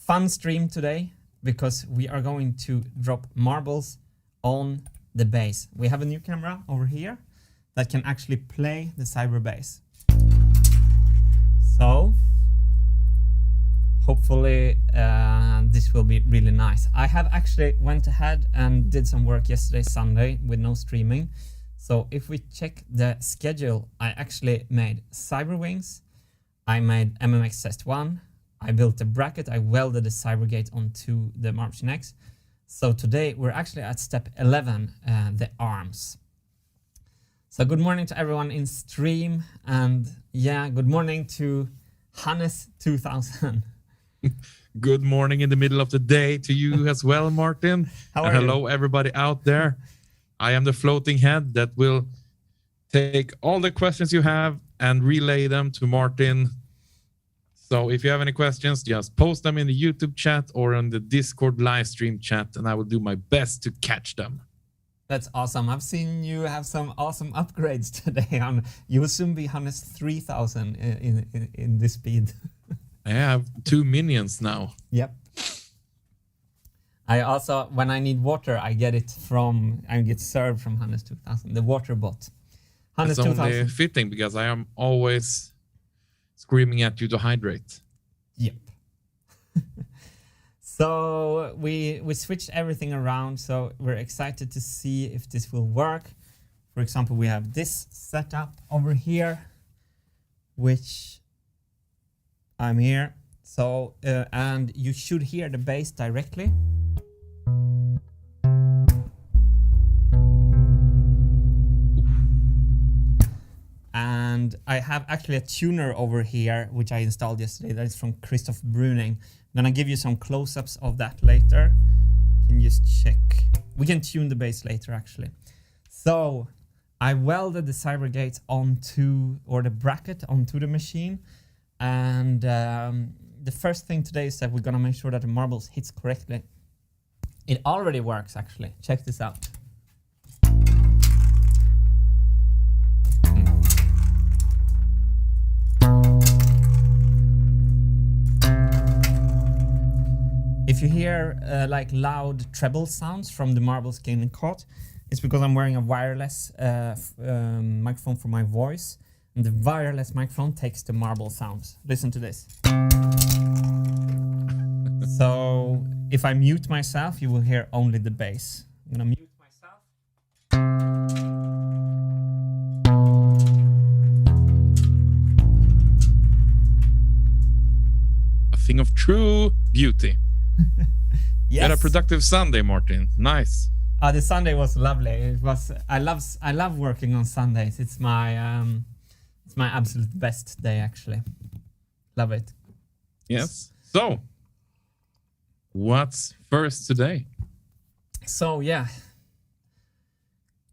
fun stream today because we are going to drop marbles on the base. We have a new camera over here that can actually play the Cyberbass. So hopefully this will be really nice. I have actually went ahead and did some work yesterday, Sunday, with no streaming. So if we check the schedule, I actually made CyberWings, I made MMX Test 1, I built a bracket, I welded the Cybergate onto the Machine X. So today we're actually at step 11, the arms. So good morning to everyone in stream, and yeah, good morning to Hannes 2000. Good morning in the middle of the day to you as well, Martin. How are you? Hello, everybody out there. I am the floating head that will take all the questions you have and relay them to Martin. So if you have any questions, just post them in the YouTube chat or on the Discord live stream chat, and I will do my best to catch them. That's awesome. I've seen you have some awesome upgrades today. You will soon be Hannes 3000 in this speed. I have 2 minions now. Yep. I also, when I need water, I get served from Hannes 2000, the water bot. Hannes That's 2000. only fitting because I am always screaming at you to hydrate. Yep. So we switched everything around, so we're excited to see if this will work. For example, we have this setup over here, which I'm here. So, and you should hear the bass directly. And I have actually a tuner over here, which I installed yesterday. That is from Christoph Bruning. I'm gonna give you some close-ups of that later. You can just check. We can tune the bass later, actually. So I welded the Cybergates onto, or the bracket onto the machine. And the first thing today is that we're gonna make sure that the marbles hits correctly. It already works, actually. Check this out. If you hear like loud treble sounds from the marbles getting caught, it's because I'm wearing a wireless microphone for my voice, and the wireless microphone takes the marble sounds. Listen to this. So if I mute myself, you will hear only the bass. I'm gonna mute myself. A thing of true beauty. Yes. You had a productive Sunday, Martin. Nice. The Sunday was lovely. It was. I love working on Sundays. It's my absolute best day, actually. Love it. Yes. So, what's first today? So yeah.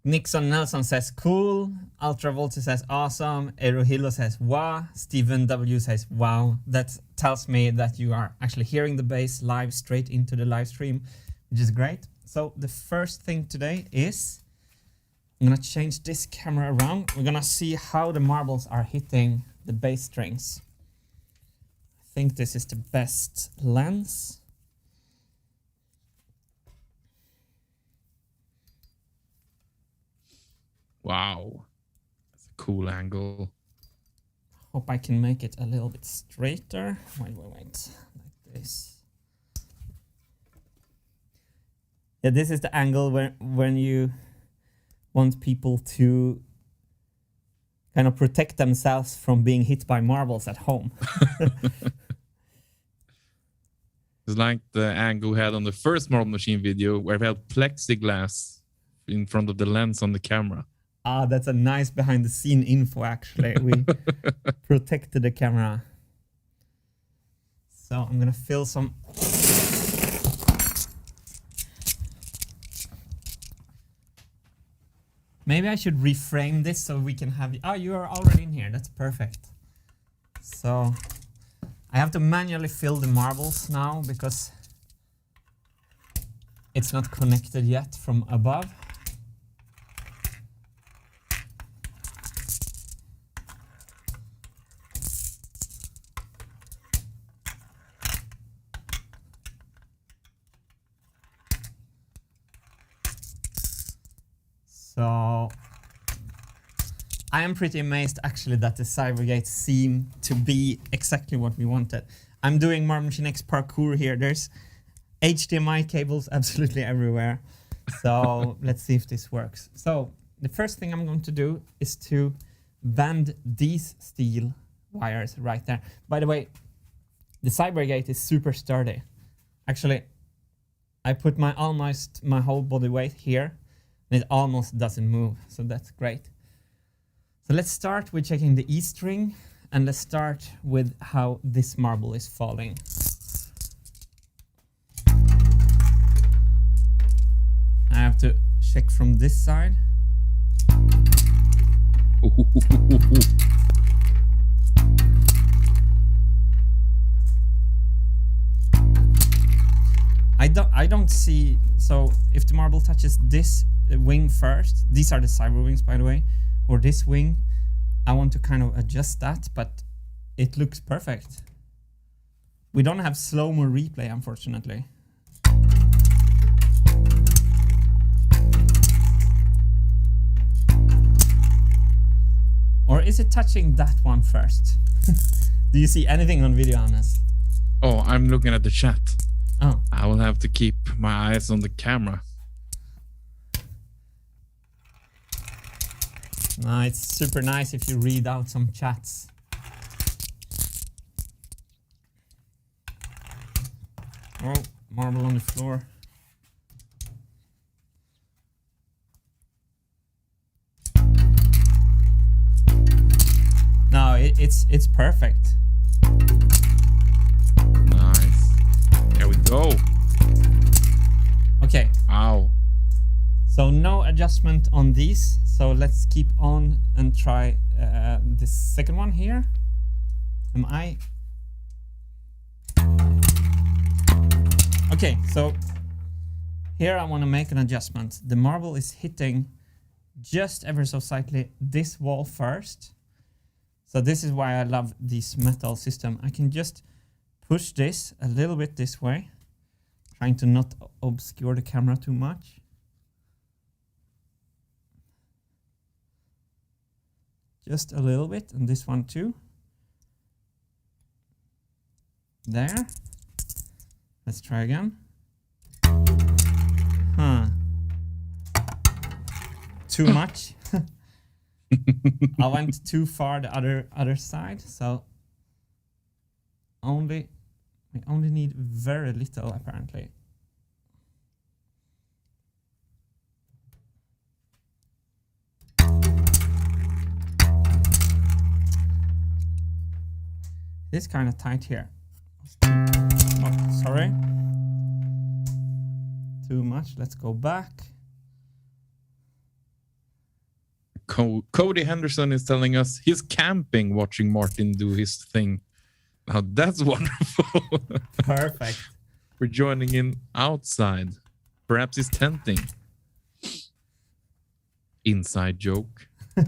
Nixon Nelson says cool. Ultravolta says awesome. Erohilo says wow. Stephen W says wow. That tells me that you are actually hearing the bass live straight into the live stream, which is great. So the first thing today is I'm gonna change this camera around. We're gonna see how the marbles are hitting the bass strings. I think this is the best lens. Wow. That's a cool angle. Hope I can make it a little bit straighter. Wait. Like this. Yeah, this is the angle when you want people to kind of protect themselves from being hit by marbles at home. It's like the angle we had on the first Marble Machine video where we had plexiglass in front of the lens on the camera. Ah, that's a nice behind the scene info, actually. We protected the camera. So I'm gonna fill some. Maybe I should reframe this so we can have. Oh, you are already in here. That's perfect. So I have to manually fill the marbles now because it's not connected yet from above. So I am pretty amazed actually that the Cybergates seem to be exactly what we wanted. I'm doing Marble Machine X parkour here. There's HDMI cables absolutely everywhere. So let's see if this works. So the first thing I'm going to do is to bend these steel wires right there. By the way, the Cybergate is super sturdy. Actually, I put almost my whole body weight here, and it almost doesn't move, so that's great. So let's start with checking the E string, and let's start with how this marble is falling. I have to check from this side. I don't see, so if the marble touches this wing first, these are the Cyberwings by the way, or this wing, I want to kind of adjust that, but it looks perfect. We don't have slow-mo replay, unfortunately. Or is it touching that one first? Do you see anything on video, Hannes? Oh, I'm looking at the chat. Oh. I will have to keep my eyes on the camera. No, it's super nice if you read out some chats. Oh, marble on the floor. No, it's perfect. Nice. There we go. Okay. Ow. So no adjustment on these. So let's keep on and try this second one here. Okay, so here I want to make an adjustment. The marble is hitting just ever so slightly this wall first. So this is why I love this metal system. I can just push this a little bit this way, trying to not obscure the camera too much. Just a little bit, and this one too. There. Let's try again. Huh. Too much. I went too far the other side, so we only need very little apparently. It's kind of tight here. Oh, sorry. Too much. Let's go back. Cody Henderson is telling us he's camping watching Martin do his thing. Now that's wonderful. Perfect. We're joining in outside. Perhaps he's tenting. Inside joke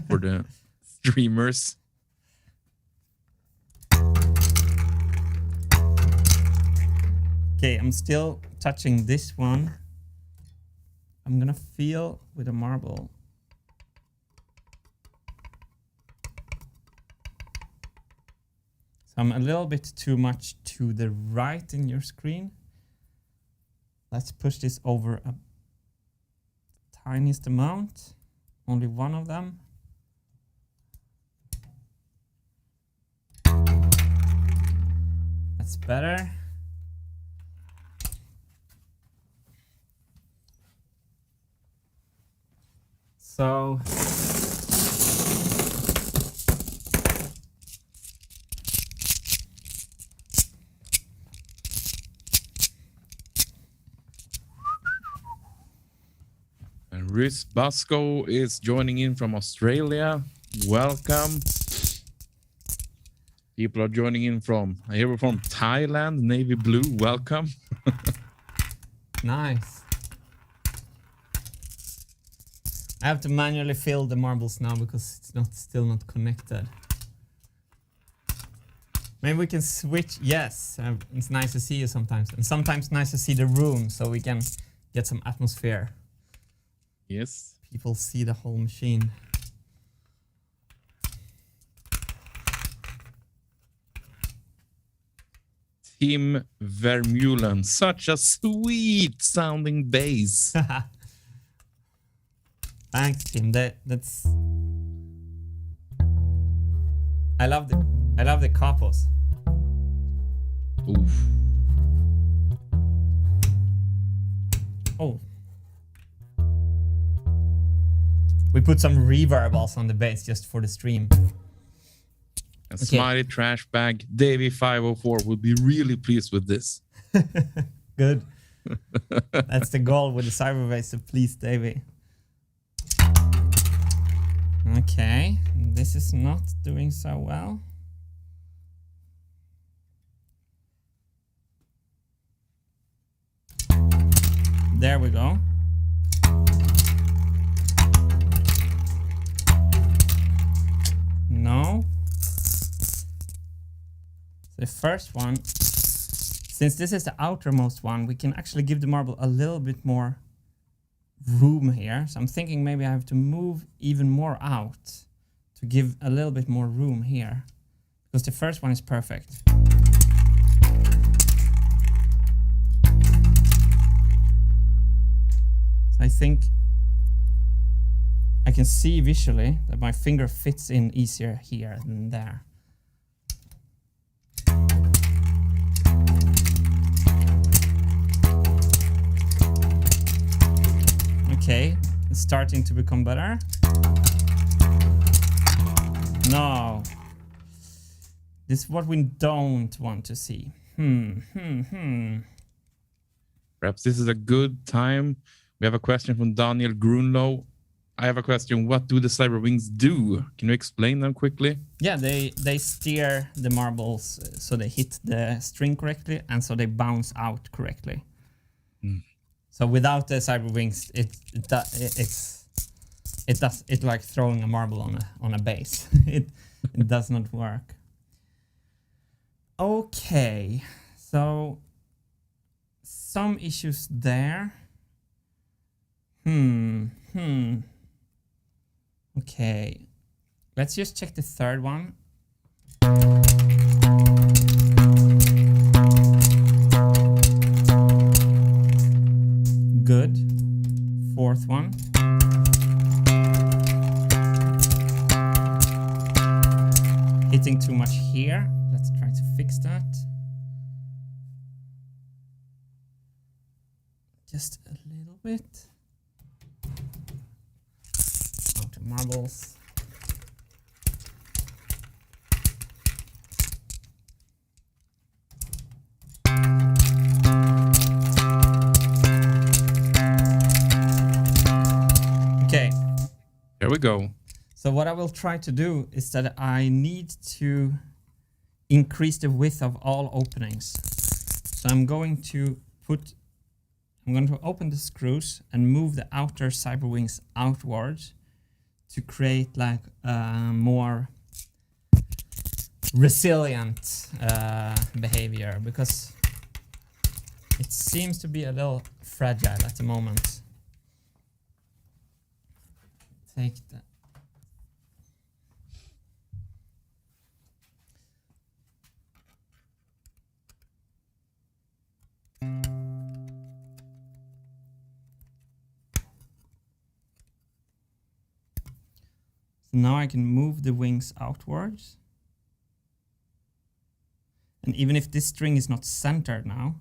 for the streamers. Okay, I'm still touching this one. I'm gonna feel with a marble. So I'm a little bit too much to the right in your screen. Let's push this over a tiniest amount. Only one of them. That's better. So and Riz Basco is joining in from Australia. Welcome. People are joining in from, I hear we're from Thailand, navy blue. Welcome. nice. I have to manually fill the marbles now because it's still not connected. Maybe we can switch. Yes, it's nice to see you sometimes, and sometimes nice to see the room so we can get some atmosphere. Yes. people see the whole machine. Tim Vermeulen, such a sweet sounding bass. Thanks, Tim. That's. I love the capos. Oof. Oh. We put some reverb also on the bass just for the stream. And Smiley Trash Bag Davey 504 will be really pleased with this. Good. That's the goal with the Cyberbass, to please Davey. Okay, this is not doing so well. There we go. No. The first one, since this is the outermost one, we can actually give the marble a little bit more room here. So I'm thinking maybe I have to move even more out to give a little bit more room here, because the first one is perfect. So I think I can see visually that my finger fits in easier here than there. Okay, it's starting to become better. No. This is what we don't want to see. Perhaps this is a good time. We have a question from Daniel Grunlow. I have a question. What do the Cyberwings do? Can you explain them quickly? Yeah, they steer the marbles so they hit the string correctly and so they bounce out correctly. So without the Cyberwings, it's like throwing a marble on a base. it does not work. Okay, so some issues there. Okay, let's just check the third one. Good. Fourth one. Hitting too much here. Let's try to fix that. Just a little bit. Outer marbles. Okay. Here we go. So what I will try to do is that I need to increase the width of all openings. So I'm going to open the screws and move the outer Cyberwings outwards to create like more resilient behavior, because it seems to be a little fragile at the moment. Take that. So now I can move the wings outwards. And even if this string is not centered now,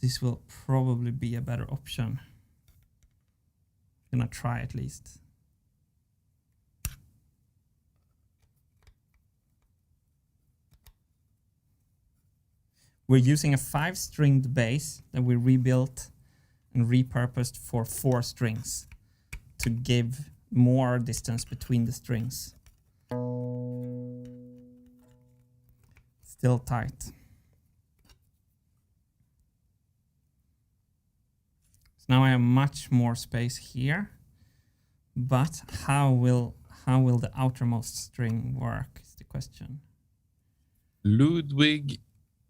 this will probably be a better option. I'm gonna try at least. We're using a 5-stringed bass that we rebuilt and repurposed for 4 strings to give more distance between the strings. Still tight. So now I have much more space here, but how will the outermost string work is the question. Ludwig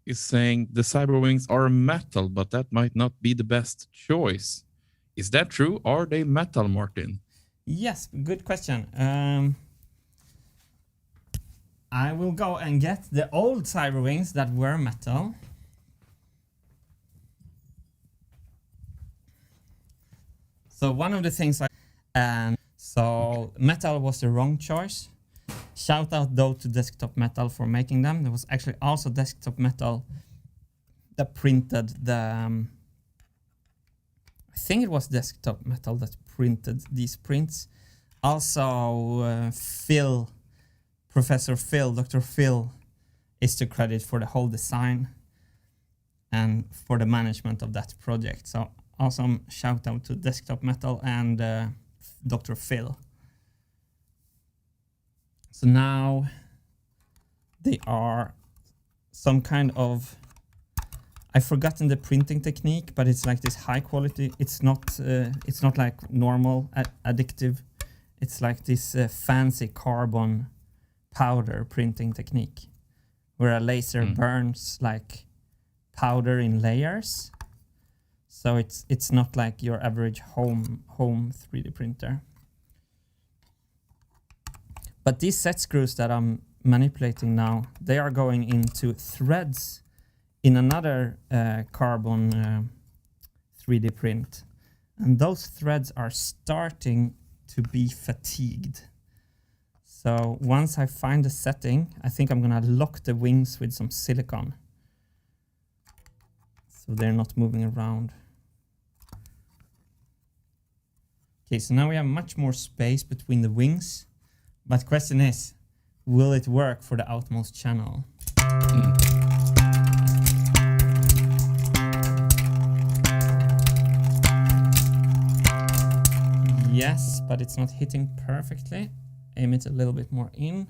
is saying the Cyberwings are metal, but that might not be the best choice. Is that true? Are they metal, Martin? Yes, good question. I will go and get the old Cyberwings that were metal. So one of the things so metal was the wrong choice. Shout out though to Desktop Metal for making them. There was actually also Desktop Metal that printed the I think it was Desktop Metal that printed these prints. Also Phil, Professor Phil, Dr. Phil is to credit for the whole design and for the management of that project. So awesome shout out to Desktop Metal and Dr. Phil. So now they are some kind of, I've forgotten the printing technique, but it's like this high quality. It's not like normal additive. It's like this fancy carbon powder printing technique where a laser burns like powder in layers. So it's not like your average home 3D printer. But these set screws that I'm manipulating now, they are going into threads in another carbon 3D print. And those threads are starting to be fatigued. So once I find the setting, I think I'm gonna lock the wings with some silicone, so they're not moving around. Okay, so now we have much more space between the wings, but the question is, will it work for the outmost channel? Yes, but it's not hitting perfectly. Aim it a little bit more in.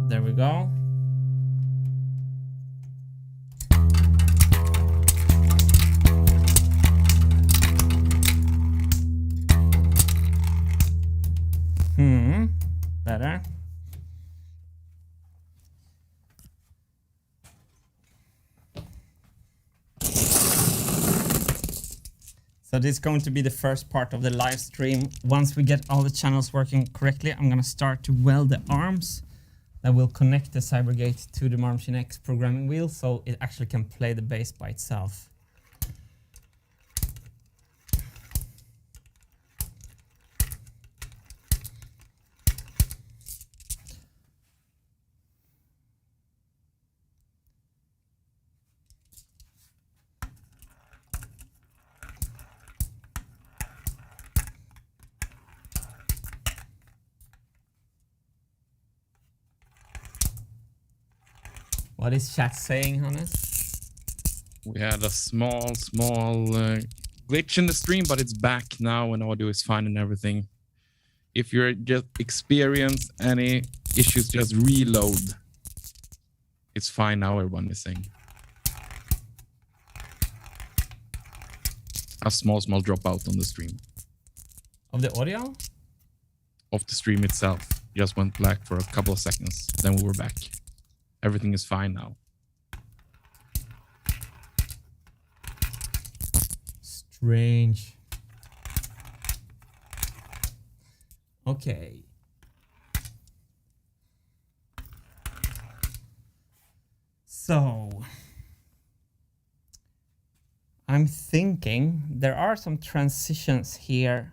There we go. Better. So this is going to be the first part of the live stream. Once we get all the channels working correctly, I'm going to start to weld the arms that will connect the Cybergate to the Marmachine X programming wheel, so it actually can play the bass by itself. What is chat saying, Hannes? We had a small glitch in the stream, but it's back now and audio is fine and everything. If you're just experience any issues, just reload. It's fine now, everyone is saying. A small dropout on the stream. Of the audio? Of the stream itself. Just went black for a couple of seconds. Then we were back. Everything is fine now. Strange. Okay. So, I'm thinking there are some transitions here.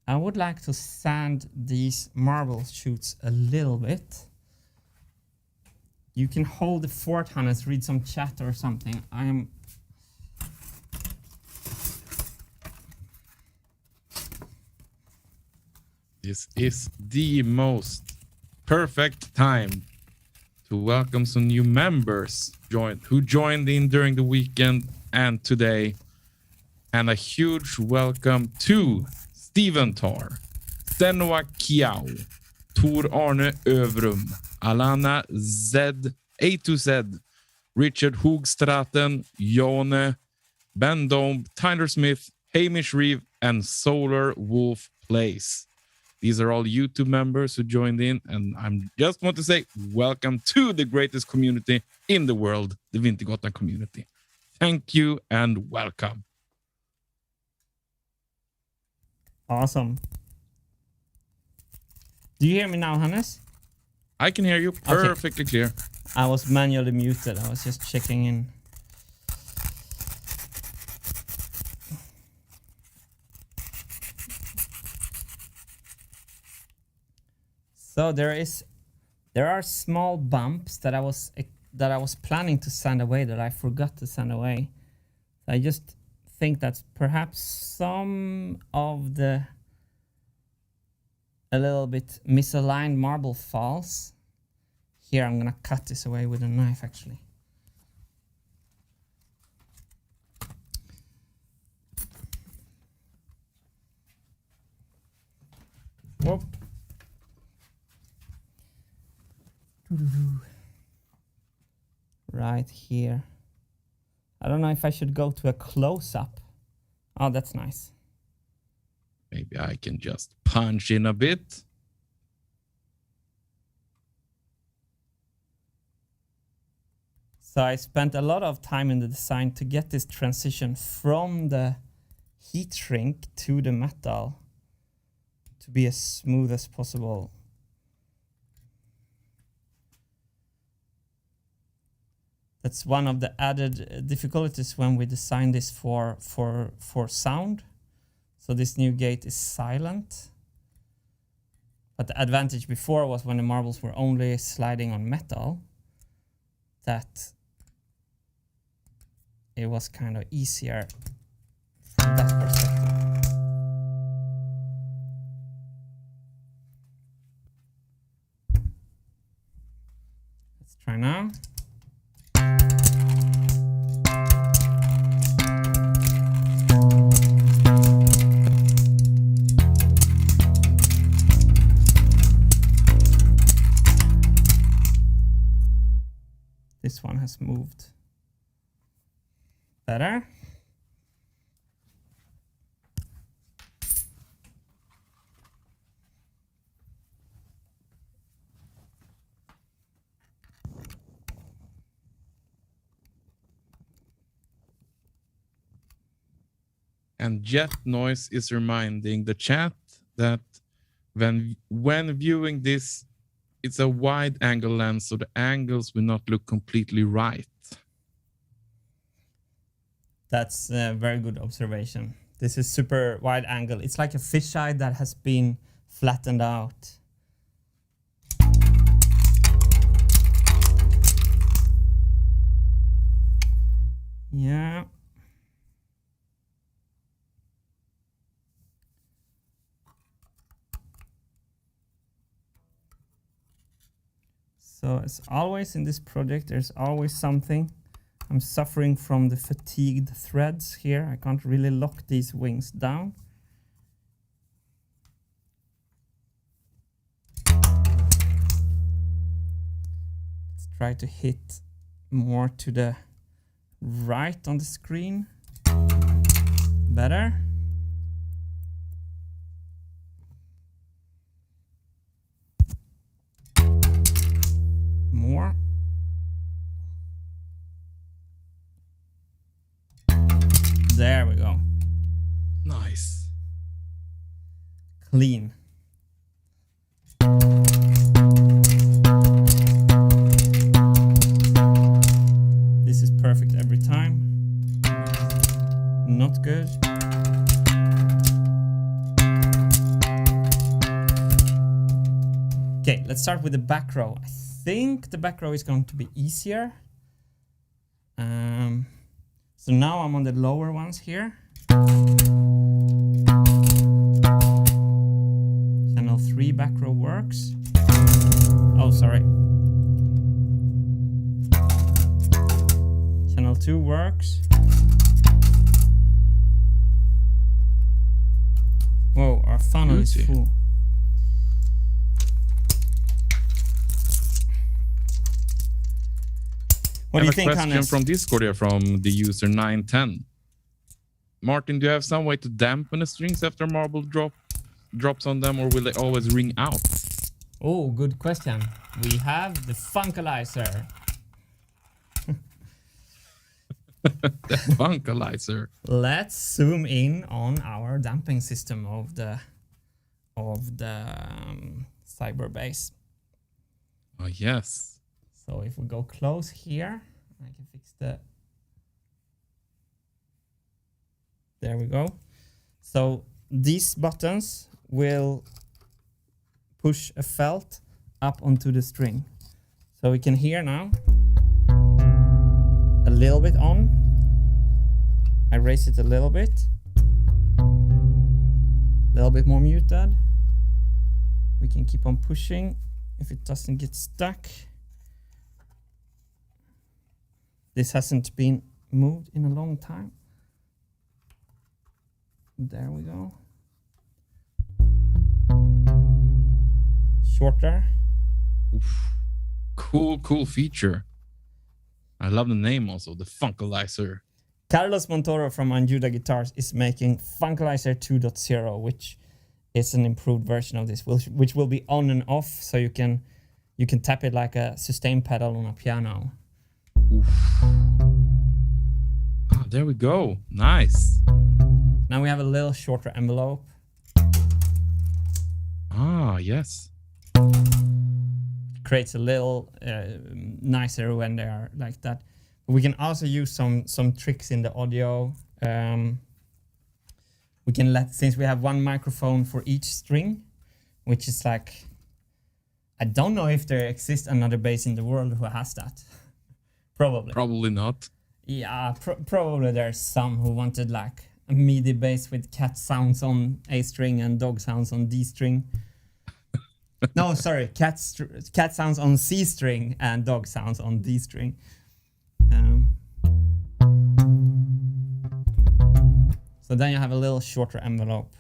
I would like to sand these marble chutes a little bit. You can hold the fort, Hannes, read some chat or something. This is the most perfect time to welcome some new members who joined in during the weekend and today. And a huge welcome to Steven Tar, Senua Kiao, Tor Arne Övrum, Alana Z, A to Z, Richard Hoogstraten, Jone, Ben Dome, Tyler Smith, Hamish Reeve, and Solar Wolf Plays. These are all YouTube members who joined in, and I just want to say welcome to the greatest community in the world, the Wintergatan community. Thank you and welcome. Awesome. Do you hear me now, Hannes? I can hear you perfectly clear. I was manually muted. I was just checking in. So there are small bumps that I was planning to send away that I forgot to send away. I just think that's perhaps some of the a little bit misaligned marble falls. Here I'm gonna cut this away with a knife actually. Whoop. Right here. I don't know if I should go to a close-up. Oh, that's nice. Maybe I can just punch in a bit. So I spent a lot of time in the design to get this transition from the heat shrink to the metal to be as smooth as possible. That's one of the added difficulties when we designed this for sound. So this new gate is silent. But the advantage before was when the marbles were only sliding on metal, that it was kind of easier from that perspective. Let's try now. This one has moved better. And jet noise is reminding the chat that when viewing this, it's a wide angle lens, so the angles will not look completely right. That's a very good observation. This is super wide angle. It's like a fisheye that has been flattened out. Yeah. So as always in this project, there's always something. I'm suffering from the fatigued threads here. I can't really lock these wings down. Let's try to hit more to the right on the screen. Better. More. There we go. Nice. Clean. This is perfect every time. Not good. Okay, let's start with the back row. I think the back row is going to be easier. So now I'm on the lower ones here. Channel 3 back row works. Oh, sorry. Channel 2 works. Whoa, our funnel is full. What do you think, Hannes? I have a question from Discord here from the user 910. Martin, do you have some way to dampen the strings after marble drop? drops on them, or will they always ring out? Oh, good question. We have the Funkalizer. The Funkalizer. Let's zoom in on our damping system of the Cyberbass. Oh yes. So if we go close here, I can fix the. There we go. So these buttons will push a felt up onto the string. So we can hear now a little bit on. I raise it a little bit. A little bit more muted. We can keep on pushing if it doesn't get stuck. This hasn't been moved in a long time. There we go. Shorter. Oof. Cool feature. I love the name also, the Funkalizer. Carlos Montoro from Anjuda Guitars is making Funkalizer 2.0, which is an improved version of this, which will be on and off, so you can tap it like a sustain pedal on a piano. Oof. Ah, there we go. Nice. Now we have a little shorter envelope. Ah, yes. Creates a little nicer when they are like that. We can also use some tricks in the audio. We can since we have one microphone for each string, which is like, I don't know if there exists another bass in the world who has that. Probably not. Yeah, probably there's some who wanted like a MIDI bass with cat sounds on A string and dog sounds on D string. No, sorry, cat sounds on C string and dog sounds on D string. So then you have a little shorter envelope.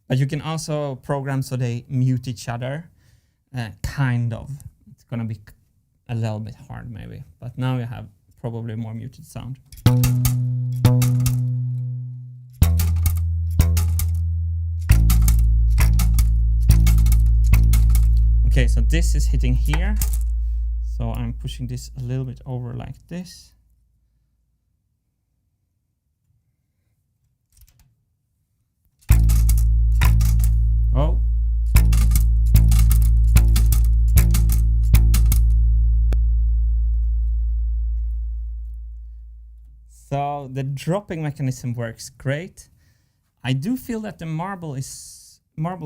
But you can also program so they mute each other, kind of. It's gonna be a little bit hard maybe, but now you have probably more muted sound. Okay, so this is hitting here. So I'm pushing this a little bit over like this. Oh. So the dropping mechanism works great. I do feel that the marble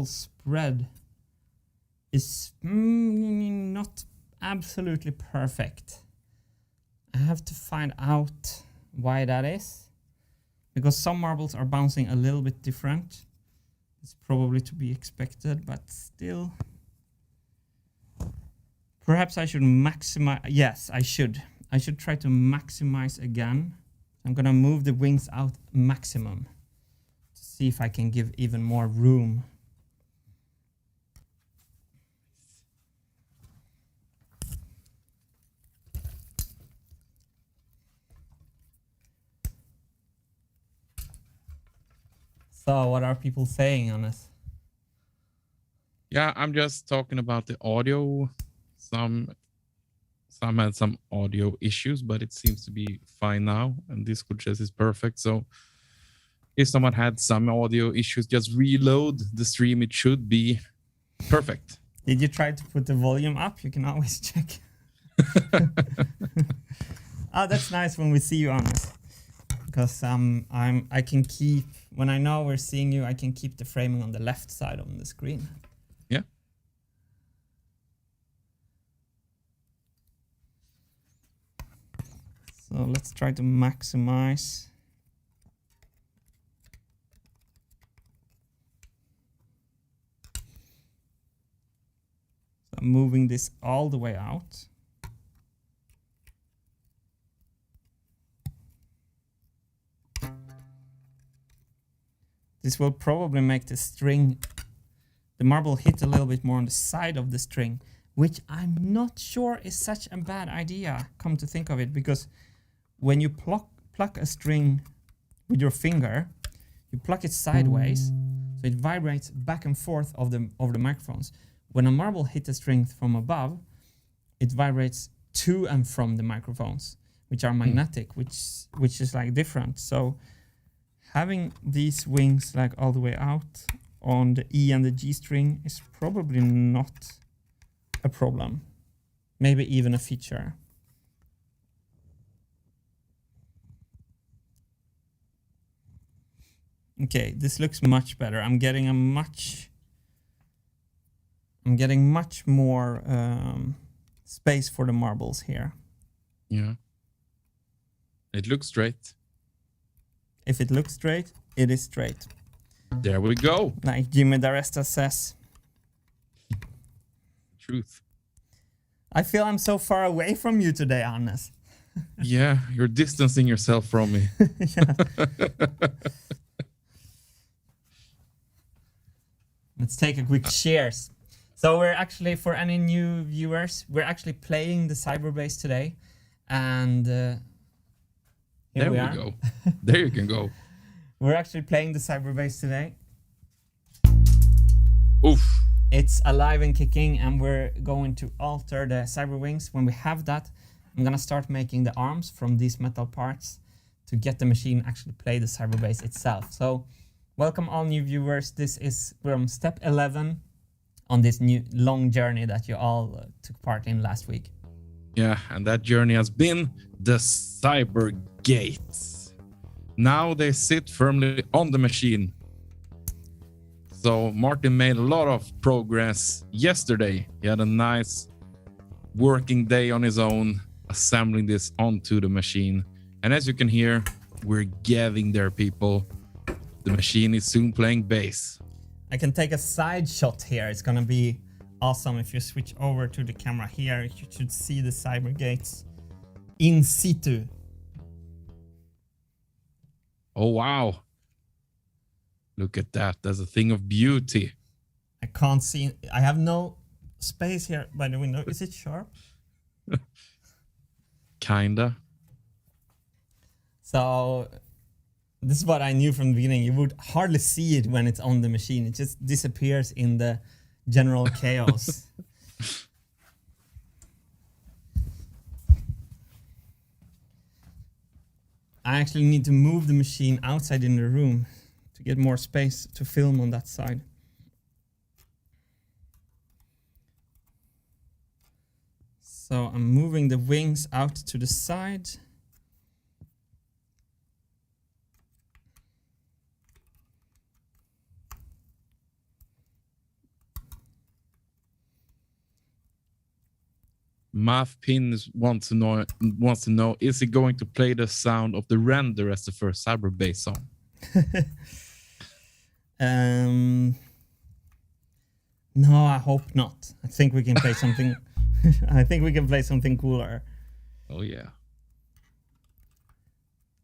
spread is not absolutely perfect. I have to find out why that is, because some marbles are bouncing a little bit different. It's probably to be expected, but still. Perhaps I should maximize. Yes, I should. I should try to maximize again. I'm gonna move the wings out maximum to see if I can give even more room. So what are people saying on this? Yeah, I'm just talking about the audio. Some had some audio issues, but it seems to be fine now. And Discord says it's perfect. So if someone had some audio issues, just reload the stream. It should be perfect. Did you try to put the volume up? You can always check. Oh, that's nice when we see you on this. Because I can keep, when I know we're seeing you, I can keep the framing on the left side on the screen. Yeah. So let's try to maximize. So I'm moving this all the way out. This will probably make the string, the marble hit a little bit more on the side of the string, which I'm not sure is such a bad idea, come to think of it, because when you pluck a string with your finger, you pluck it sideways, so So it vibrates back and forth over the microphones. When a marble hits a string from above, it vibrates to and from the microphones, which are magnetic, which is like different. So having these wings like all the way out on the E and the G string is probably not a problem. Maybe even a feature. Okay, this looks much better. I'm getting much more space for the marbles here. Yeah. It looks straight. If it looks straight, it is straight. There we go. Like Jimmy D'Aresta says. Truth. I feel I'm so far away from you today, Hannes. Yeah, you're distancing yourself from me. Let's take a quick cheers. So we're actually, for any new viewers, we're actually playing the Cyberbass today. And here there we are. go. There you can go. We're actually playing the Cyberbass today. Oof. It's alive and kicking, and we're going to alter the Cyberwings. When we have that, I'm gonna start making the arms from these metal parts to get the machine actually play the Cyberbass itself. So welcome all new viewers. This is from step 11 on this new long journey that you all took part in last week. Yeah, and that journey has been the Cybergates. Now they sit firmly on the machine. So Martin made a lot of progress yesterday. He had a nice working day on his own, assembling this onto the machine. And as you can hear, we're getting there, people. The machine is soon playing bass. I can take a side shot here. It's gonna be awesome. If you switch over to the camera here, you should see the Cybergates in situ. Oh, wow. Look at that. That's a thing of beauty. I can't see. I have no space here by the window. Is it sharp? Kinda. So this is what I knew from the beginning. You would hardly see it when it's on the machine. It just disappears in the general chaos. I actually need to move the machine outside in the room to get more space to film on that side. So I'm moving the wings out to the side. Math Pins wants to know, is it going to play the sound of the render as the first Cyberbass song? No, I hope not. I think we can play something. I think we can play something cooler. Oh yeah.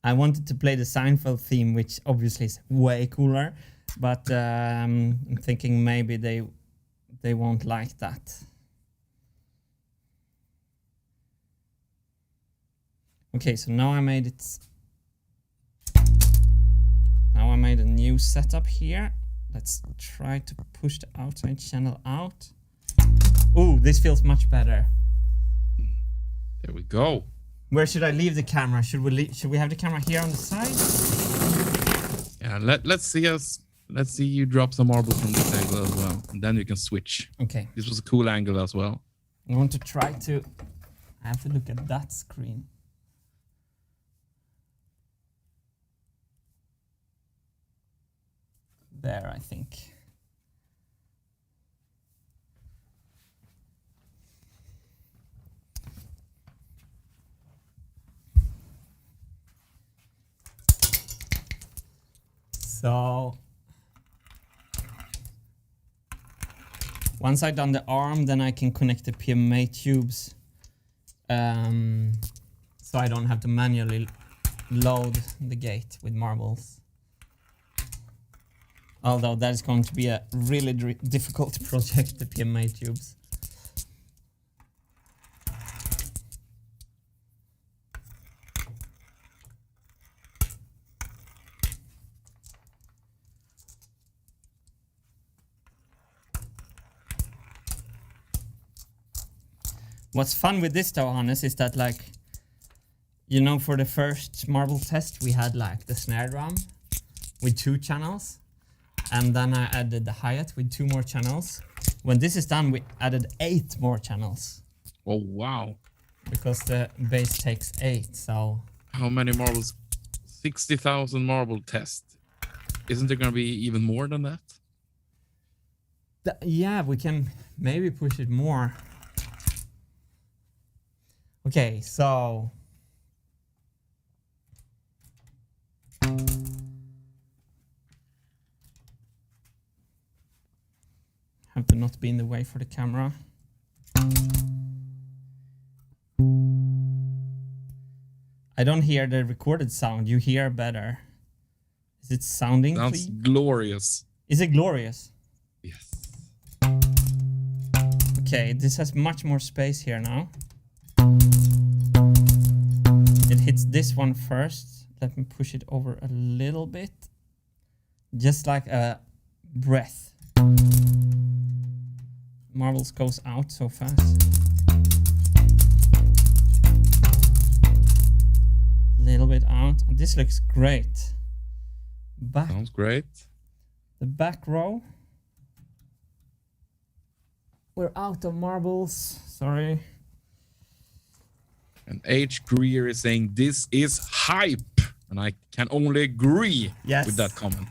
I wanted to play the Seinfeld theme, which obviously is way cooler, but I'm thinking maybe they won't like that. Okay, so now I made it. Now I made a new setup here. Let's try to push the outside channel out. Ooh, this feels much better. There we go. Where should I leave the camera? Should we have the camera here on the side? Yeah, let's see you drop some marbles from this angle as well, and then you can switch. Okay. This was a cool angle as well. I want to try to. I have to look at that screen. There, I think. So once I've done the arm, then I can connect the PMMA tubes, so I don't have to manually load the gate with marbles. Although that is going to be a really difficult project, the PMMA tubes. What's fun with this though, Hannes, is that like, you know, for the first marble test, we had like the snare drum with 2 channels. And then I added the hi-hat with 2 more channels. When this is done, we added 8 more channels. Oh, wow. Because the bass takes 8, so... How many marbles? 60,000 marble test. Isn't there going to be even more than that? Yeah, we can maybe push it more. Okay, so... Have to not be in the way for the camera. I don't hear the recorded sound. You hear better. Is it sounding Sounds clean? glorious. Is it glorious? Yes. Okay, this has much more space here now. It hits this one first. Let me push it over a little bit. Just like a breath. Marbles goes out so fast. Little bit out. This looks great. Back. Sounds great. The back row. We're out of marbles. Sorry. And H. Greer is saying this is hype. And I can only agree with that comment.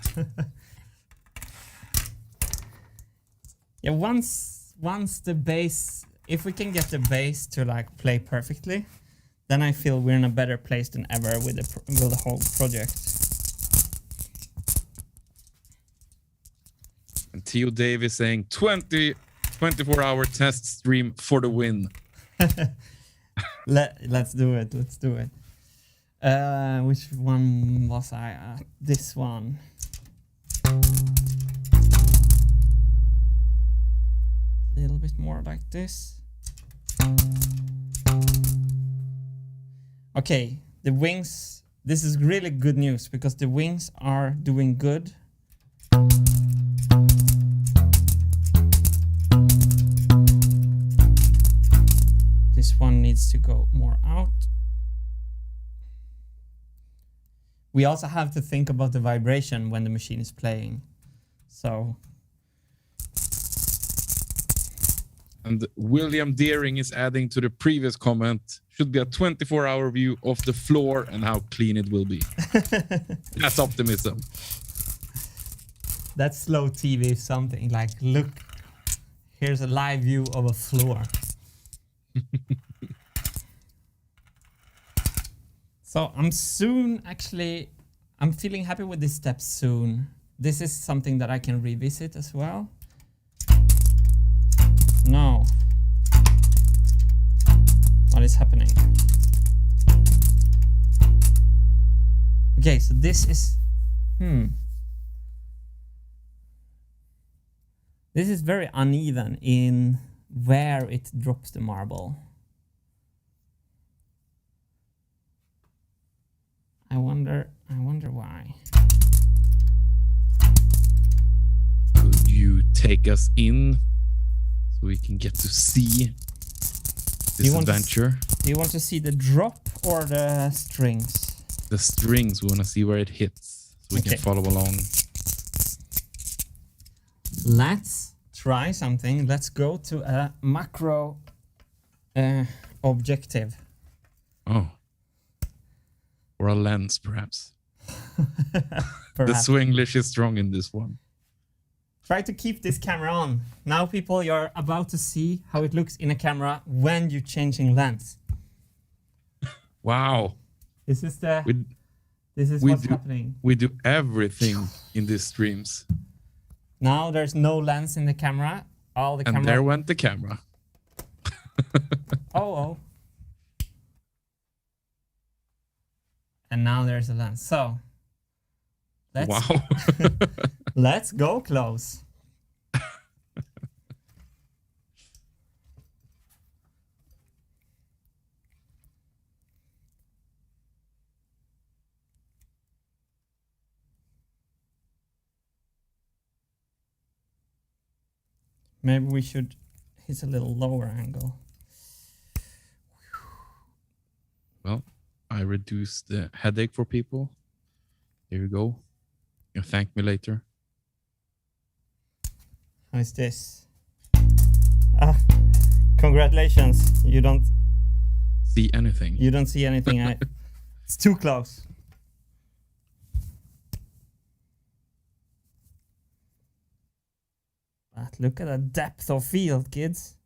Yeah, once the bass, if we can get the bass to like play perfectly, then I feel we're in a better place than ever with the whole project. And Theo Davis saying 24-hour test stream for the win. Let's do it. Let's do it. Which one was I at? This one. A little bit more like this. Okay, the wings. This is really good news because the wings are doing good. This one needs to go more out. We also have to think about the vibration when the machine is playing. So. And William Deering is adding to the previous comment, should be a 24-hour view of the floor and how clean it will be. That's optimism. That's slow TV something. Like, look, here's a live view of a floor. So I'm feeling happy with this step soon. This is something that I can revisit as well. No. What is happening? Okay, so this is... This is very uneven in where it drops the marble. I wonder why. Could you take us in so we can get to see this adventure? Do you want to see the drop or the strings? The strings, we want to see where it hits so we can follow along. Let's try something. Let's go to a macro objective. Oh. Or a lens, perhaps. The Swinglish is strong in this one. Try to keep this camera on. Now, people, you're about to see how it looks in a camera when you're changing lens. Wow. This is what's happening. We do everything in these streams. Now there's no lens in the camera. And there went the camera. Oh. And now there's a lens. So let's go close. Maybe we should hit a little lower angle. Well, I reduced the headache for people. There you go. You'll thank me later. How is this? Ah, congratulations. You don't see anything. You don't see anything. It's too close. But look at the depth of field, kids.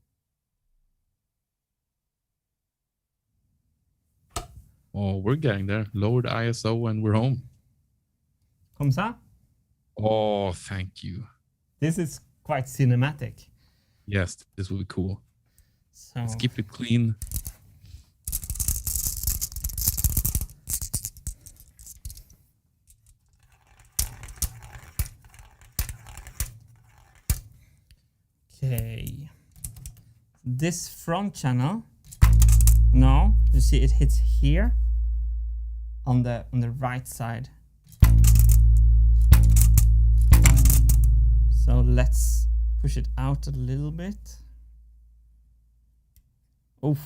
Oh, we're getting there. Lower the ISO and we're home. Comme ça? Oh, thank you. This is quite cinematic. Yes, this will be cool. So let's keep it clean. Okay. This front channel. No, you see it hits here on the right side. So let's push it out a little bit. Oof,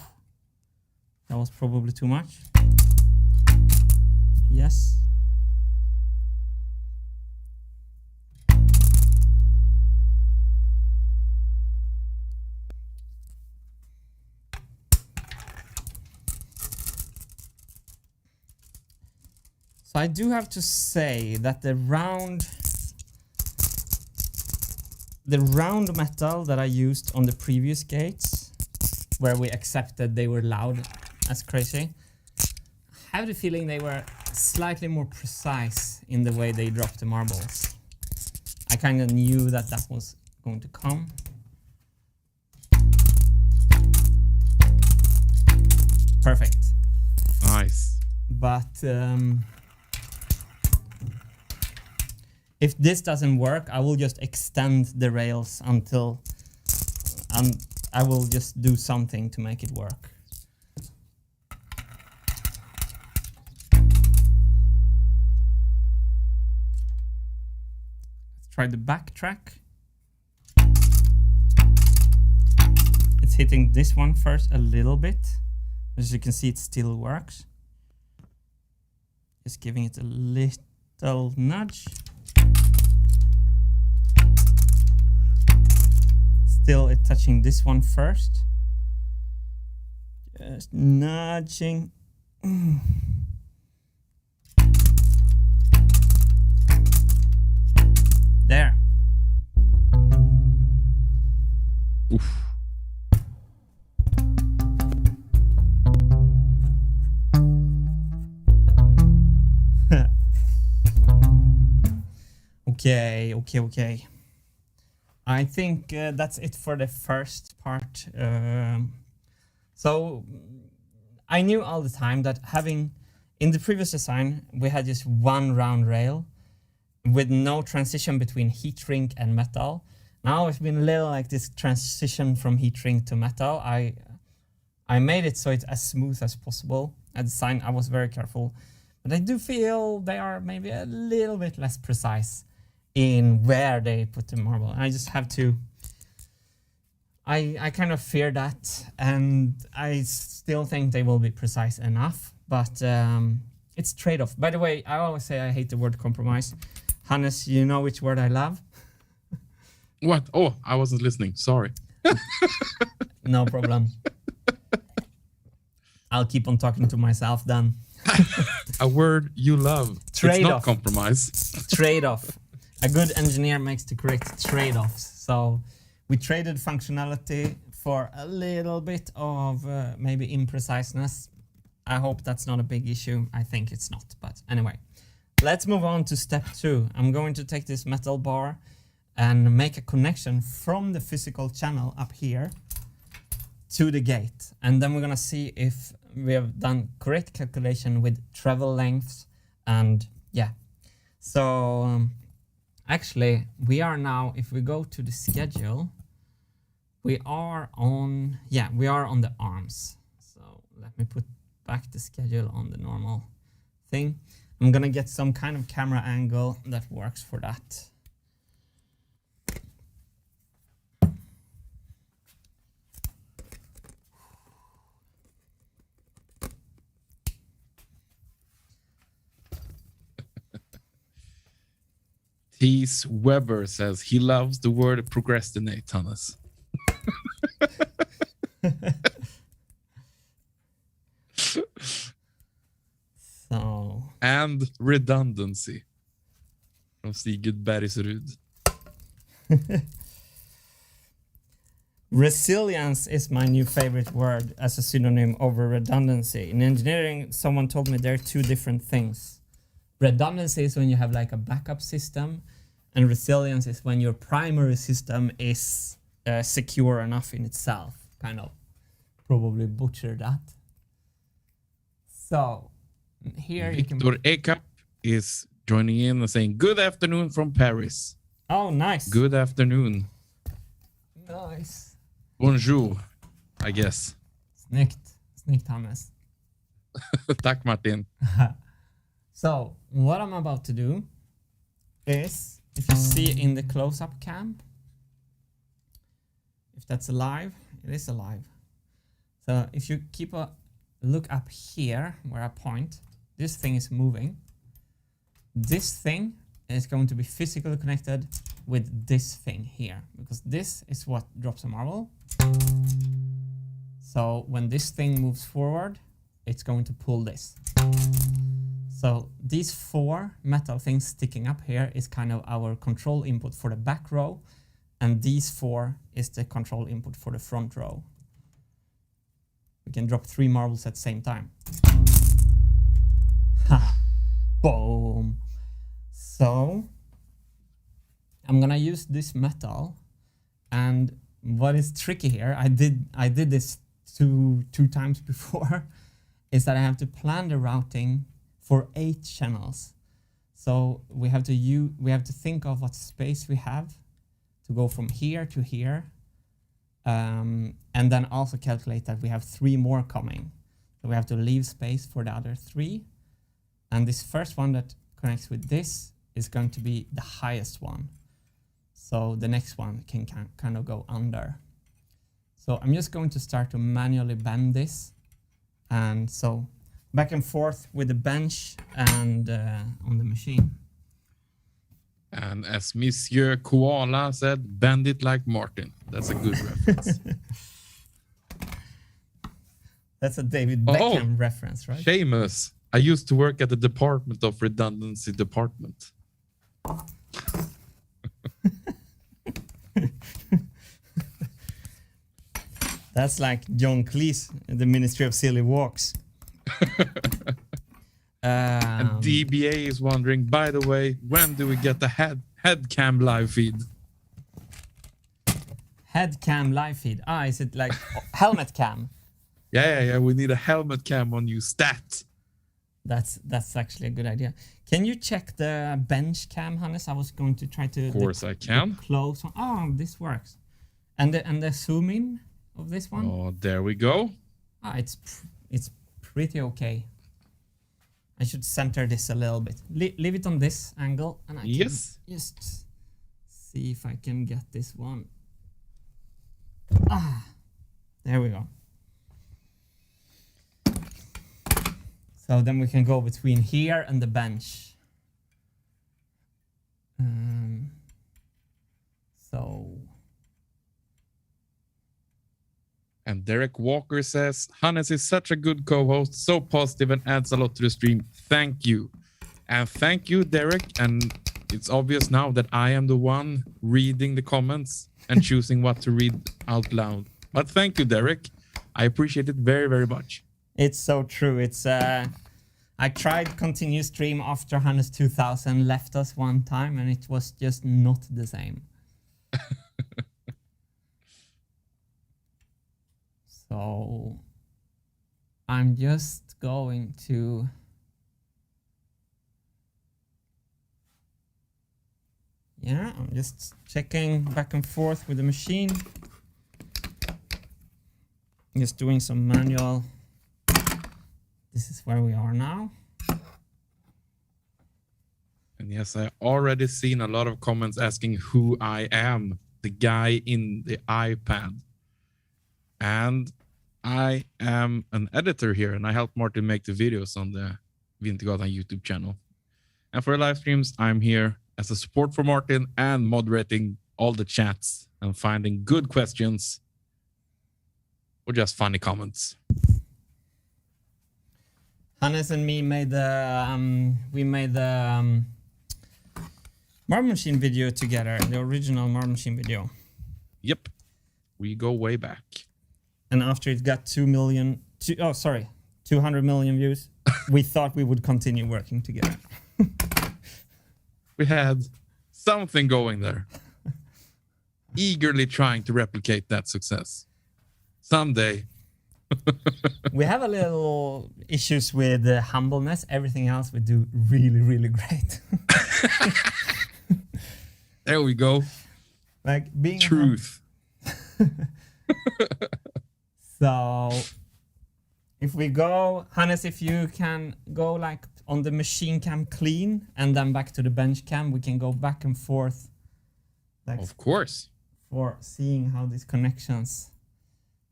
that was probably too much. Yes. So I do have to say that the round metal that I used on the previous gates, where we accepted they were loud as crazy, I have the feeling they were slightly more precise in the way they dropped the marbles. I kind of knew that that was going to come. Perfect. Nice. But if this doesn't work, I will just extend the rails until I will just do something to make it work. Let's try the back track. It's hitting this one first a little bit. As you can see, it still works. Just giving it a little nudge. Still it touching this one first. Just nudging. There. Oof. Okay. I think that's it for the first part. So I knew all the time that having, in the previous design, we had just one round rail with no transition between heat shrink and metal. Now it's been a little like this transition from heat shrink to metal. I made it so it's as smooth as possible. At design, I was very careful, but I do feel they are maybe a little bit less precise in where they put the marble. I just have to, I kind of fear that, and I still think they will be precise enough, but it's trade-off. By the way, I always say I hate the word compromise. Hannes, you know which word I love? What? Oh, I wasn't listening. Sorry. No problem. I'll keep on talking to myself then. A word you love. Trade-off. It's not compromise. Trade-off. A good engineer makes the correct trade-offs. So we traded functionality for a little bit of maybe impreciseness. I hope that's not a big issue. I think it's not, but anyway. Let's move on to step 2. I'm going to take this metal bar and make a connection from the physical channel up here to the gate. And then we're gonna see if we have done correct calculation with travel lengths and yeah. So actually we are now, if we go to the schedule, we are on the arms. So let me put back the schedule on the normal thing. I'm gonna get some kind of camera angle that works for that. Tees Weber says he loves the word procrastinate, Hannes. So. And redundancy from Sigurd Bergsrud. Resilience is my new favorite word as a synonym over redundancy. In engineering, someone told me there are two different things. Redundancy is when you have like a backup system, and resilience is when your primary system is secure enough in itself. Kind of probably butchered that. So here Victor you can... Ekap is joining in and saying, good afternoon from Paris. Oh, nice. Good afternoon. Nice. Bonjour, I guess. Snyggt. Snyggt, Hannes. Tack, Martin. So, what I'm about to do is, if you see in the close-up cam, if that's alive, it is alive. So, if you keep a look up here, where I point, this thing is moving. This thing is going to be physically connected with this thing here, because this is what drops a marble. So when this thing moves forward, it's going to pull this. So these four metal things sticking up here is kind of our control input for the back row, and these four is the control input for the front row. We can drop 3 marbles at the same time. Ha! Boom! So I'm gonna use this metal, and what is tricky here, I did this two times before, is that I have to plan the routing for 8 channels. So we have to think of what space we have to go from here to here, and then also calculate that we have 3 more coming. So we have to leave space for the other 3, and this first one that connects with this is going to be the highest one. So the next one can kind of go under. So I'm just going to start to manually bend this. And so back and forth with the bench and on the machine. And as Monsieur Koala said, bend it like Martin. That's a good reference. That's a David Beckham reference, right? Seamus. I used to work at the Department of Redundancy Department. That's like John Cleese, the Ministry of Silly Walks. And DBA is wondering, by the way, when do we get the head cam live feed? Head cam live feed. Ah, is it like helmet cam? Yeah. We need a helmet cam on you, stat. That's actually a good idea. Can you check the bench cam, Hannes? I was going to try to. Of course I can. Close one. Oh, this works. And the zoom in of this one. Oh, there we go. Ah, it's pretty okay. I should center this a little bit. Leave it on this angle, and I can just see if I can get this one. Ah, there we go. So then we can go between here and the bench. And Derek Walker says, Hannes is such a good co-host, so positive and adds a lot to the stream. Thank you. And thank you, Derek. And it's obvious now that I am the one reading the comments and choosing what to read out loud. But thank you, Derek. I appreciate it very, very much. It's so true. It's I tried continue stream after Hannes 2000 left us one time, and it was just not the same. So I'm just going to I'm just checking back and forth with the machine. Just doing some manual. This is where we are now. And yes, I already seen a lot of comments asking who I am, the guy in the iPad. And I am an editor here, and I help Martin make the videos on the Wintergatan YouTube channel. And for live streams, I'm here as a support for Martin and moderating all the chats and finding good questions or just funny comments. Hannes and me made the Marble Machine video together, the original Marble Machine video. Yep, we go way back. And after it got 200 million views, we thought we would continue working together. We had something going there. Eagerly trying to replicate that success. Someday. We have a little issues with humbleness. Everything else we do really, really great. There we go. Like being truth. So if we go, Hannes, if you can go like on the machine cam clean and then back to the bench cam, we can go back and forth. Like, of course. For seeing how these connections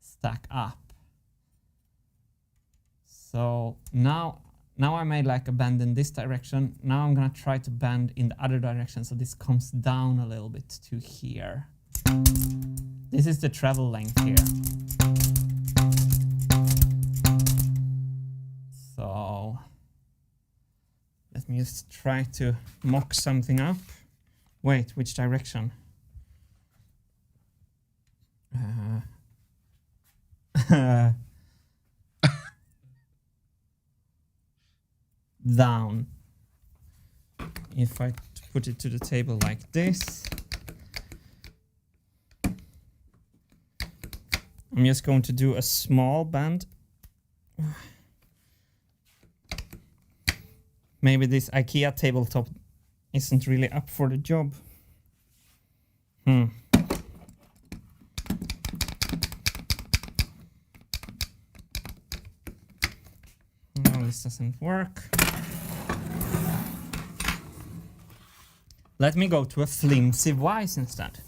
stack up. So now I made like a bend in this direction. Now I'm gonna try to bend in the other direction so this comes down a little bit to here. This is the treble length here. So let me just try to mock something up. Wait, which direction? Down. If I put it to the table like this, I'm just going to do a small bend. Maybe this IKEA tabletop isn't really up for the job. No, this doesn't work. Let me go to a flimsy wise instead.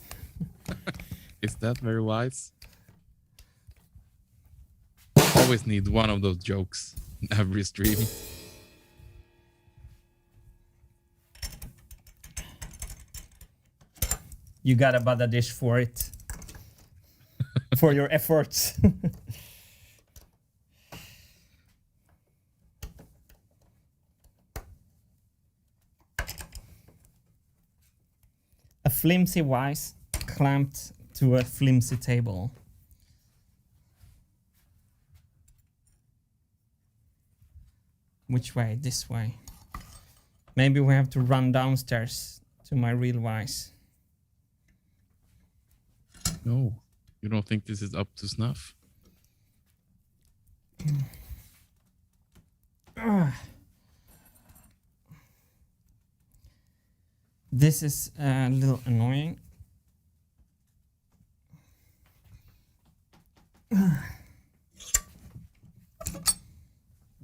Is that very wise? Always need one of those jokes in every stream. You got a bada dish for it. For your efforts. A flimsy wise clamped to a flimsy table. Which way? This way. Maybe we have to run downstairs to my real wise. No, you don't think this is up to snuff? This is a little annoying.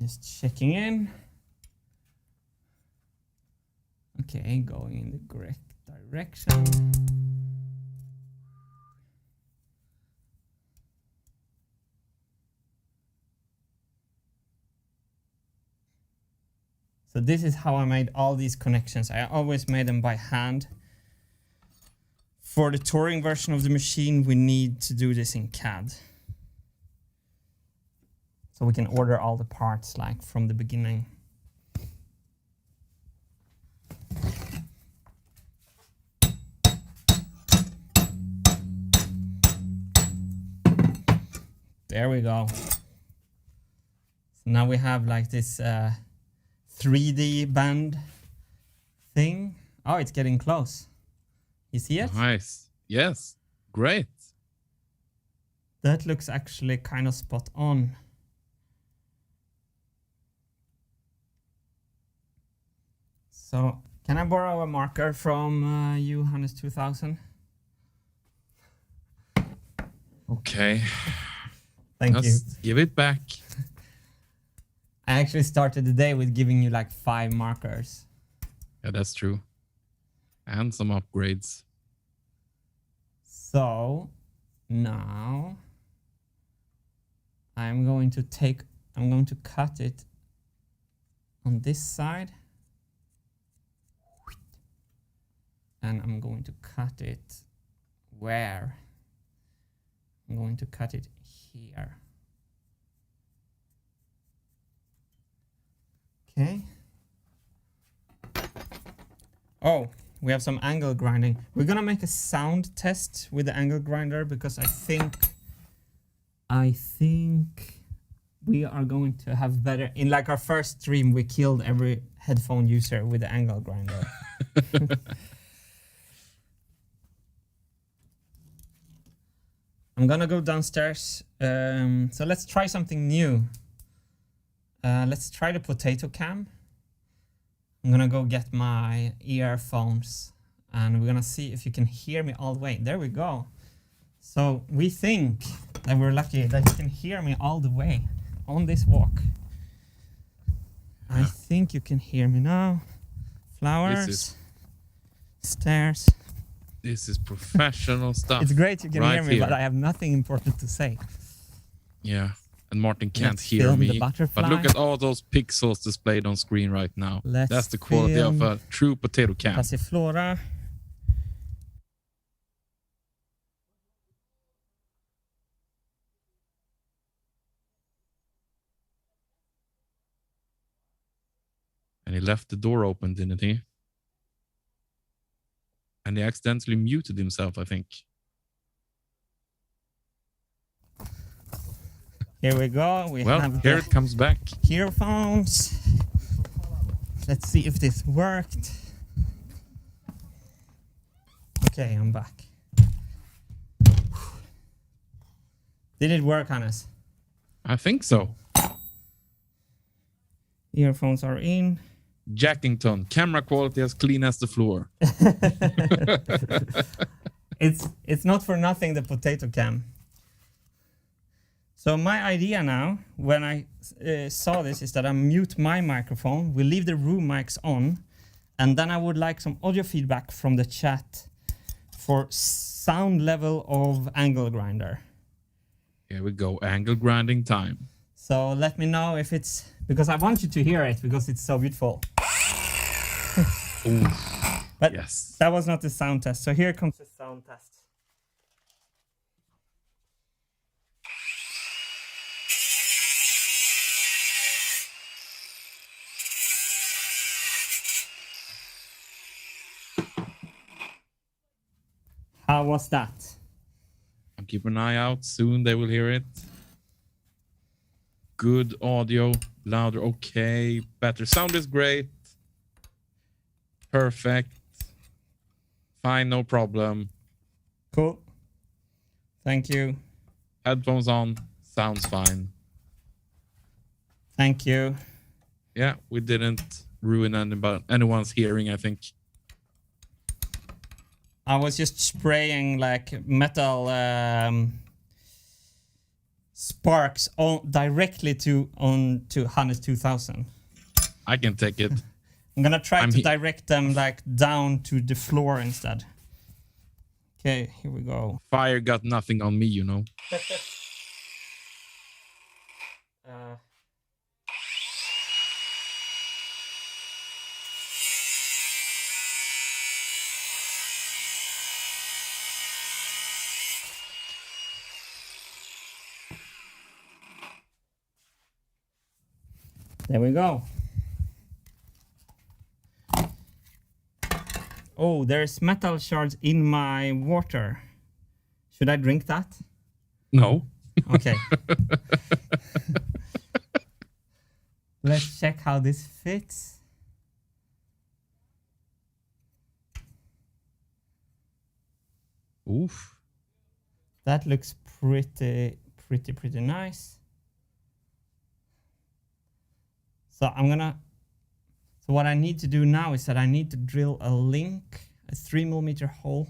Just checking in. Okay, going in the correct direction. So this is how I made all these connections. I always made them by hand. For the touring version of the machine, we need to do this in CAD. So we can order all the parts like from the beginning. There we go. So now we have like this 3D band thing. Oh, it's getting close. You see it? Nice. Yes. Great. That looks actually kind of spot on. So, can I borrow a marker from you, Hannes 2000? Okay. Thank you. Give it back. I actually started the day with giving you like 5 markers. Yeah, that's true. And some upgrades. So now I'm going to cut it on this side. and I'm going to cut it where? I'm going to cut it here. Okay. Oh, we have some angle grinding. We're gonna make a sound test with the angle grinder because I think we are going to have better. In like our first stream, we killed every headphone user with the angle grinder. I'm gonna go downstairs. So let's try something new. Let's try the potato cam. I'm gonna go get my earphones and we're gonna see if you can hear me all the way. There we go. So we think that we're lucky that you can hear me all the way on this walk. I think you can hear me now. Flowers, stairs. This is professional stuff. It's great you can right hear me, here. but I have nothing important to say. Yeah, and Martin can't Let's hear film me. the butterfly. But look at all those pixels displayed on screen right now. Let's That's the quality of a true potato cam. Passiflora. And he left the door open, didn't he? And he accidentally muted himself, I think. Here we go. We Well, have here the it comes back. earphones. Let's see if this worked. Okay, I'm back. Did it work, Hannes? I think so. Earphones are in. Jackington, camera quality as clean as the floor. It's not for nothing the potato cam. So my idea now, when I saw this, is that I mute my microphone. We leave the room mics on, and then I would like some audio feedback from the chat for sound level of angle grinder. Here we go, angle grinding time. So let me know if it's, because I want you to hear it because it's so beautiful. Ooh, But yes. that was not the sound test. So here comes the sound test. How was that? I'll keep an eye out. Soon they will hear it. Good audio, louder, okay. Better sound is great. Perfect. Fine, no problem. Cool. Thank you. Headphones on, sounds fine. Thank you. Yeah, we didn't ruin anyone's hearing, I think. I was just spraying like metal sparks directly onto Hannes 2000. I can take it. I'm gonna try to direct them like down to the floor instead. Okay, here we go. Fire got nothing on me, you know. There we go. Oh, there's metal shards in my water. Should I drink that? No. Okay. Let's check how this fits. Oof. That looks pretty nice. So so what I need to do now is that I need to drill a 3mm hole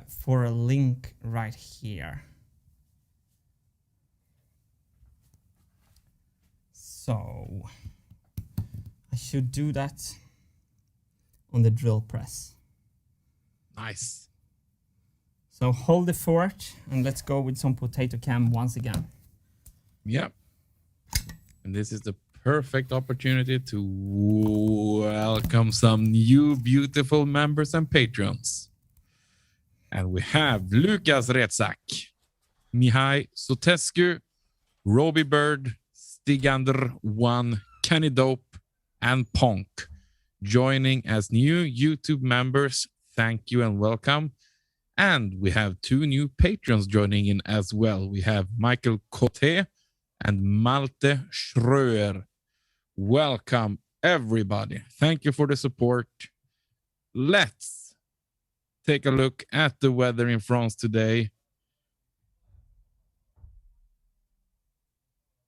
for a link right here. So I should do that on the drill press. Nice. So hold the fort and let's go with some potato cam once again. Yeah. And this is the perfect opportunity to welcome some new beautiful members and patrons. And we have Lucas Retsak, Mihai Sotescu, Roby Bird, Stigander1, Kenny Dope, and Ponk joining as new YouTube members. Thank you and welcome. And we have 2 new patrons joining in as well. We have Michael Cote and Malte Schröer. Welcome, everybody. Thank you for the support. Let's take a look at the weather in France today.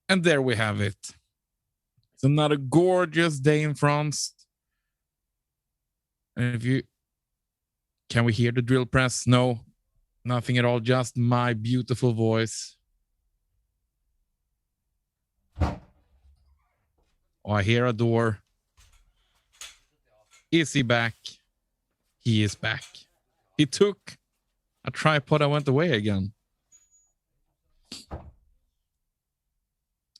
And there we have it. It's another gorgeous day in France. And if you... Can we hear the drill press? No, nothing at all. Just my beautiful voice. Oh, I hear a door. Is he back? He is back. He took a tripod and went away again.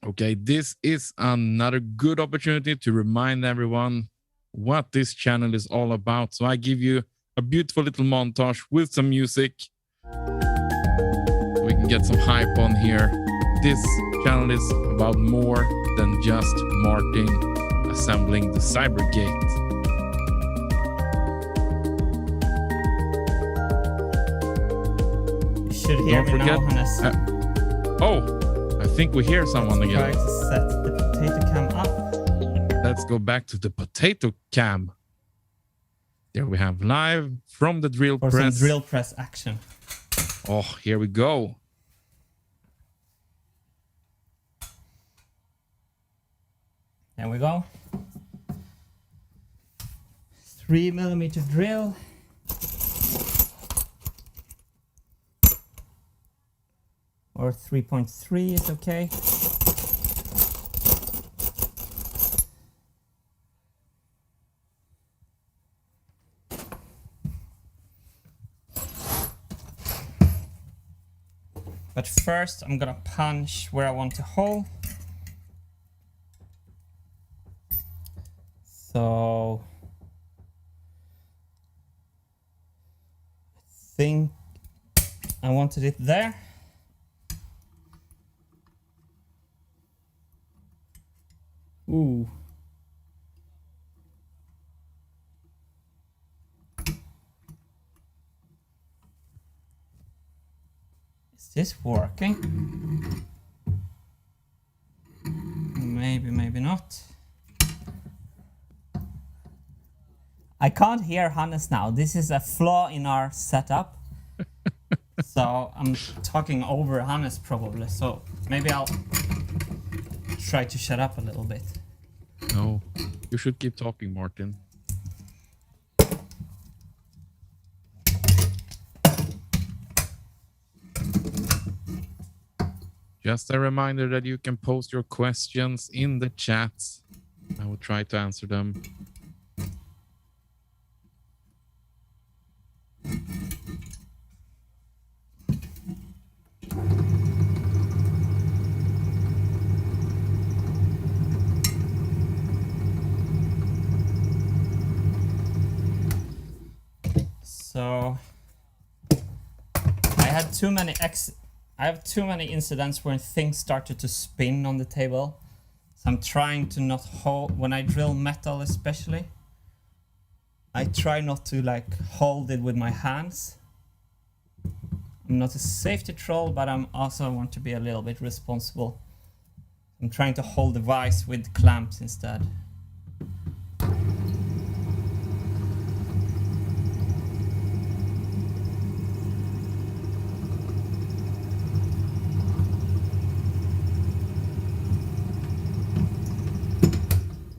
Okay, this is another good opportunity to remind everyone what this channel is all about. So I give you a beautiful little montage with some music. We can get some hype on here. This channel is about more than just Martin assembling the Cybergate. You should hear me now, Hannes. I think we hear someone again. Try to set the potato cam up. Let's go back to the potato cam. There we have live from the drill press. Some drill press action. Oh, here we go. There we go. 3mm drill. Or 3.3 is okay. But first, I'm gonna punch where I want to hole. So I think I wanted it there. Ooh. Is this working? Maybe, maybe not. I can't hear Hannes now. This is a flaw in our setup. So I'm talking over Hannes probably. So maybe I'll try to shut up a little bit. No, you should keep talking, Martin. Just a reminder that you can post your questions in the chats. I will try to answer them. So I have too many incidents where things started to spin on the table. So I'm trying to not hold, when I drill metal especially, I try not to like hold it with my hands. I'm not a safety troll, but I'm also want to be a little bit responsible. I'm trying to hold the vise with clamps instead.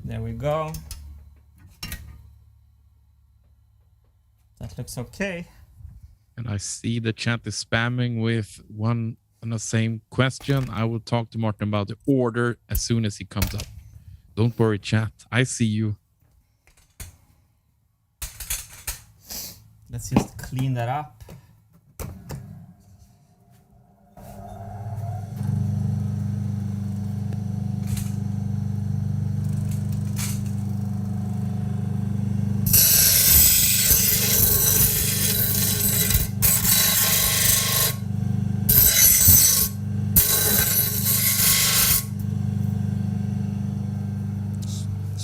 There we go. That looks okay. And I see the chat is spamming with one and the same question. I will talk to Martin about the order as soon as he comes up. Don't worry, chat. I see you. Let's just clean that up.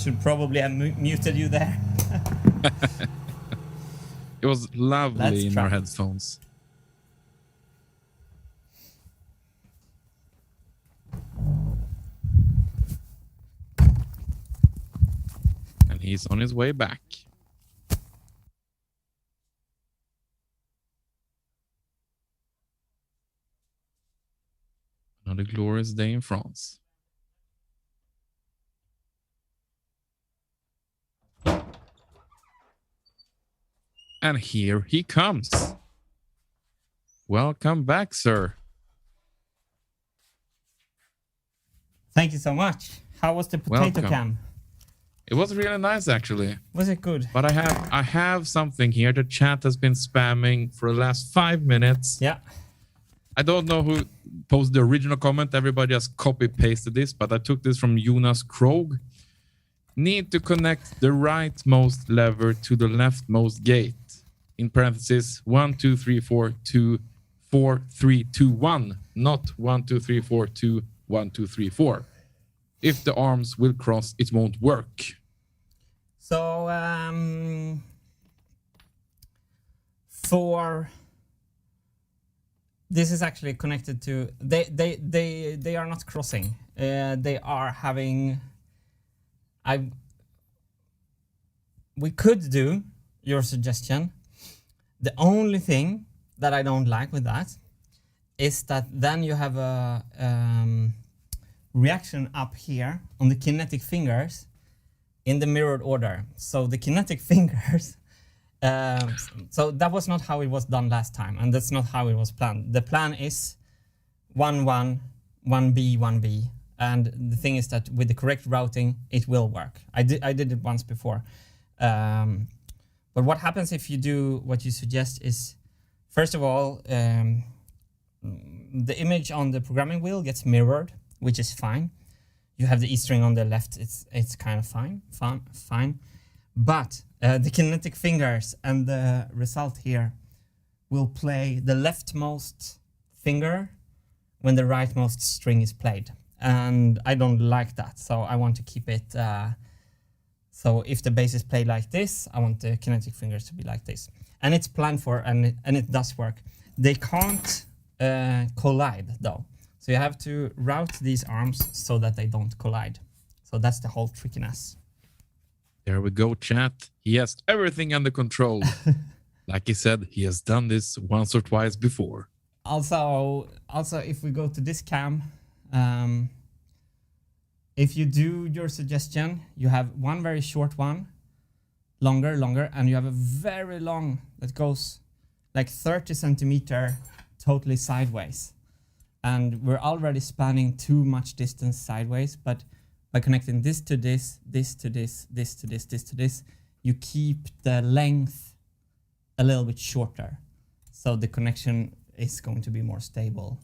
Should probably have muted you there. It was lovely Let's in try. our headphones. And he's on his way back. Another glorious day in France. And here he comes. Welcome back, sir. Thank you so much. How was the potato Welcome. cam? It was really nice, actually. Was it good? But I have something here. The chat has been spamming for the last 5 minutes. Yeah. I don't know who posted the original comment. Everybody just copy-pasted this, but I took this from Jonas Krog. Need to connect the rightmost lever to the leftmost gate. In parentheses, 1, 2, 3, 4, 2, 4, 3, 2, 1. Not 1, 2, 3, 4, 2, 1, 2, 3, 4. If the arms will cross, it won't work. So, for this is actually connected to they are not crossing. They are having. We could do your suggestion. The only thing that I don't like with that is that then you have a reaction up here on the kinetic fingers in the mirrored order. So the kinetic fingers, so that was not how it was done last time, and that's not how it was planned. The plan is 1, 1, 1B, 1B. And the thing is that with the correct routing, it will work. I did it once before. But what happens if you do what you suggest is, first of all, the image on the programming wheel gets mirrored, which is fine. You have the E string on the left, it's kind of fine. But the kinetic fingers and the result here will play the leftmost finger when the rightmost string is played. And I don't like that, so I want to keep it. So if the bass is played like this, I want the kinetic fingers to be like this. And it's planned for, and it does work. They can't collide though. So you have to route these arms so that they don't collide. So that's the whole trickiness. There we go, chat. He has everything under control. Like he said, he has done this once or twice before. Also, if we go to this cam, if you do your suggestion, you have one very short one, longer, and you have a very long that goes like 30 centimeter totally sideways. And we're already spanning too much distance sideways, but by connecting this to this, this to this, this to this, this to this, you keep the length a little bit shorter. So the connection is going to be more stable.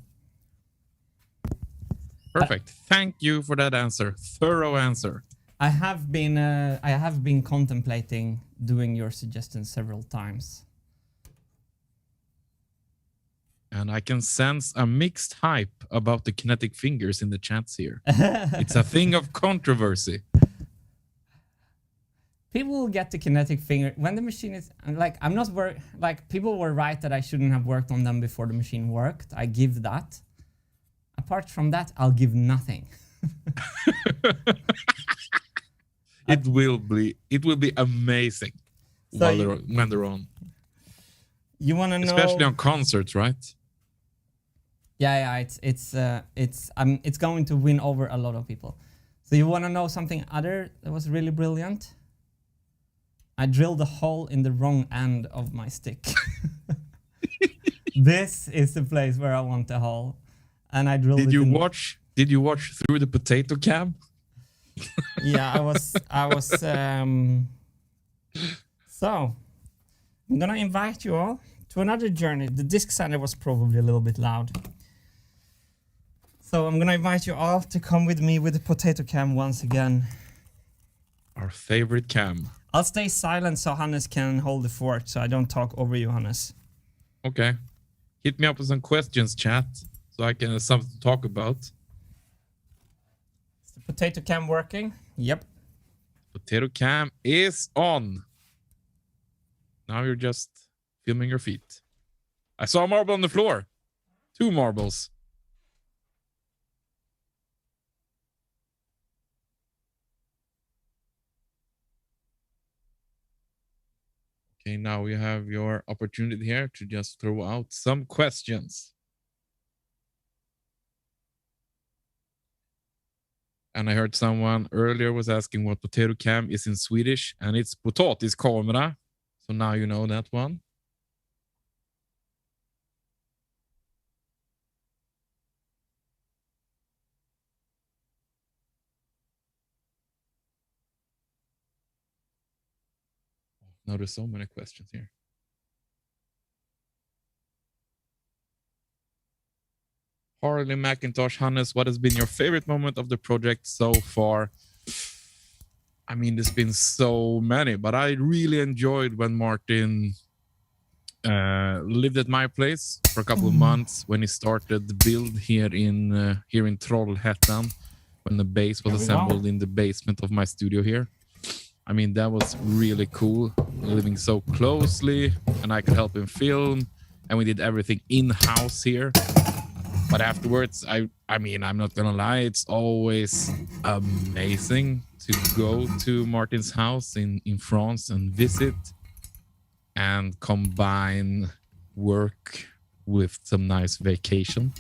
Perfect. Thank you for that answer. Thorough answer. I have been contemplating doing your suggestions several times. And I can sense a mixed hype about the kinetic fingers in the chats here. It's a thing of controversy. People will get the kinetic finger when the machine is like, I'm not like people were right that I shouldn't have worked on them before the machine worked. I give that. Apart from that, I'll give nothing. It will be amazing So when they're on. You want to know, especially on concerts, right? Yeah. It's going to win over a lot of people. So you want to know something other that was really brilliant? I drilled a hole in the wrong end of my stick. This is the place where I want the hole, and I drilled. Did you watch through the potato cam? Yeah, I was. So I'm gonna invite you all to another journey. The disc sander was probably a little bit loud. So I'm gonna invite you all to come with me with the potato cam once again. Our favorite cam. I'll stay silent so Hannes can hold the fort, so I don't talk over you, Hannes. Okay. Hit me up with some questions, chat, so I can have something to talk about. Is the potato cam working? Yep. Potato cam is on. Now you're just filming your feet. I saw a marble on the floor. 2 marbles. Okay, now you have your opportunity here to just throw out some questions. And I heard someone earlier was asking what potato cam is in Swedish, and it's potatiskamera. So now you know that one. Now there's so many questions here. Harley McIntosh, Hannes, what has been your favorite moment of the project so far? I mean, there's been so many, but I really enjoyed when Martin lived at my place for a couple of months when he started the build here in Trollhättan, when the base was assembled in the basement of my studio here. I mean, that was really cool, living so closely, and I could help him film, and we did everything in-house here. But afterwards, I mean, I'm not gonna lie, it's always amazing to go to Martin's house in France and visit and combine work with some nice vacation.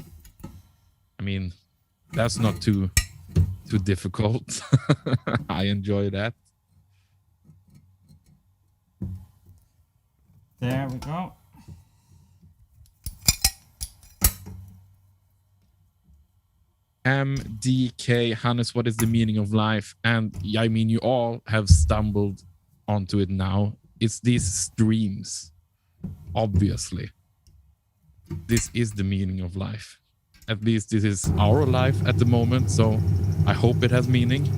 I mean, that's not too difficult. I enjoy that. There we go. MDK, Hannes, what is the meaning of life? And I mean, you all have stumbled onto it now. It's these streams, obviously. This is the meaning of life. At least this is our life at the moment, so I hope it has meaning.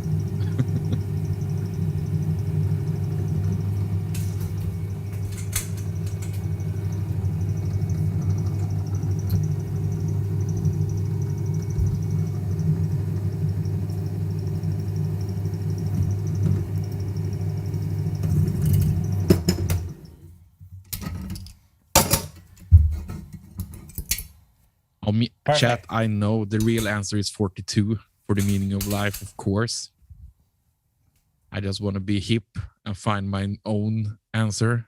Chat, I know the real answer is 42 for the meaning of life, of course. I just want to be hip and find my own answer.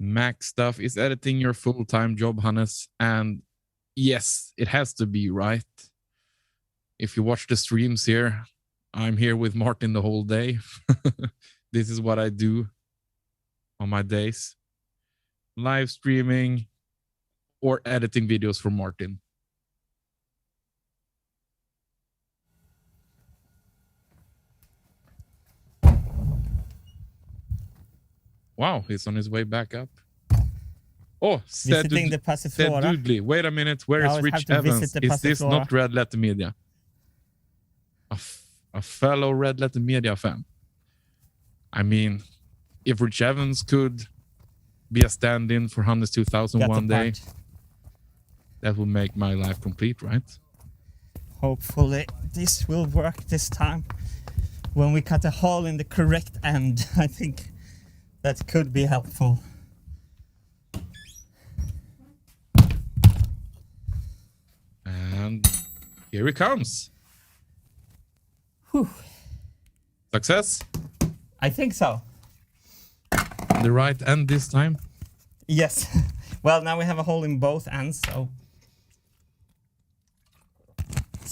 Mac stuff, is editing your full-time job, Hannes? And yes, it has to be, right? If you watch the streams here, I'm here with Martin the whole day. This is what I do on my days. Live streaming or editing videos for Martin. Wow, he's on his way back up. Oh, visiting the Passiflora. Dudley. Wait a minute, where is Rich Evans? Is this not Red Letter Media? A fellow Red Letter Media fan. I mean, if Rich Evans could be a stand-in for Hannes 2000 one day, that would make my life complete, right? Hopefully this will work this time. When we cut a hole in the correct end, I think that could be helpful. And here he comes. Whew. Success? I think so. The right end this time? Yes. Well, now we have a hole in both ends, so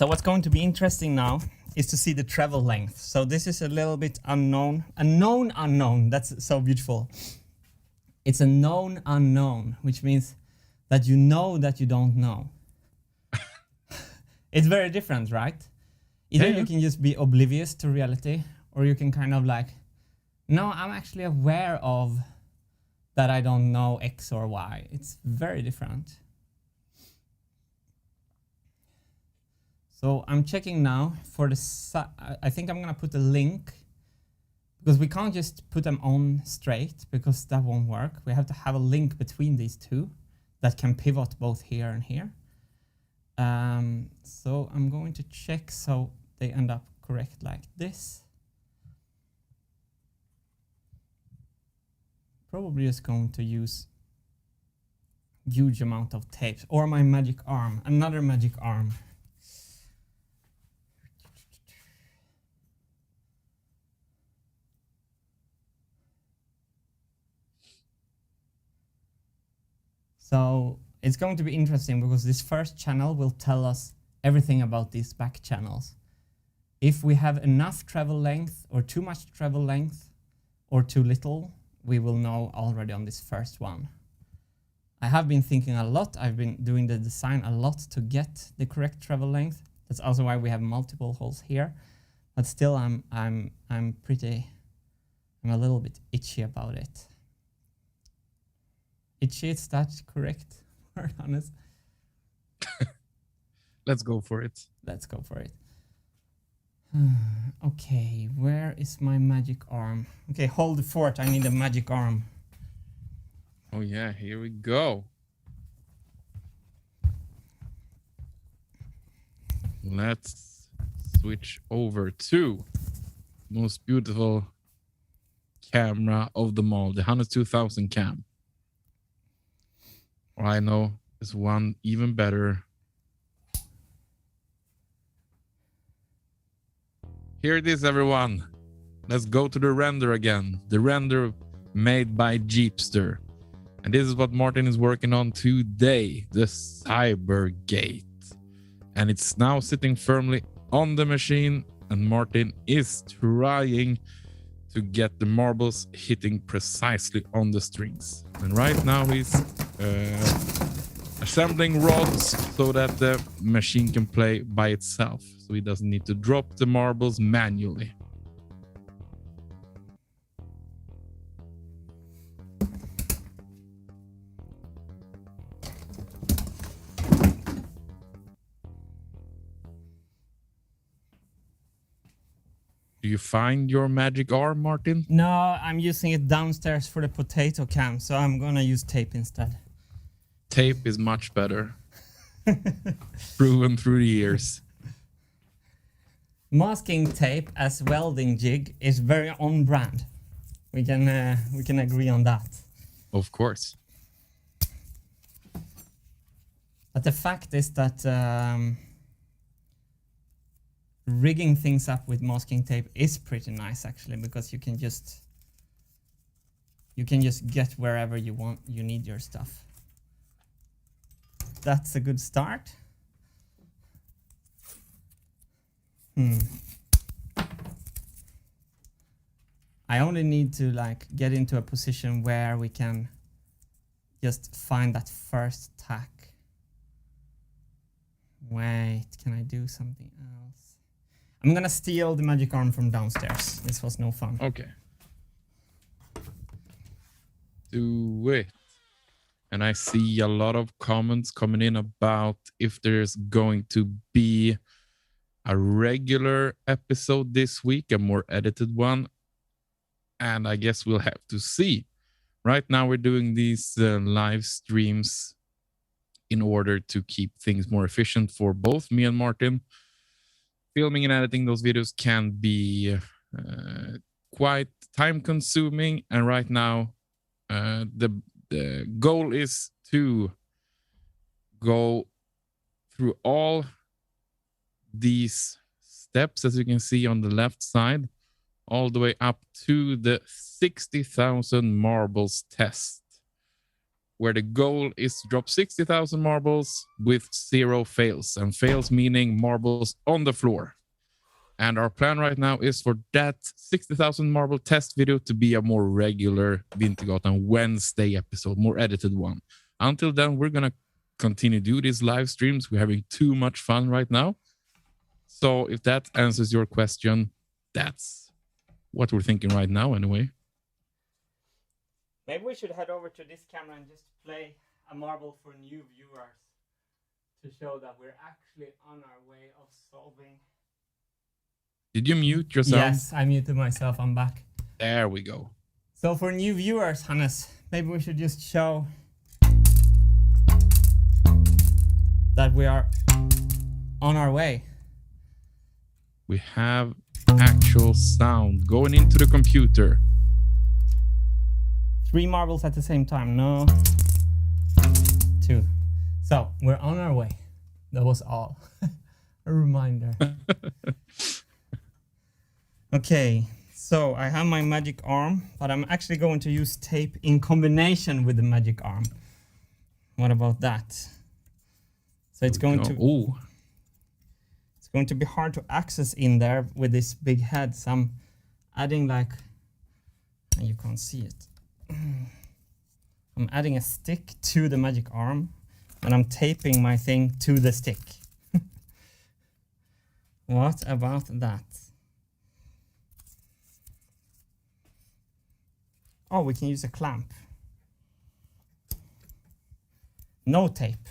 what's going to be interesting now is to see the travel length. So this is a little bit unknown. A known unknown. That's so beautiful. It's a known unknown, which means that you know that you don't know. It's very different, right? Either you can just be oblivious to reality, or you can kind of like, no, I'm actually aware of that I don't know X or Y. It's very different. So I'm checking now for the, I think I'm gonna put a link, because we can't just put them on straight because that won't work. We have to have a link between these two that can pivot both here and here. So I'm going to check so they end up correct like this. Probably just going to use huge amount of tapes or my magic arm, another magic arm. So it's going to be interesting because this first channel will tell us everything about these back channels. If we have enough travel length or too much travel length or too little, we will know already on this first one. I have been thinking a lot. I've been doing the design a lot to get the correct travel length. That's also why we have multiple holes here. But still, I'm a little bit itchy about it. Itchy, is that correct word, Hannes? Let's go for it. Let's go for it. Okay, where is my magic arm? Okay, hold the fort. I need a magic arm. Oh yeah, here we go. Let's switch over to most beautiful camera of them all, the 102,000 cam. Or I know there's one even better. Here it is, everyone. Let's go to the render again. The render made by Jeepster. And this is what Martin is working on today, the Cybergate. And it's now sitting firmly on the machine, and Martin is trying to get the marbles hitting precisely on the strings. And right now he's assembling rods so that the machine can play by itself, so he doesn't need to drop the marbles manually. Do you find your magic arm, Martin? No, I'm using it downstairs for the potato cam, so I'm gonna use tape instead. Tape is much better. Proven through the years. Masking tape as welding jig is very on brand. We can agree on that. Of course. But the fact is that rigging things up with masking tape is pretty nice actually, because you can just get wherever you need your stuff. That's a good start. I only need to like get into a position where we can just find that first tack. Wait, can I do something else? I'm gonna steal the magic arm from downstairs. This was no fun. Okay. Do it. And I see a lot of comments coming in about if there's going to be a regular episode this week, a more edited one. And I guess we'll have to see. Right now we're doing these live streams in order to keep things more efficient for both me and Martin. Filming and editing those videos can be quite time consuming. And right now the goal is to go through all these steps, as you can see on the left side, all the way up to the 60,000 marbles test, where the goal is to drop 60,000 marbles with 0 fails, and fails meaning marbles on the floor. And our plan right now is for that 60,000 marble test video to be a more regular Wintergatan Wednesday episode, more edited one. Until then, we're going to continue to do these live streams. We're having too much fun right now. So if that answers your question, that's what we're thinking right now anyway. Maybe we should head over to this camera and just play a marble for new viewers to show that we're actually on our way of solving. Did you mute yourself? Yes, I muted myself. I'm back. There we go. So for new viewers, Hannes, maybe we should just show that we are on our way. We have actual sound going into the computer. 3 marbles at the same time. No. 2. So we're on our way. That was all. A reminder. Okay. So I have my magic arm, but I'm actually going to use tape in combination with the magic arm. What about that? So it's going to it's going to be hard to access in there with this big head. So I'm adding like, and you can't see it. I'm adding a stick to the magic arm and I'm taping my thing to the stick. What about that? Oh, we can use a clamp. No tape.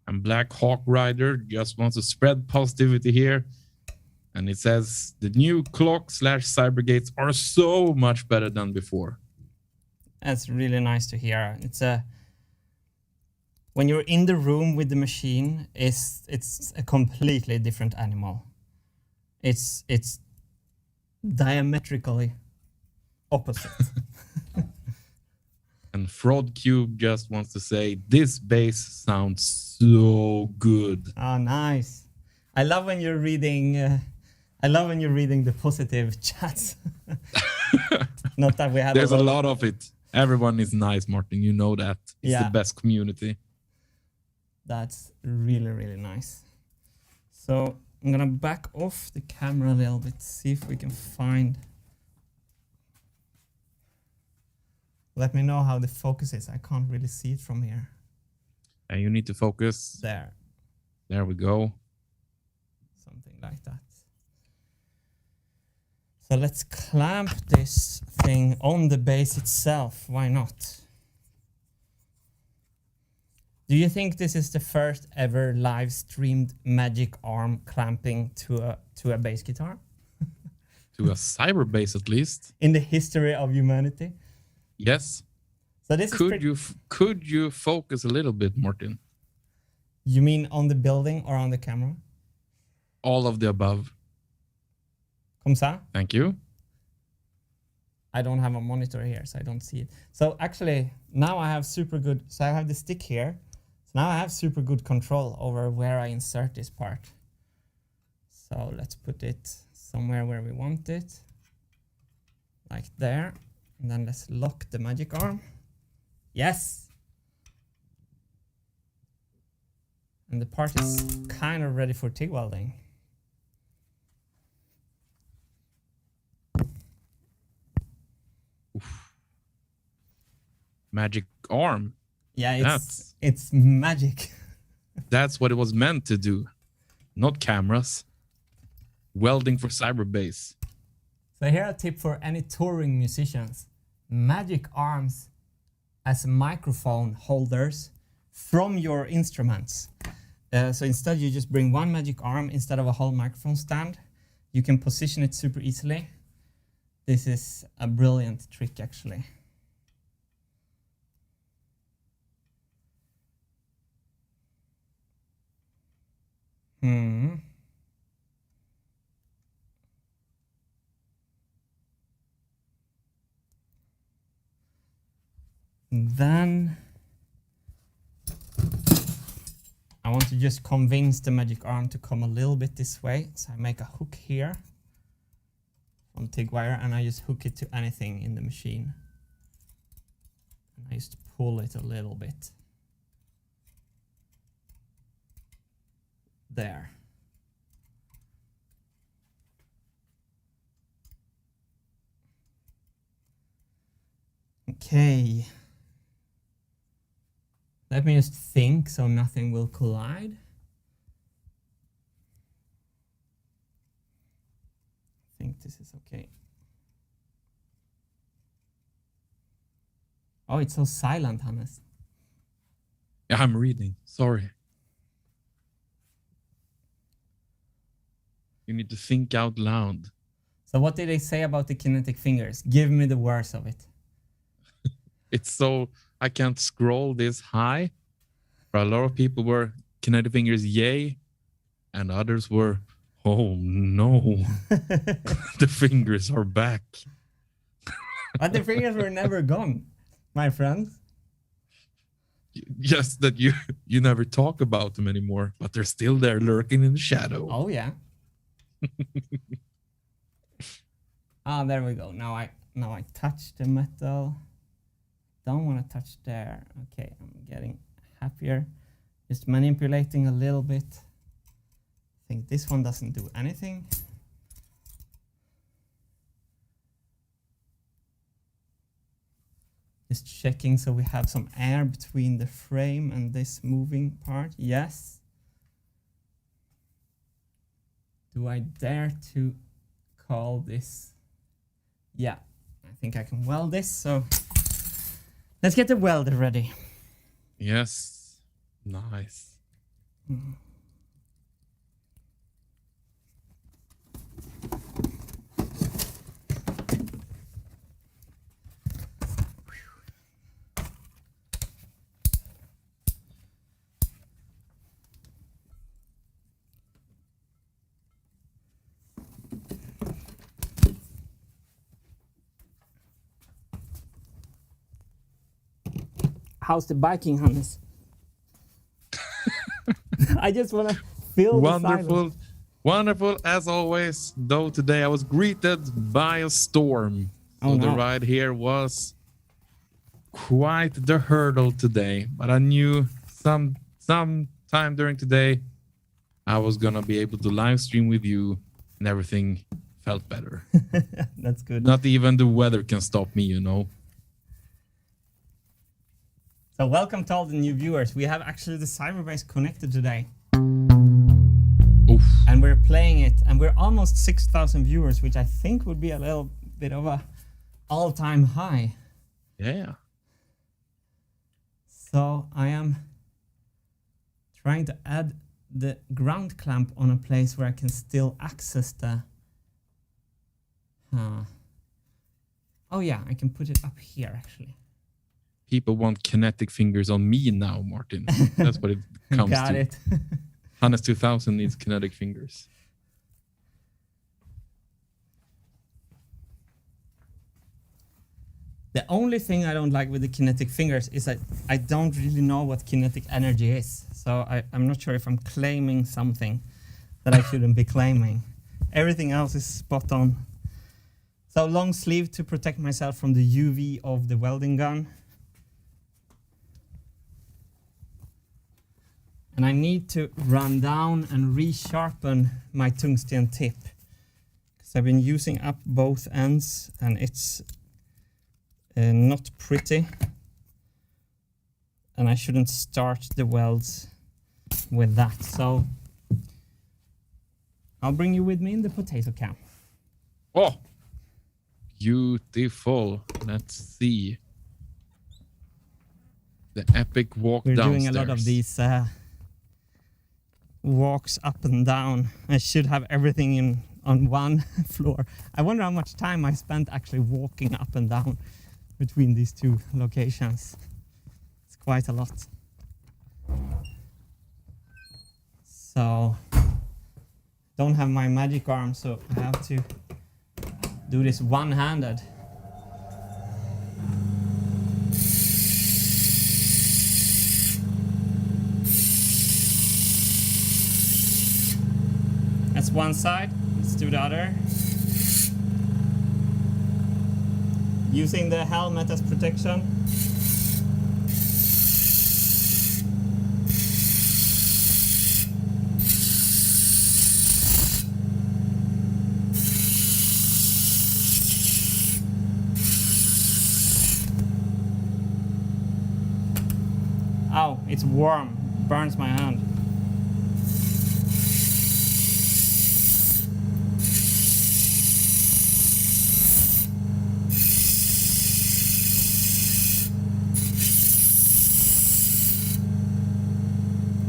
And Black Hawk Rider just wants to spread positivity here. And it says the new clock/Cybergates are so much better than before. That's really nice to hear. It's a when you're in the room with the machine, it's a completely different animal. It's diametrically opposite. And Fraud Cube just wants to say this bass sounds so good. Oh, nice! I love when you're reading. I love when you're reading the positive chats. Not that we have. There's a lot of it. Everyone is nice, Martin. You know that. It's the best community. That's really, really nice. So I'm gonna back off the camera a little bit, see if we can find. Let me know how the focus is. I can't really see it from here. And you need to focus. There. There we go. Something like that. So let's clamp this thing on the base itself. Why not? Do you think this is the first ever live streamed magic arm clamping to a bass guitar? To a cyber bass, at least. In the history of humanity? Yes. So this could you focus a little bit, Martin? You mean on the building or on the camera? All of the above. Comme ça? Thank you. I don't have a monitor here, so I don't see it. So actually, now I have super good. So I have the stick here. So now I have super good control over where I insert this part. So let's put it somewhere where we want it. Like there. And then let's lock the magic arm. Yes! And the part is kind of ready for TIG welding. Oof. Magic arm. Yeah, it's magic. That's what it was meant to do. Not cameras. Welding for cyberbase. So here a tip for any touring musicians. Magic arms as microphone holders from your instruments. So instead you just bring one magic arm instead of a whole microphone stand. You can position it super easily. This is a brilliant trick actually. Then I want to just convince the magic arm to come a little bit this way. So I make a hook here from TIG wire and I just hook it to anything in the machine. And I just pull it a little bit. There. Okay. Let me just think so nothing will collide. I think this is okay. Oh, it's so silent, Hannes. Yeah, I'm reading. Sorry. You need to think out loud. So what did they say about the kinetic fingers? Give me the words of it. It's so I can't scroll this high. For a lot of people were kinetic fingers, yay, and others were, oh no, the fingers are back. But the fingers were never gone, my friends. Just that you never talk about them anymore, but they're still there lurking in the shadow. Oh yeah. Ah, there we go. Now I touch the metal. Don't want to touch there. Okay, I'm getting happier. Just manipulating a little bit. I think this one doesn't do anything. Just checking so we have some air between the frame and this moving part. Yes. Do I dare to call this? Yeah, I think I can weld this. So let's get the welder ready. Yes, nice. How's the biking, Hannes? I just want to feel Wonderful, wonderful as always. Though today I was greeted by a storm. So the ride here was quite the hurdle today. But I knew some time during today I was gonna be able to live stream with you, and everything felt better. That's good. Not even the weather can stop me, you know. So welcome to all the new viewers. We have actually the Cyberbass connected today. Oof. And we're playing it, and we're almost 6,000 viewers, which I think would be a little bit of a all-time high. Yeah. So I am trying to add the ground clamp on a place where I can still access the... Oh yeah, I can put it up here actually. People want kinetic fingers on me now, Martin. That's what it comes Got to. it. Hannes 2000 needs kinetic fingers. The only thing I don't like with the kinetic fingers is that I don't really know what kinetic energy is. So I'm not sure if I'm claiming something that I shouldn't be claiming. Everything else is spot on. So long sleeve to protect myself from the UV of the welding gun. And I need to run down and resharpen my tungsten tip. Because I've been using up both ends and it's not pretty. And I shouldn't start the welds with that. So I'll bring you with me in the potato can. Oh, beautiful. Let's see. The epic walk We're downstairs. doing a lot of these walks up and down. I should have everything on one floor. I wonder how much time I spent actually walking up and down between these two locations. It's quite a lot. So, don't have my magic arm, so I have to do this one-handed. That's one side. Let's do the other. Using the helmet as protection. Ow, it's warm. Burns my hand.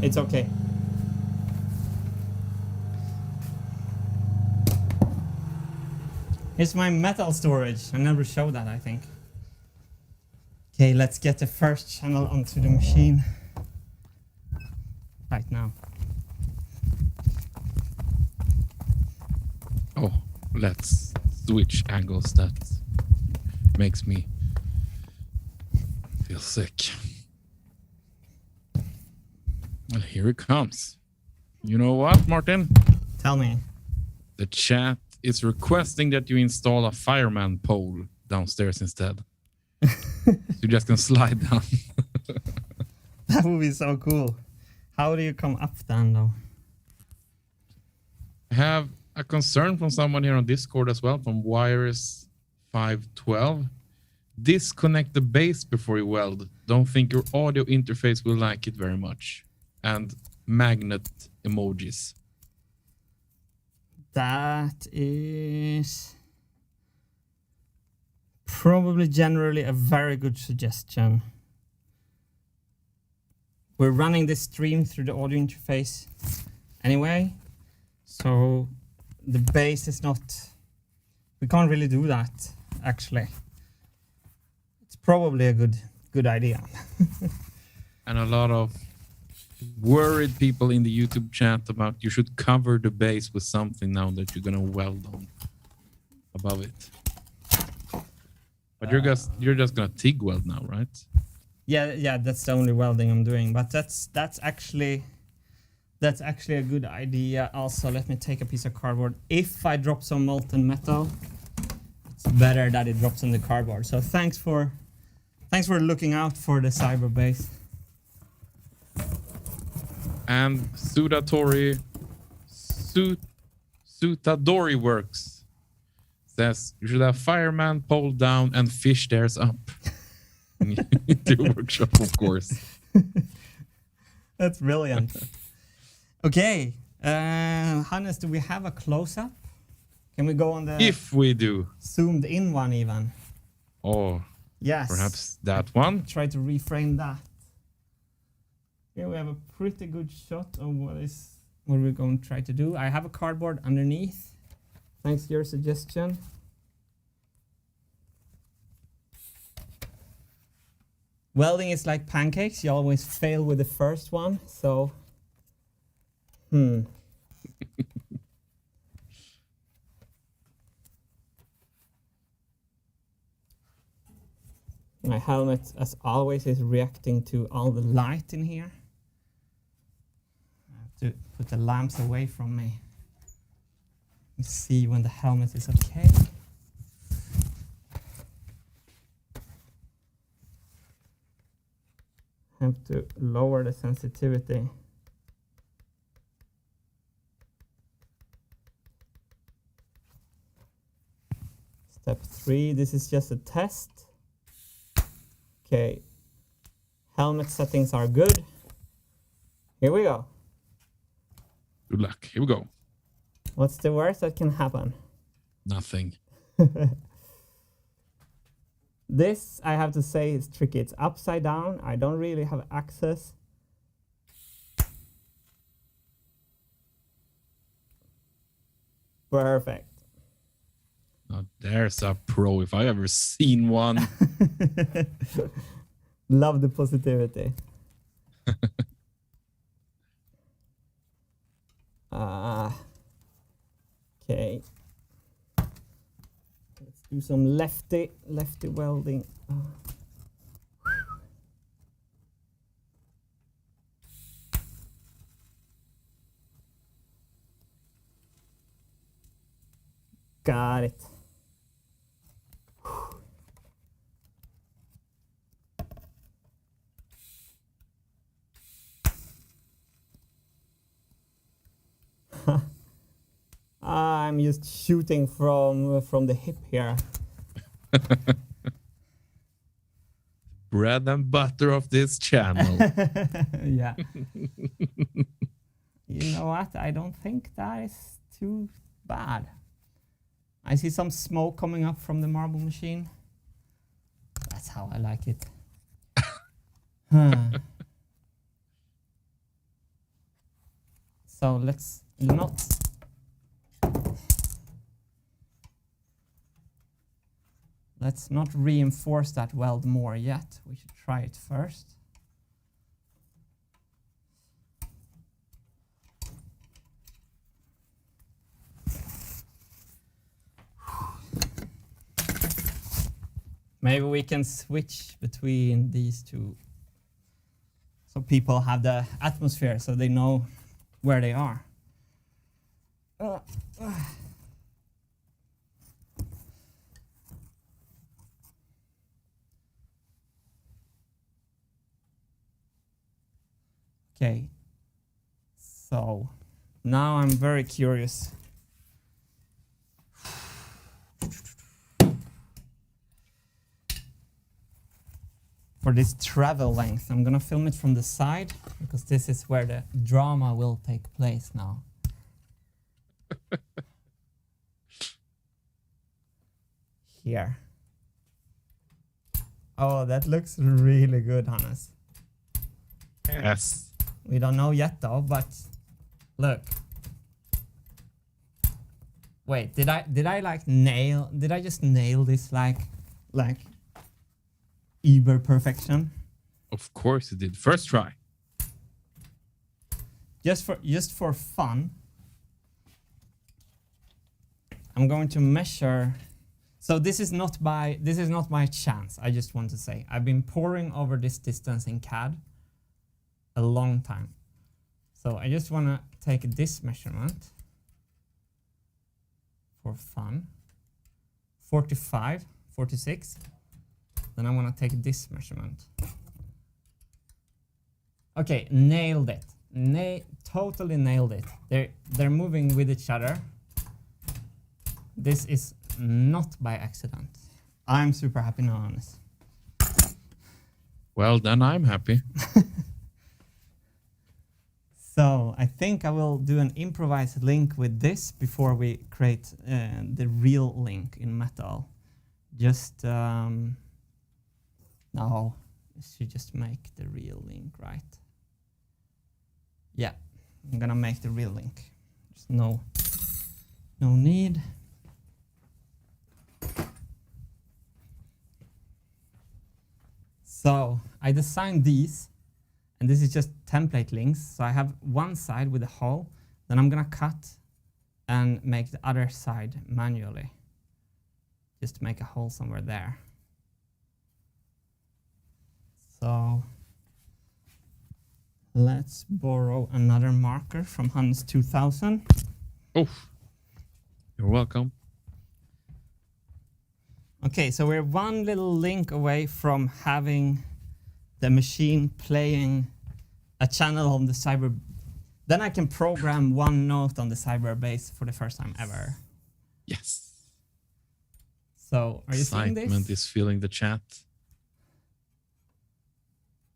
It's okay. Here's my metal storage. I never showed that, I think. Okay, let's get the first channel onto the machine. Right now. Oh, let's switch angles. That makes me feel sick. Well, here it comes. You know what, Martin? Tell me. The chat is requesting that you install a fireman pole downstairs instead. So you just can slide down. That would be so cool. How do you come up then, though? I have a concern from someone here on Discord as well, from Wires512. Disconnect the base before you weld. Don't think your audio interface will like it very much. And magnet emojis. That is probably generally a very good suggestion. We're running this stream through the audio interface anyway, so the base is not, we can't really do that actually. It's probably a good idea. And a lot of worried people in the YouTube chat about you should cover the base with something now that you're gonna weld on above it. But you're just gonna TIG weld now, right? Yeah, that's the only welding I'm doing. But that's actually a good idea. Also, let me take a piece of cardboard. If I drop some molten metal, it's better that it drops on the cardboard. So thanks for looking out for the Cyberbase. And Sutadori Works says you should have fireman pole down and fish theirs up. Into a workshop, of course. That's brilliant. Okay, Hannes, do we have a close-up? Can we go on the... If we do. Zoomed in one even. Oh, yes. Perhaps that one. Try to reframe that. Here we have a pretty good shot of what we're going to try to do. I have a cardboard underneath. Thanks to your suggestion. Welding is like pancakes. You always fail with the first one, so... My helmet, as always, is reacting to all the light in here. I have to put the lamps away from me. Let me see when the helmet is okay. I have to lower the sensitivity. Step 3, this is just a test. Okay, helmet settings are good. Here we go. Good luck. Here we go. What's the worst that can happen? Nothing. This, I have to say, is tricky. It's upside down. I don't really have access. Perfect. Now there's a pro if I ever seen one. Love the positivity. Okay. Let's do some lefty welding. Got it. I'm just shooting from the hip here. bread and butter of this channel. Yeah. You know what? I don't think that is too bad. I see some smoke coming up from the marble machine. That's how I like it. So let's not reinforce that weld more yet. We should try it first. Maybe we can switch between these two so people have the atmosphere so they know where they are. Okay, so now I'm very curious. For this travel length, I'm gonna film it from the side because this is where the drama will take place now. Here. Oh, that looks really good, Hannes. Yes. We don't know yet though, but look. Wait, did I just nail this like Uber perfection? Of course it did. First try. Just for fun, I'm going to measure. So this is not my chance. I just want to say I've been poring over this distance in CAD a long time. So I just want to take this measurement for fun. 45, 46. Then I want to take this measurement. Okay, nailed it. Totally nailed it. They're moving with each other. This is not by accident. I'm super happy now, Hannes. Well, then I'm happy. So I think I will do an improvised link with this before we create the real link in metal. Just no, I should just make the real link, right? Yeah, I'm gonna make the real link. There's no need. So I designed these, and this is just template links. So I have one side with a hole, then I'm gonna cut and make the other side manually. Just make a hole somewhere there. So let's borrow another marker from Hans 2000. Oh, you're welcome. Okay, so we're one little link away from having the machine playing a channel on the Cyber. Then I can program one note on the Cyberbass for the first time ever. Yes. So, are you seeing this? Excitement is filling the chat.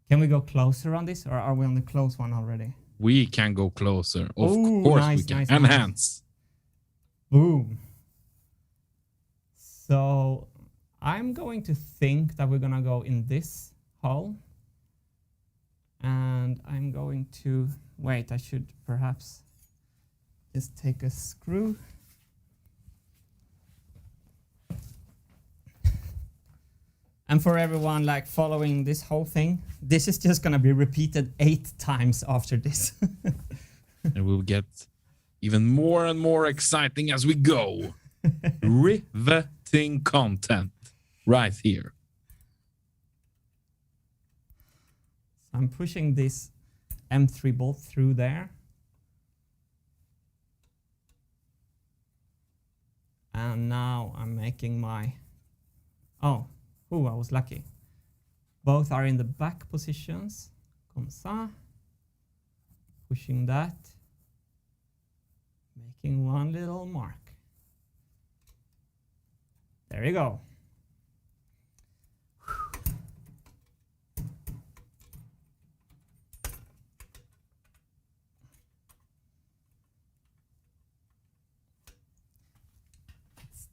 Can we go closer on this, or are we on the close one already? We can go closer. Of Ooh, course nice, we can. nice, Enhance. Boom. So I'm going to think that we're gonna go in this hole. And I'm going to, wait, I should perhaps just take a screw. And for everyone like following this whole thing, this is just gonna be repeated 8 times after this. And we'll get even more and more exciting as we go. Riveting content right here. So I'm pushing this M3 bolt through there. And now I'm making my, I was lucky. Both are in the back positions. Comme ça. Pushing that. Making one little mark. There you go.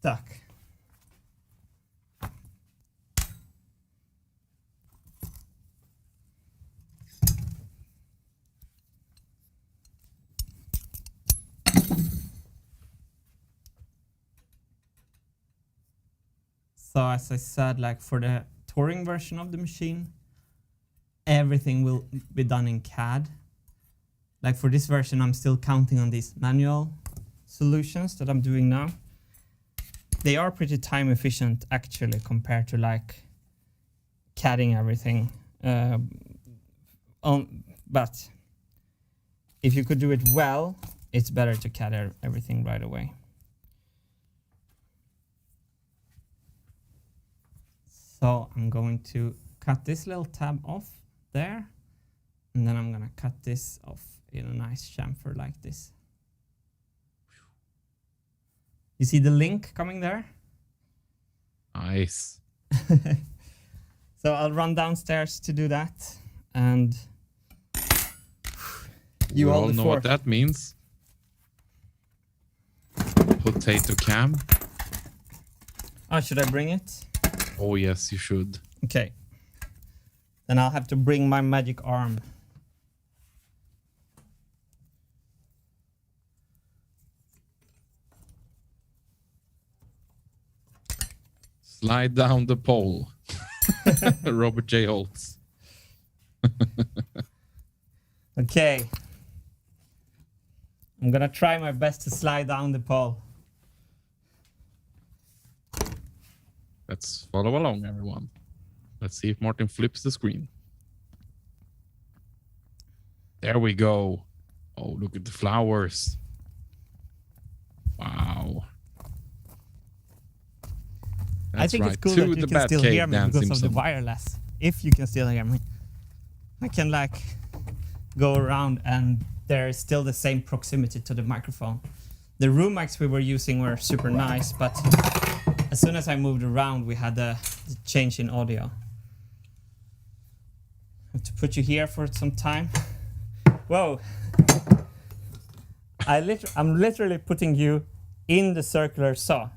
stuck. So as I said, like for the touring version of the machine, everything will be done in CAD. Like for this version, I'm still counting on these manual solutions that I'm doing now. They are pretty time efficient actually compared to like CADing everything. But if you could do it well, it's better to CAD everything right away. So I'm going to cut this little tab off there, and then I'm gonna cut this off in a nice chamfer like this. You see the link coming there? Nice. So I'll run downstairs to do that, and you all know what that means. Potato cam. Oh, should I bring it? Oh yes, you should. Okay. Then I'll have to bring my magic arm. Slide down the pole. Robert J. Holtz. Okay. I'm gonna try my best to slide down the pole. Let's follow along, everyone. Let's see if Martin flips the screen. There we go. Oh, look at the flowers. Wow. That's I think right. it's cool To that you the can still Batcave, hear me Dan because of the Simpson. wireless. If you can still hear me. I can like go around and there is still the same proximity to the microphone. The room mics we were using were super nice, but as soon as I moved around, we had the change in audio. I have to put you here for some time. Whoa. I'm literally putting you in the circular saw.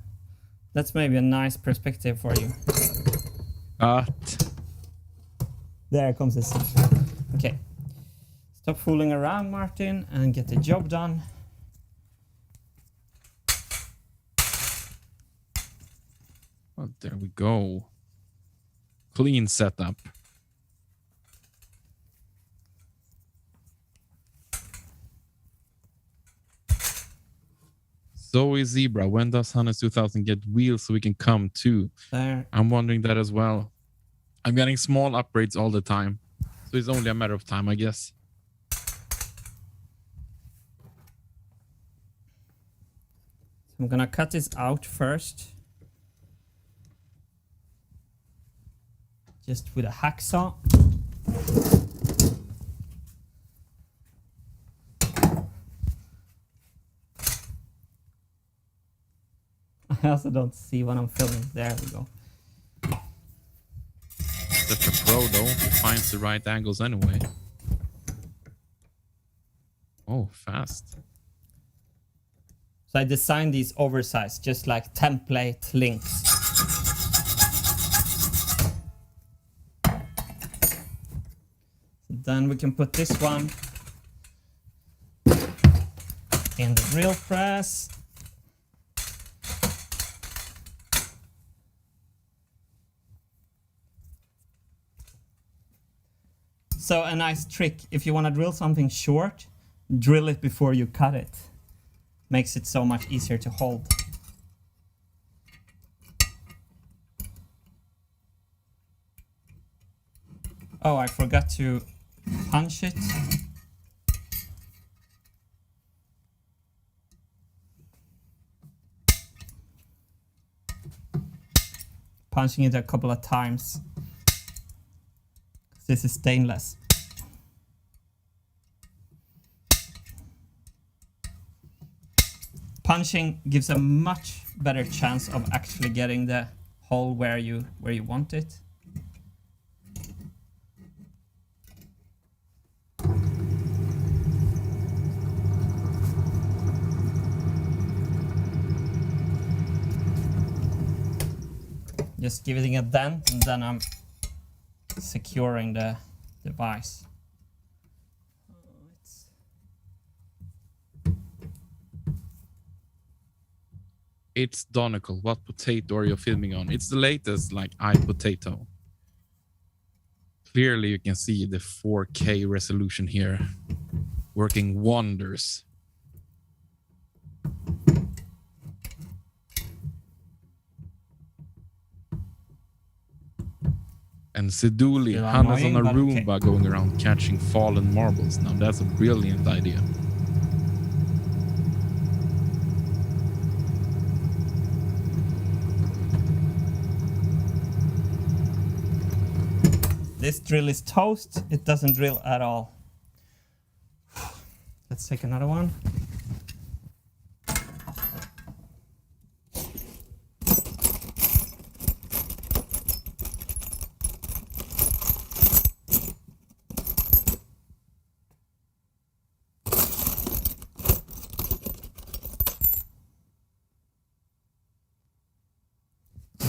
That's maybe a nice perspective for you. There comes the saw. Okay. Stop fooling around, Martin, and get the job done. Well, there we go. Clean setup. Zoe Zebra, when does Hannes 2000 get wheels so we can come too? There. I'm wondering that as well. I'm getting small upgrades all the time, so it's only a matter of time, I guess. I'm gonna cut this out first. Just with a hacksaw. I also don't see what I'm filming. There we go. Such a pro though, he finds the right angles anyway. Oh, fast. So I designed these oversized, just like template links. Then we can put this one in the drill press. So a nice trick, if you want to drill something short, drill it before you cut it. Makes it so much easier to hold. Oh, I forgot to punch it. Punching it a couple of times. This is stainless. Punching gives a much better chance of actually getting the hole where you want it. Just giving it a dent, and then I'm securing the device. It's Donegal. What potato are you filming on? It's the latest, like, iPotato. Clearly, you can see the 4K resolution here, working wonders. And Seduli, Hannes on a Roomba going around catching fallen marbles. Now that's a brilliant idea. This drill is toast. It doesn't drill at all. Let's take another one.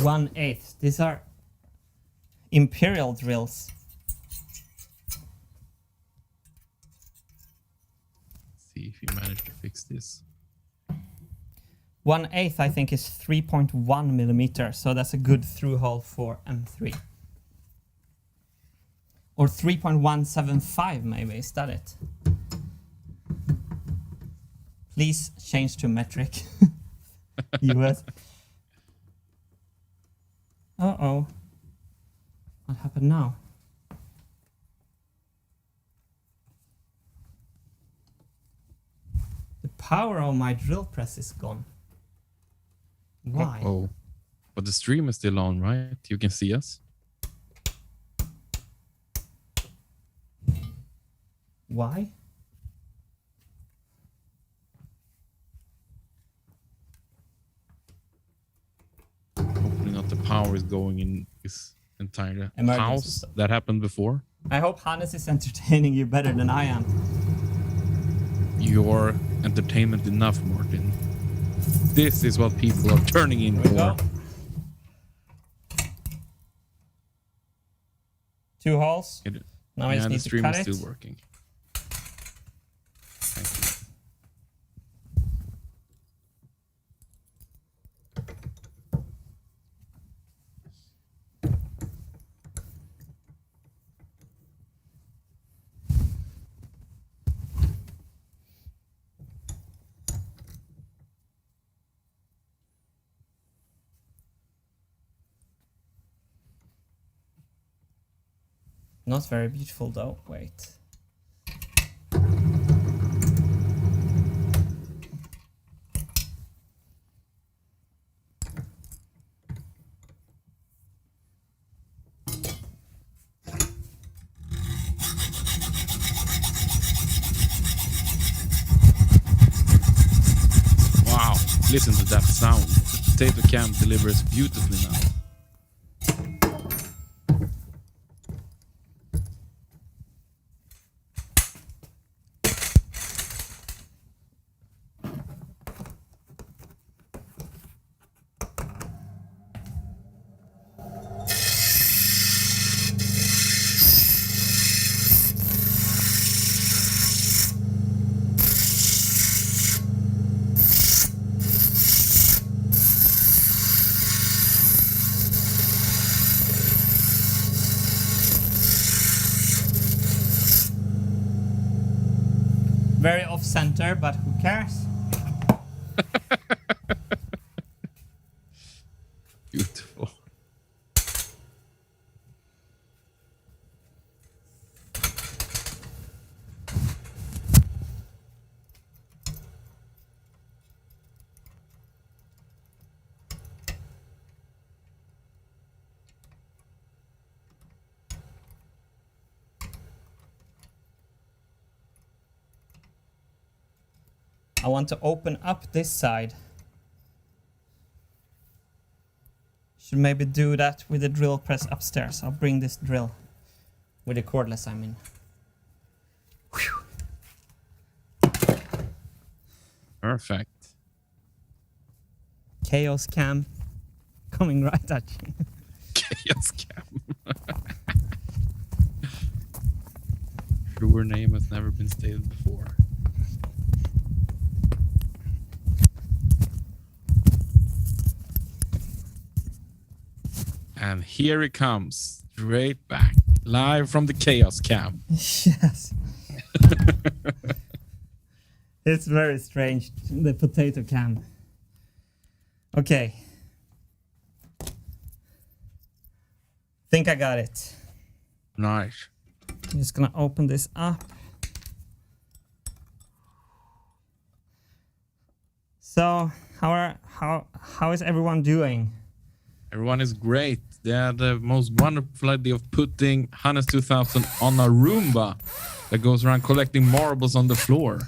One-eighth. These are imperial drills. Let's see if you manage to fix this. 1/8 I think is 3.1 millimeter, so that's a good through hole for M3. Or 3.175 maybe, is that it? Please change to metric. US. Uh-oh. What happened now? The power of my drill press is gone. Why? Oh, but the stream is still on, right? You can see us. Why? Hopefully not the power is going in this entire Emergency house. stuff. That happened before. I hope Hannes is entertaining you better than I am. You're entertainment enough, Martin. This is what people are turning in Here we for. go. 2 holes. Now I just the need to stream cut is it. still working. Thank you. Not very beautiful though. Wait. Wow, listen to that sound. The potato cam delivers beautifully now. Very off center, but who cares? Beautiful. I want to open up this side. Should maybe do that with the drill press upstairs. I'll bring this drill with the cordless, I mean. Whew. Perfect. Chaos cam coming right at you. Chaos Cam. Truer name has never been stated before. And here it comes, straight back, live from the Chaos Cam. Yes. It's very strange, the potato cam. Okay. Think I got it. Nice. I'm just gonna open this up. So, how is everyone doing? Everyone is great. They had the most wonderful idea of putting Hannes 2000 on a Roomba that goes around collecting marbles on the floor.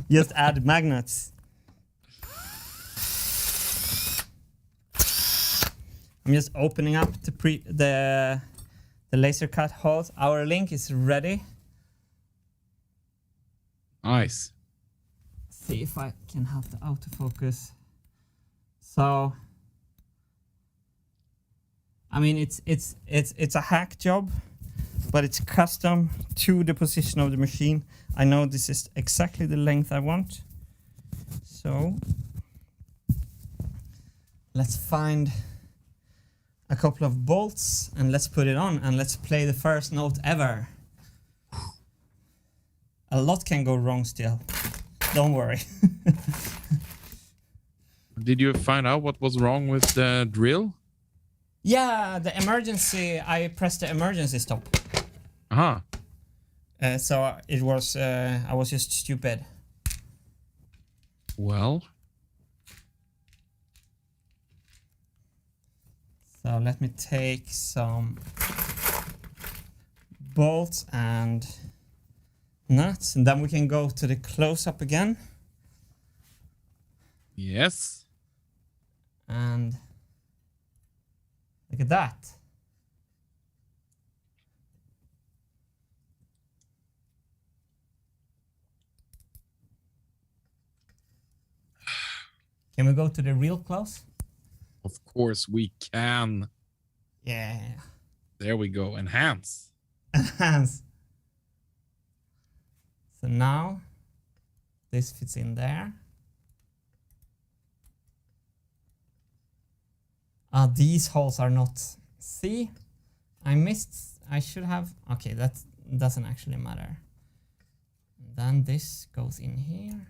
Just add magnets. I'm just opening up the laser cut holes. Our link is ready. Nice. See if I can have the autofocus. So, I mean, it's a hack job, but it's custom to the position of the machine. I know this is exactly the length I want. So, let's find a couple of bolts and let's put it on and let's play the first note ever. A lot can go wrong still. Don't worry. Did you find out what was wrong with the drill? Yeah, the emergency, I pressed the emergency stop. Uh-huh. So it was, I was just stupid. Well. So let me take some bolts and nuts, and then we can go to the close-up again. Yes. And look at that. Can we go to the real close? Of course we can. Yeah. There we go. Enhance. Enhance. So now this fits in there. These holes are not. See, I should have. Okay, that doesn't actually matter. Then this goes in here.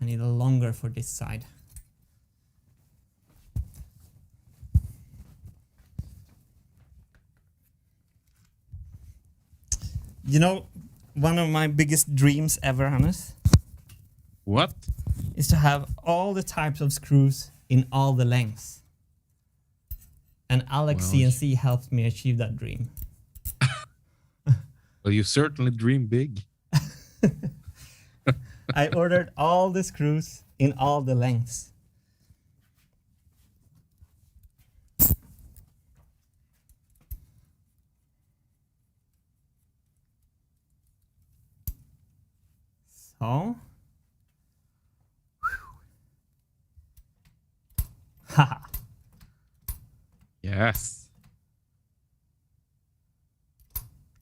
I need a longer for this side. You know, one of my biggest dreams ever, Hannes, What? is to have all the types of screws in all the lengths. And Alex Well, CNC helped me achieve that dream. Well, you certainly dream big. I ordered all the screws in all the lengths. So, haha. Yes.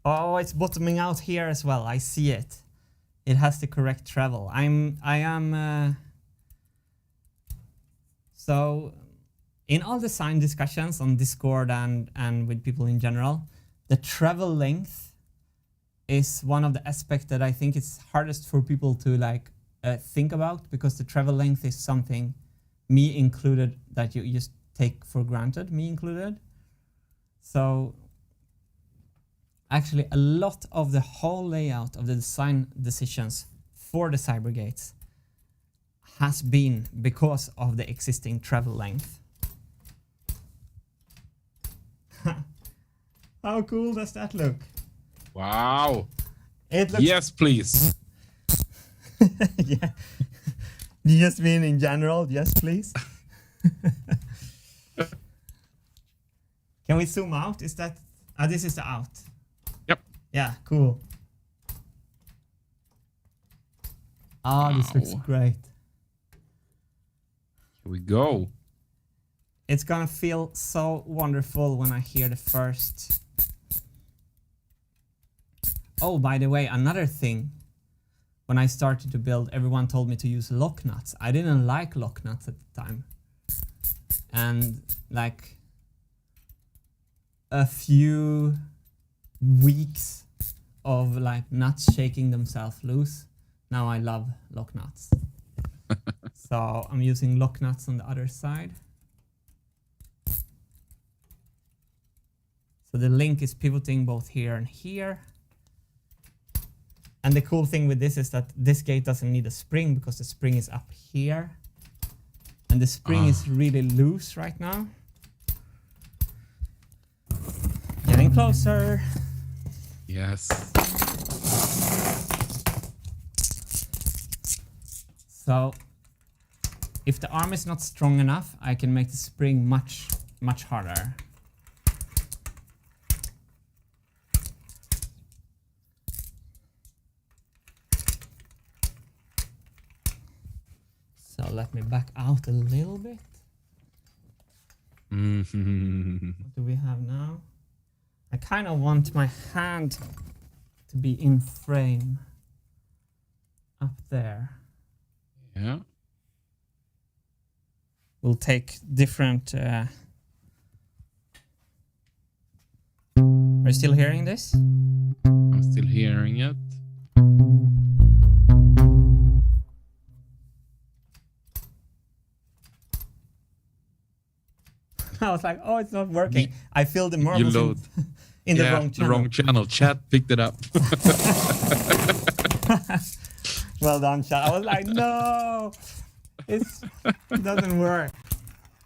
Oh, it's bottoming out here as well. I see it. It has the correct travel. So in all design discussions on Discord and with people in general, the travel length is one of the aspects that I think it's hardest for people to think about, because the travel length is something, me included, that you just take for granted, me included. So actually a lot of the whole layout of the design decisions for the Cybergates has been because of the existing travel length. How cool does that look? Wow. It looks Yes, please. yeah. You just mean in general, yes please? Can we zoom out? Is that this is the out. Yep. Yeah, cool. Ah, this looks Wow. great. Here we go. It's gonna feel so wonderful when I hear the first. Oh, by the way, another thing. When I started to build, everyone told me to use lock nuts. I didn't like lock nuts at the time. And like a few weeks of like nuts shaking themselves loose, now I love lock nuts. So I'm using lock nuts on the other side. So the link is pivoting both here and here. And the cool thing with this is that this gate doesn't need a spring because the spring is up here. And the spring is really loose right now. Getting closer. Yes. So if the arm is not strong enough, I can make the spring much harder. So let me back out a little bit. What do we have now? I kind of want my hand to be in frame up there. Yeah. We'll take different... Are you still hearing this? I'm still hearing it. I was like, oh, it's not working. I filled the marbles in the wrong channel. The wrong channel. Chat picked it up. Well done, chat. I was like, no, it doesn't work.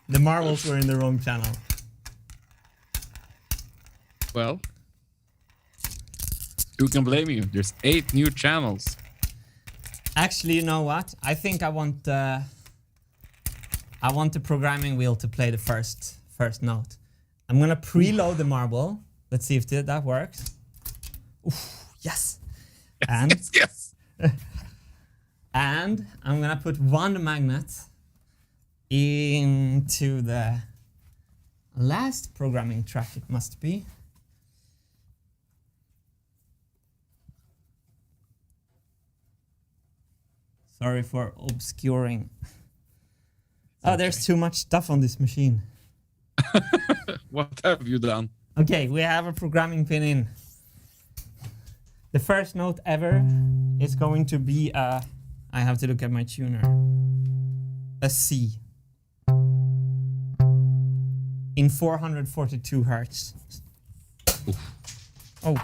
The marbles were in the wrong channel. Well, who can blame you? There's 8 new channels. Actually, you know what? I think I want the programming wheel to play the first note. I'm gonna preload the marble. Let's see if that works. Oof, yes. And Yes. and I'm gonna put one magnet into the last programming track. It must be. Sorry for obscuring. Oh, there's too much stuff on this machine. What have you done? Okay, we have a programming pin in. The first note ever is going to be a... I have to look at my tuner. A C. In 442 hertz. Oof. Oh.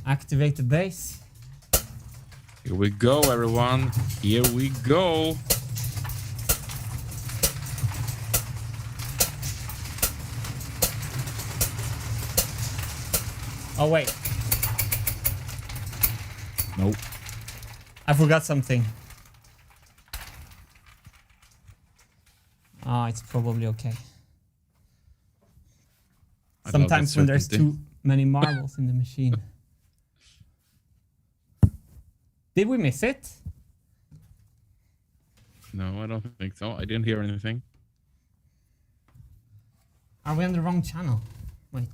Activate the bass. Here we go, everyone. Here we go. Oh, wait. Nope. I forgot something. Oh, it's probably okay. Sometimes when there's too many marbles in the machine. Did we miss it? No, I don't think so. I didn't hear anything. Are we on the wrong channel? Wait.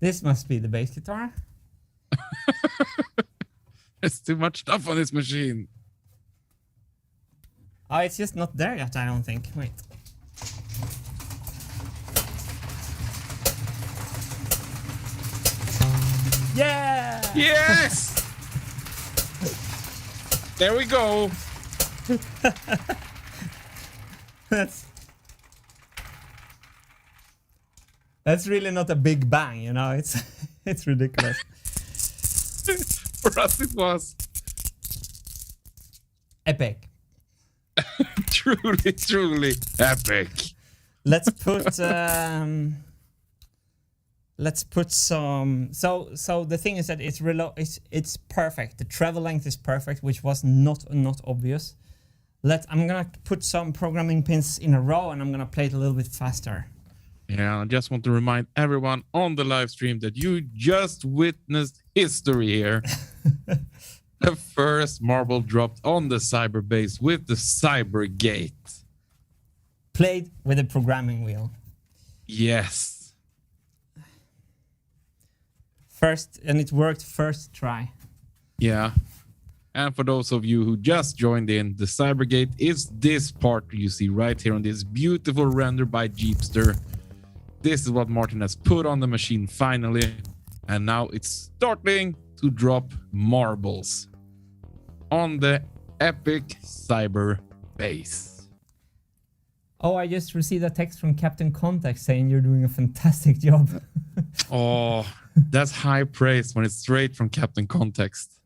This must be the bass guitar. There's too much stuff on this machine. Oh, it's just not there yet, I don't think. Wait. Yeah! Yes! There we go. That's really not a big bang, you know. It's ridiculous. For us, it was Epic. truly epic. let's put some. So the thing is that it's perfect. The travel length is perfect, which was not obvious. I'm gonna put some programming pins in a row, and I'm gonna play it a little bit faster. Yeah, I just want to remind everyone on the live stream that you just witnessed history here. The first marble dropped on the Cyberbase with the Cybergate. Played with a programming wheel. Yes. And it worked first try. Yeah. And for those of you who just joined in, the Cybergate is this part you see right here on this beautiful render by Jeepster. This is what Martin has put on the machine finally. And now it's starting to drop marbles on the epic Cyberbase. Oh, I just received a text from Captain Context saying you're doing a fantastic job. Oh, that's high praise when it's straight from Captain Context.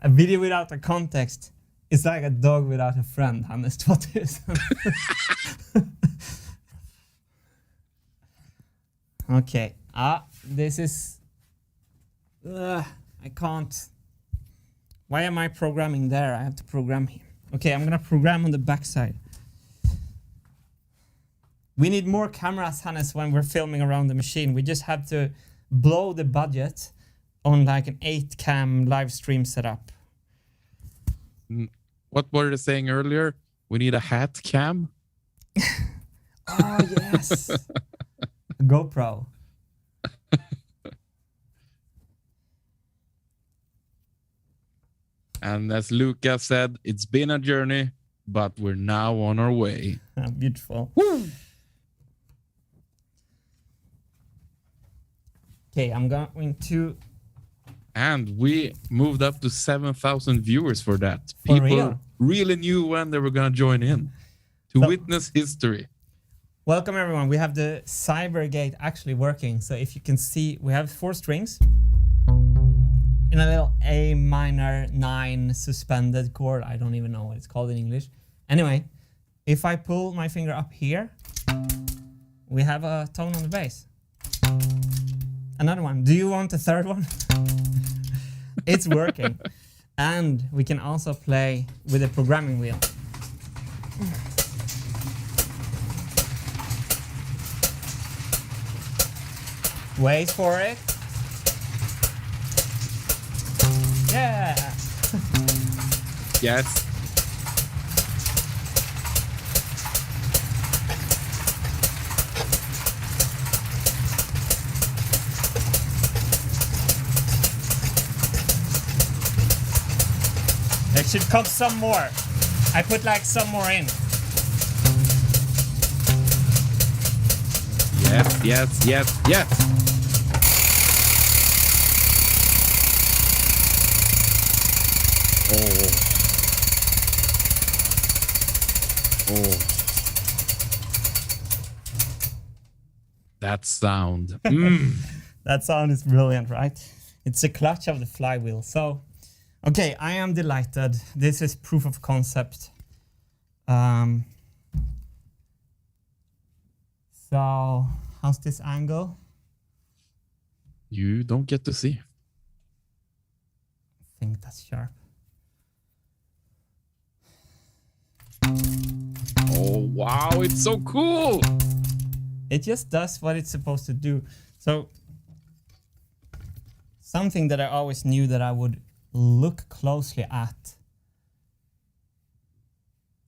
A video without a context is like a dog without a friend, Hannes. What is Okay. This is... I can't... Why am I programming there? I have to program here. Okay, I'm gonna program on the backside. We need more cameras, Hannes, when we're filming around the machine. We just have to blow the budget on like an 8-cam live stream setup. What were they saying earlier? We need a hat cam? Oh, yes. A GoPro. And as Luca said, it's been a journey, but we're now on our way. Beautiful. Woo! Okay, I'm going to... And we moved up to 7,000 viewers for that. For People real? really knew when they were going to join in to witness history. Welcome, everyone. We have the Cybergate actually working. So if you can see, we have 4 strings in a little A minor 9 suspended chord. I don't even know what it's called in English. Anyway, if I pull my finger up here, we have a tone on the bass. Another one. Do you want a third one? It's working. And we can also play with a programming wheel. Wait for it. Yeah. Yes. There should come some more. I put like some more in. Yes, yes, yes, yes. Oh. Oh. That sound. That sound is brilliant, right? It's a clutch of the flywheel. So, okay, I am delighted. This is proof of concept. So, how's this angle? You don't get to see. I think that's sharp. Oh, wow, it's so cool. It just does what it's supposed to do. So, something that I always knew that I would look closely at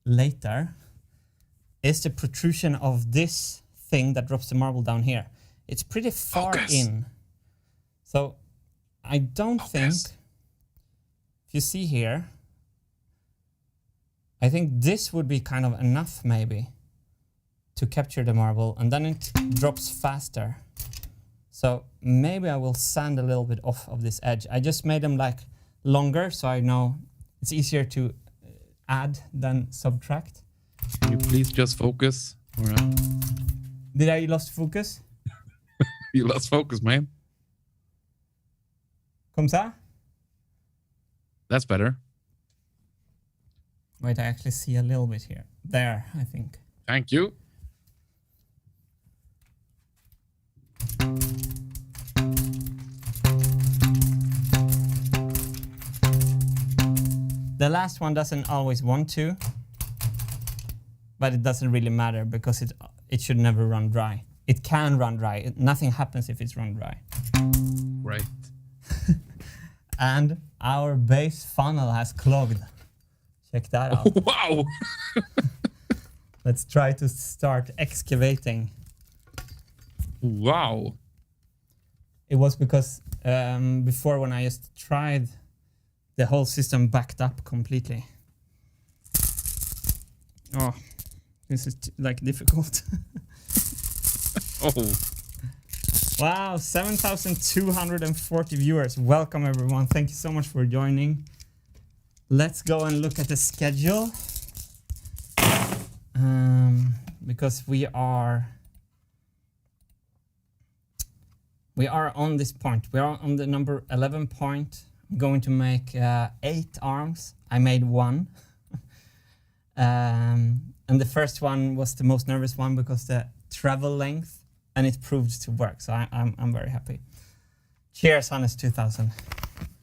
later is the protrusion of this thing that drops the marble down here. It's pretty far in. So, I don't think, if you see here, I think this would be kind of enough maybe to capture the marble, and then it drops faster. So maybe I will sand a little bit off of this edge. I just made them like longer so I know it's easier to add than subtract. Can you please just focus? Did I lost focus? You lost focus, man. Comme ça? That's better. Wait, I actually see a little bit here. There, I think. Thank you. The last one doesn't always want to, but it doesn't really matter because it should never run dry. It can run dry. Nothing happens if it's run dry. Right. And our base funnel has clogged. Check that out. Wow. Let's try to start excavating. Wow. It was because before when I just tried, the whole system backed up completely. Oh, this is like difficult. Oh. Wow, 7,240 viewers. Welcome everyone. Thank you so much for joining. Let's go and look at the schedule. Because we are on this point. We are on the number 11 point. I'm going to make 8 arms. I made 1. And the first one was the most nervous one because the travel length, and it proved to work. So I'm very happy. Cheers, Hannes 2000.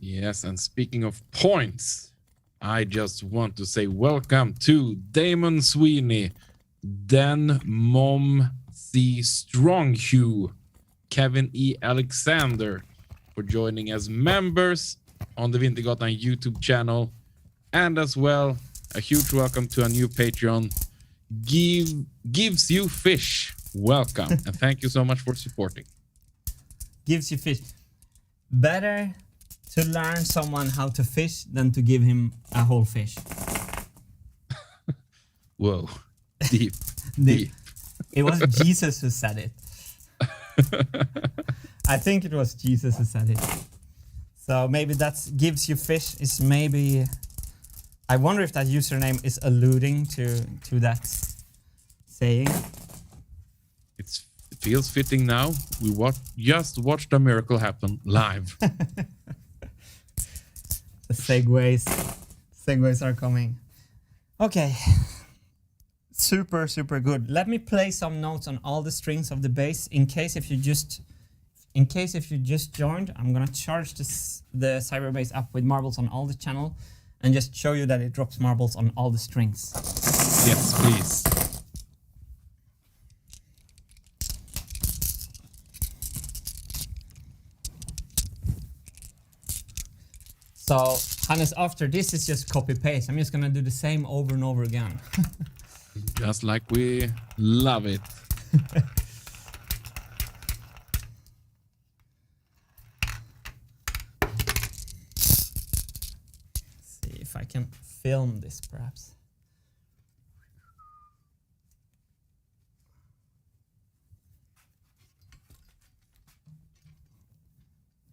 Yes, and speaking of points, I just want to say welcome to Damon Sweeney, Dan Mom C. Stronghu, Kevin E. Alexander for joining as members on the Wintergatan YouTube channel, and as well a huge welcome to a new Patreon, Gives You Fish. Welcome and thank you so much for supporting. Gives you fish. Better to learn someone how to fish than to give him a whole fish. Whoa, deep, deep. It was Jesus who said it. I think it was Jesus who said it. So maybe that gives you fish is maybe, I wonder if that username is alluding to that saying. It feels fitting now. We just watched a miracle happen live. The segues are coming. Okay. Super, super good. Let me play some notes on all the strings of the bass in case if you just joined. I'm gonna charge the Cyberbass up with marbles on all the channel and just show you that it drops marbles on all the strings. Yes, please. So, Hannes, after this is just copy paste. I'm just gonna do the same over and over again. Just like we love it. See if I can film this perhaps.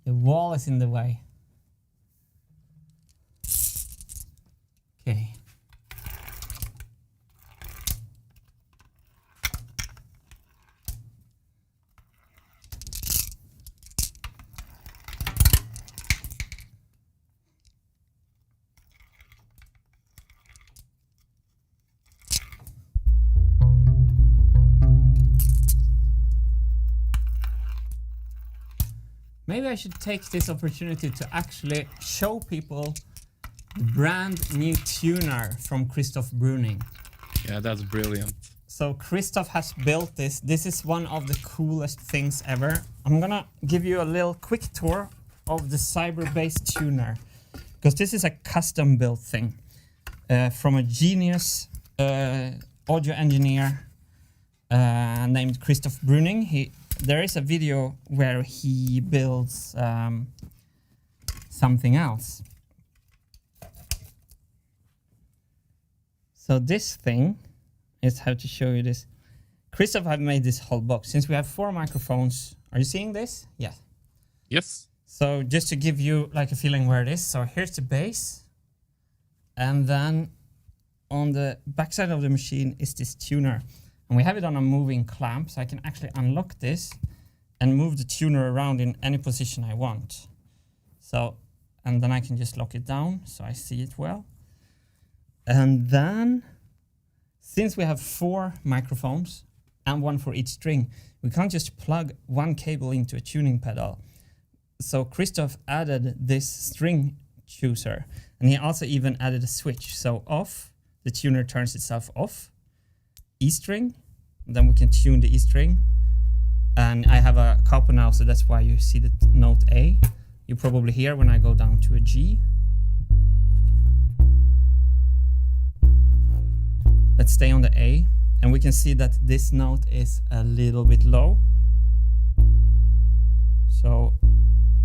The wall is in the way. Okay. Maybe I should take this opportunity to actually show people the brand new tuner from Christoph Bruning. Yeah, that's brilliant. So Christoph has built this. This is one of the coolest things ever. I'm gonna give you a little quick tour of the Cyberbass tuner, because this is a custom built thing from a genius audio engineer named Christoph Bruning. There is a video where he builds something else. So this thing is how to show you this. Christoph had made this whole box. Since we have 4 microphones, are you seeing this? Yes. Yes. So just to give you like a feeling where it is. So here's the bass. And then on the backside of the machine is this tuner. And we have it on a moving clamp, so I can actually unlock this and move the tuner around in any position I want. So, and then I can just lock it down so I see it well. And then since we have 4 microphones and one for each string, we can't just plug one cable into a tuning pedal. So Christoph added this string chooser, and he also even added a switch. So off, the tuner turns itself off, E string, then we can tune the E string. And I have a capo now, so that's why you see the note A. You probably hear when I go down to a G. Let's stay on the A, and we can see that this note is a little bit low. So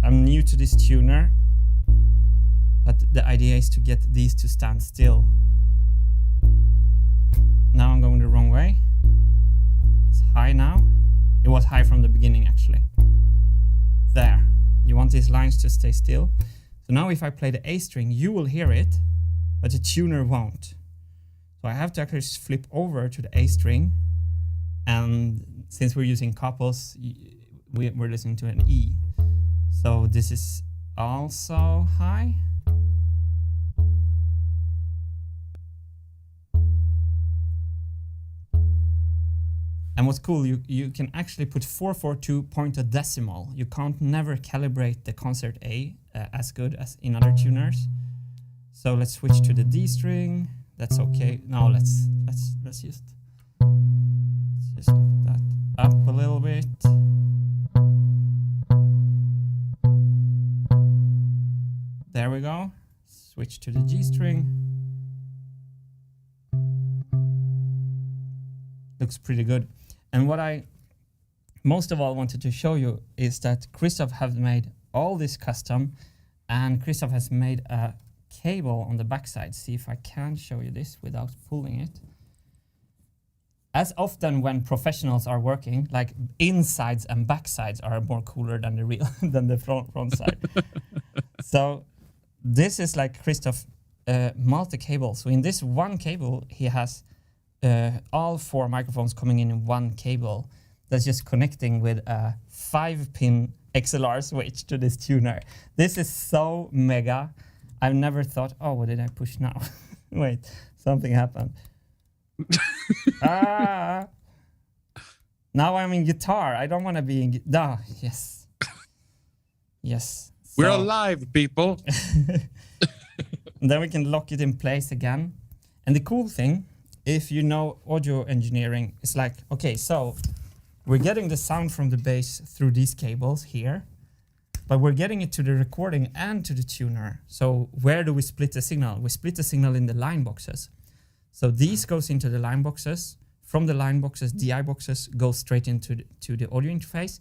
I'm new to this tuner, but the idea is to get these to stand still. Now I'm going the wrong way. It's high now. It was high from the beginning, actually. There. You want these lines to stay still. So now if I play the A string, you will hear it, but the tuner won't. So I have to actually flip over to the A string. And since we're using couples, we're listening to an E. So this is also high. And what's cool, you can actually put 442 point a decimal. You can't never calibrate the concert A as good as in other tuners. So let's switch to the D string. That's okay. Now let's just lift that up a little bit. There we go. Switch to the G string. Looks pretty good. And what I most of all wanted to show you is that Christoph have made all this custom, and Christoph has made a cable on the backside. See if I can show you this without pulling it. As often when professionals are working, like insides and backsides are more cooler than the real than the front side. So this is like Christoph multi-cable. So in this one cable, he has all 4 microphones coming in one cable that's just connecting with a 5-pin XLR switch to this tuner. This is so mega. I've never thought, oh, what did I push now? Wait, something happened. Now I'm in guitar. I don't want to be in guitar. Yes. Yes. We're alive, people. And then we can lock it in place again. And the cool thing, if you know audio engineering, it's like, okay, so we're getting the sound from the bass through these cables here, but we're getting it to the recording and to the tuner. So where do we split the signal? We split the signal in the line boxes. So these goes into the line boxes. From the line boxes, DI boxes go straight into the audio interface.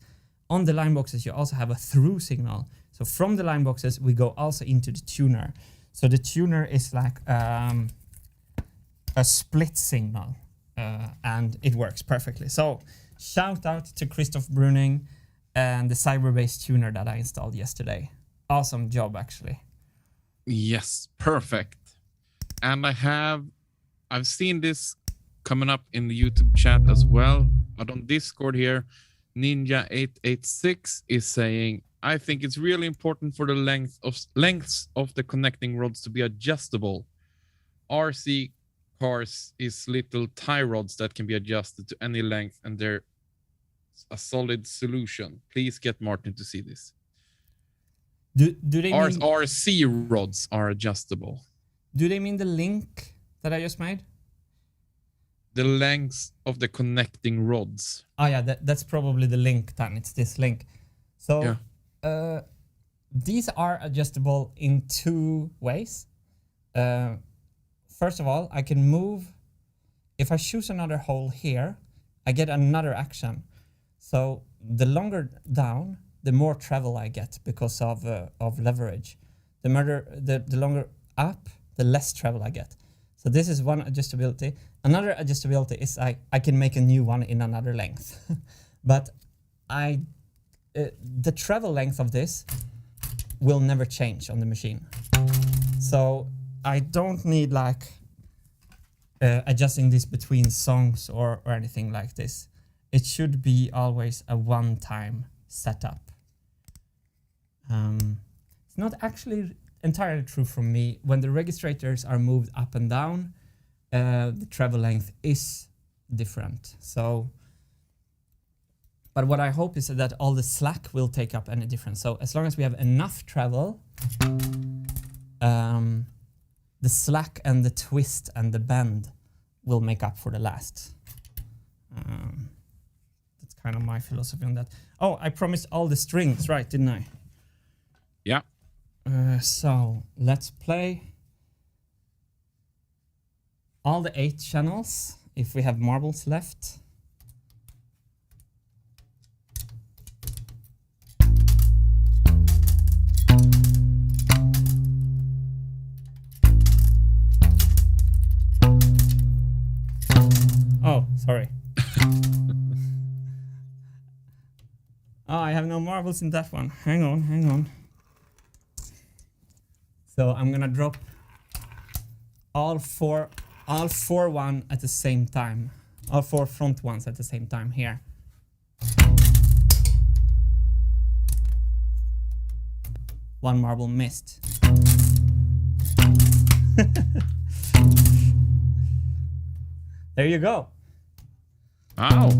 On the line boxes, you also have a through signal. So from the line boxes, we go also into the tuner. So the tuner is like a split signal, and it works perfectly. So shout out to Christoph Bruning and the Cyberbass tuner that I installed yesterday. Awesome job, actually. Yes, perfect. And I've seen this coming up in the YouTube chat as well, but on Discord here, Ninja886 is saying, I think it's really important for the lengths of the connecting rods to be adjustable. RC cars is little tie rods that can be adjusted to any length, and they're a solid solution. Please get Martin to see this. Do they mean RC rods are adjustable? Do they mean the link that I just made? The lengths of the connecting rods. Oh yeah, that's probably the link then. It's this link. So yeah. These are adjustable in 2 ways. First of all, I can move. If I choose another hole here, I get another action. So the longer down, the more travel I get because of leverage. The longer up, the less travel I get. So this is one adjustability. Another adjustability is I can make a new one in another length. But the travel length of this will never change on the machine. So I don't need like adjusting this between songs or anything like this. It should be always a one-time setup. It's not actually entirely true from me. When the registrators are moved up and down, the travel length is different. So, but what I hope is that all the slack will take up any difference. So as long as we have enough travel, the slack and the twist and the bend will make up for the last. That's kind of my philosophy on that. Oh, I promised all the strings, right, didn't I? Yeah. So let's play all the 8 channels if we have marbles left. Oh, sorry. Oh, I have no marbles in that one. Hang on, hang on. So I'm gonna drop all four one at the same time. All 4 front ones at the same time here. One marble missed. There you go. Wow.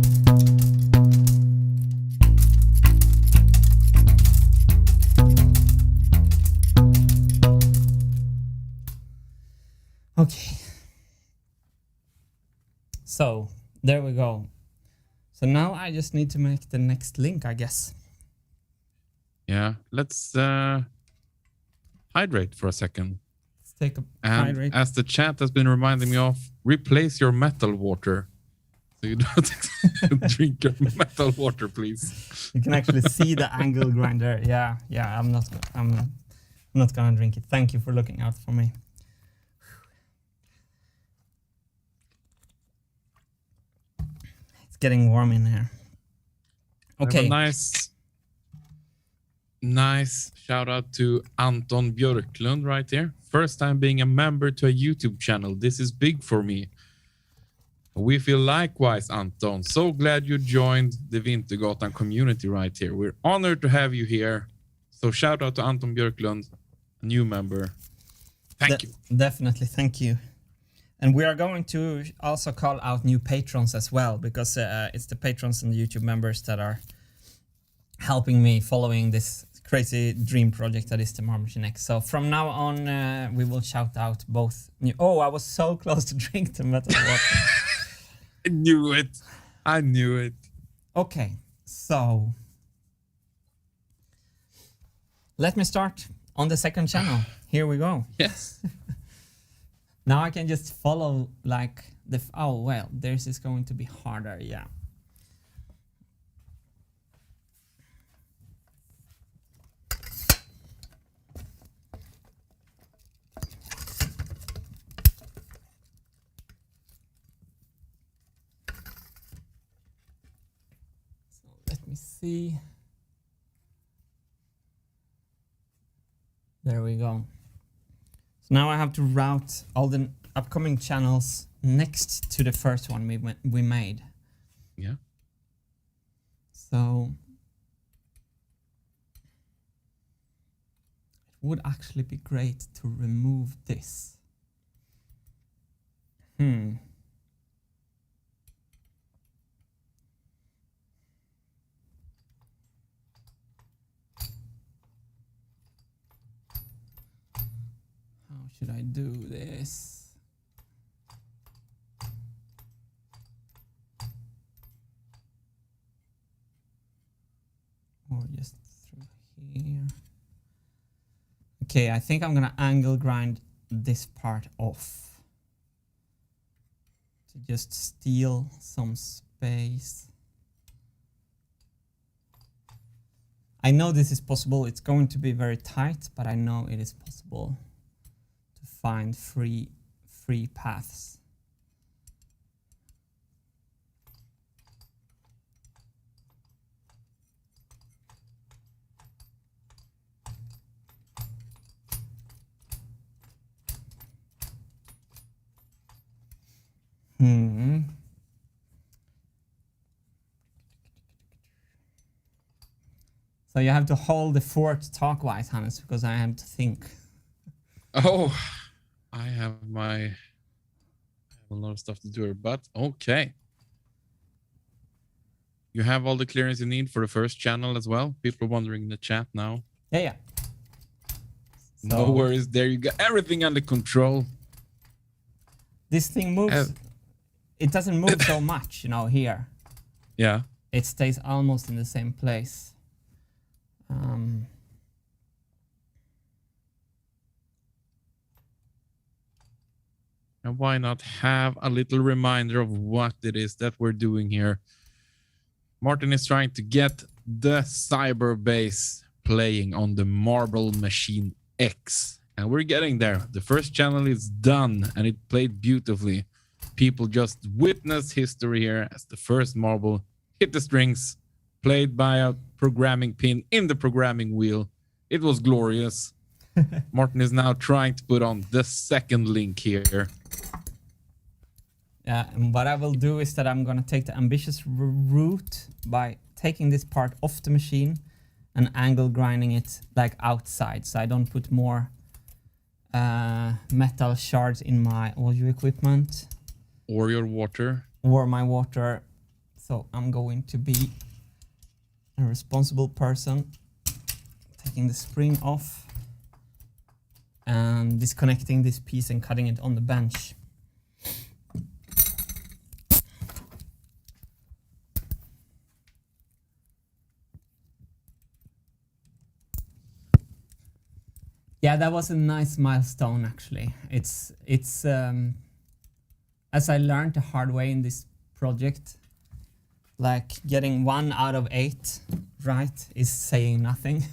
Okay. So there we go. So now I just need to make the next link, I guess. Yeah. Let's hydrate for a second. Let's take a And hydrate. as the chat has been reminding me of, replace your metal water. So you don't drink your metal water, please. You can actually see the angle grinder. Yeah, I'm not gonna drink it. Thank you for looking out for me. It's getting warm in here. Okay. Nice shout out to Anton Björklund right here. First time being a member to a YouTube channel. This is big for me. We feel likewise, Anton. So glad you joined the Wintergatan community right here. We're honored to have you here. So shout out to Anton Björklund, a new member. Thank you. Definitely, thank you. And we are going to also call out new patrons as well, because it's the patrons and the YouTube members that are helping me following this crazy dream project that is the Marble Machine X. So from now on, we will shout out both new... Oh, I was so close to drink the metal water. I knew it. I knew it. Okay, so let me start on the second channel. Here we go. Yes. Now I can just follow like the... Oh, well, theirs is going to be harder, yeah. Let me see. There we go. So now I have to route all the upcoming channels next to the first one we made. Yeah. So it would actually be great to remove this. Should I do this? Or just through here? Okay, I think I'm gonna angle grind this part off to just steal some space. I know this is possible. It's going to be very tight, but I know it is possible. Find free paths. So you have to hold the fort talk-wise, Hannes, because I have to think. Oh, I have my A lot of stuff to do here, but okay. You have all the clearance you need for the first channel as well. People wondering in the chat now. Yeah. No worries. There you go. Everything under control. This thing moves. It doesn't move so much, you know, here. Yeah. It stays almost in the same place. And why not have a little reminder of what it is that we're doing here? Martin is trying to get the Cyberbase playing on the Marble Machine X. And we're getting there. The first channel is done and it played beautifully. People just witnessed history here as the first marble hit the strings, played by a programming pin in the programming wheel. It was glorious. Martin is now trying to put on the second link here. Yeah, and what I will do is that I'm going to take the ambitious route by taking this part off the machine and angle grinding it like outside, so I don't put more metal shards in my audio equipment. Or your water. Or my water. So I'm going to be a responsible person, taking the spring off and disconnecting this piece and cutting it on the bench. Yeah, that was a nice milestone actually. It's as I learned the hard way in this project, like getting 1 out of 8 right is saying nothing.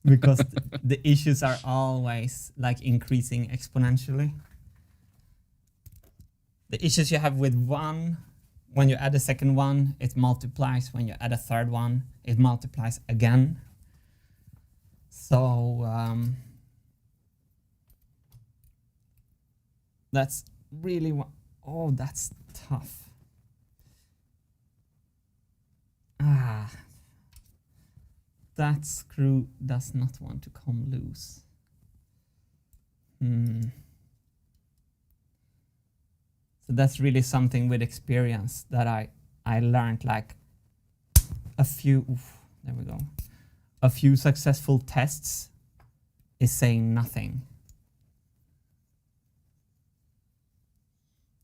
Because the issues are always like increasing exponentially. The issues you have with one, when you add a second one, it multiplies. When you add a third one, it multiplies again. So that's really what. Oh, that's tough. That screw does not want to come loose. So that's really something with experience that I learned, like a few. There we go. A few successful tests is saying nothing.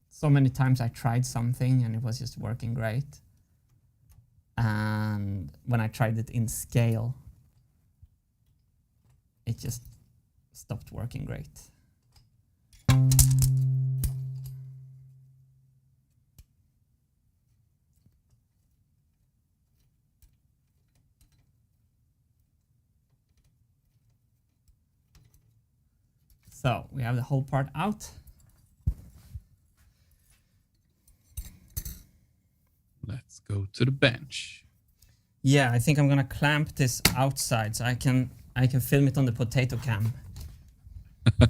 So many times I tried something and it was just working great. And when I tried it in scale, it just stopped working great. So we have the whole part out. Let's go to the bench. Yeah, I think I'm gonna clamp this outside so I can film it on the potato cam.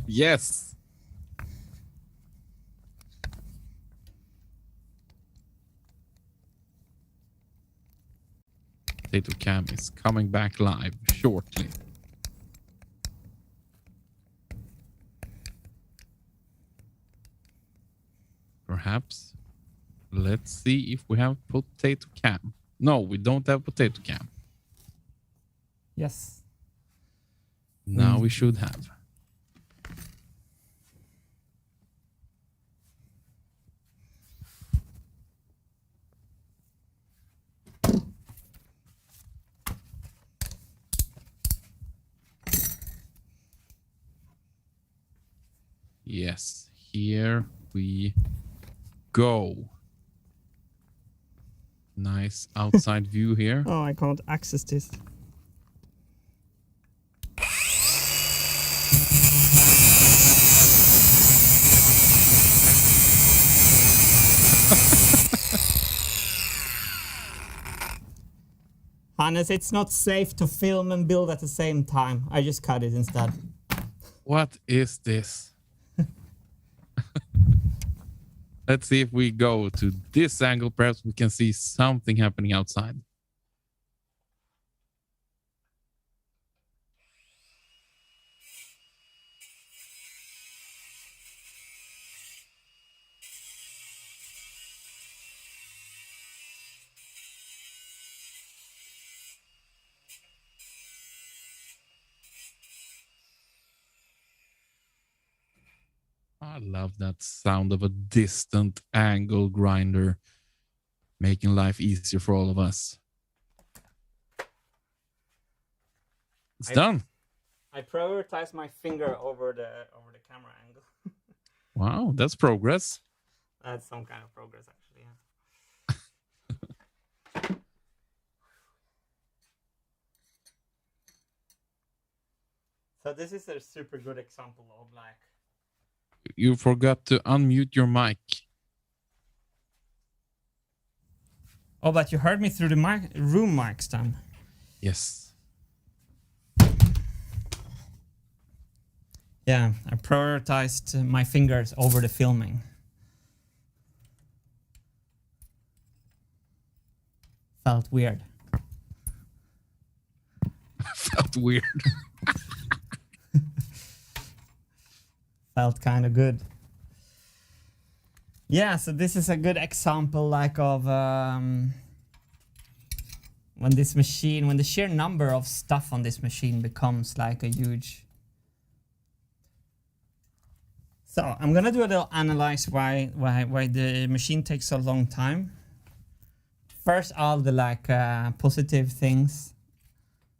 Yes. Potato cam is coming back live shortly. Perhaps. Let's see if we have potato cam. No, we don't have potato cam. Yes. Now we should have. Yes, here we go. Nice outside view here. Oh, I can't access this. Hannes, it's not safe to film and build at the same time. I just cut it instead. What is this? Let's see if we go to this angle. Perhaps we can see something happening outside. love that sound of a distant angle grinder making life easier for all of us. It's done. I prioritize my finger over the camera angle. Wow, that's progress. That's some kind of progress, actually. Yeah. So this is a super good example of like. You forgot to unmute your mic. Oh, but you heard me through the room mic stand. Yes. Yeah, I prioritized my fingers over the filming. Felt weird. Felt weird. Felt kind of good. Yeah, so this is a good example like of when the sheer number of stuff on this machine becomes like a huge. So I'm gonna do a little analyze why the machine takes so long time. First, all the like positive things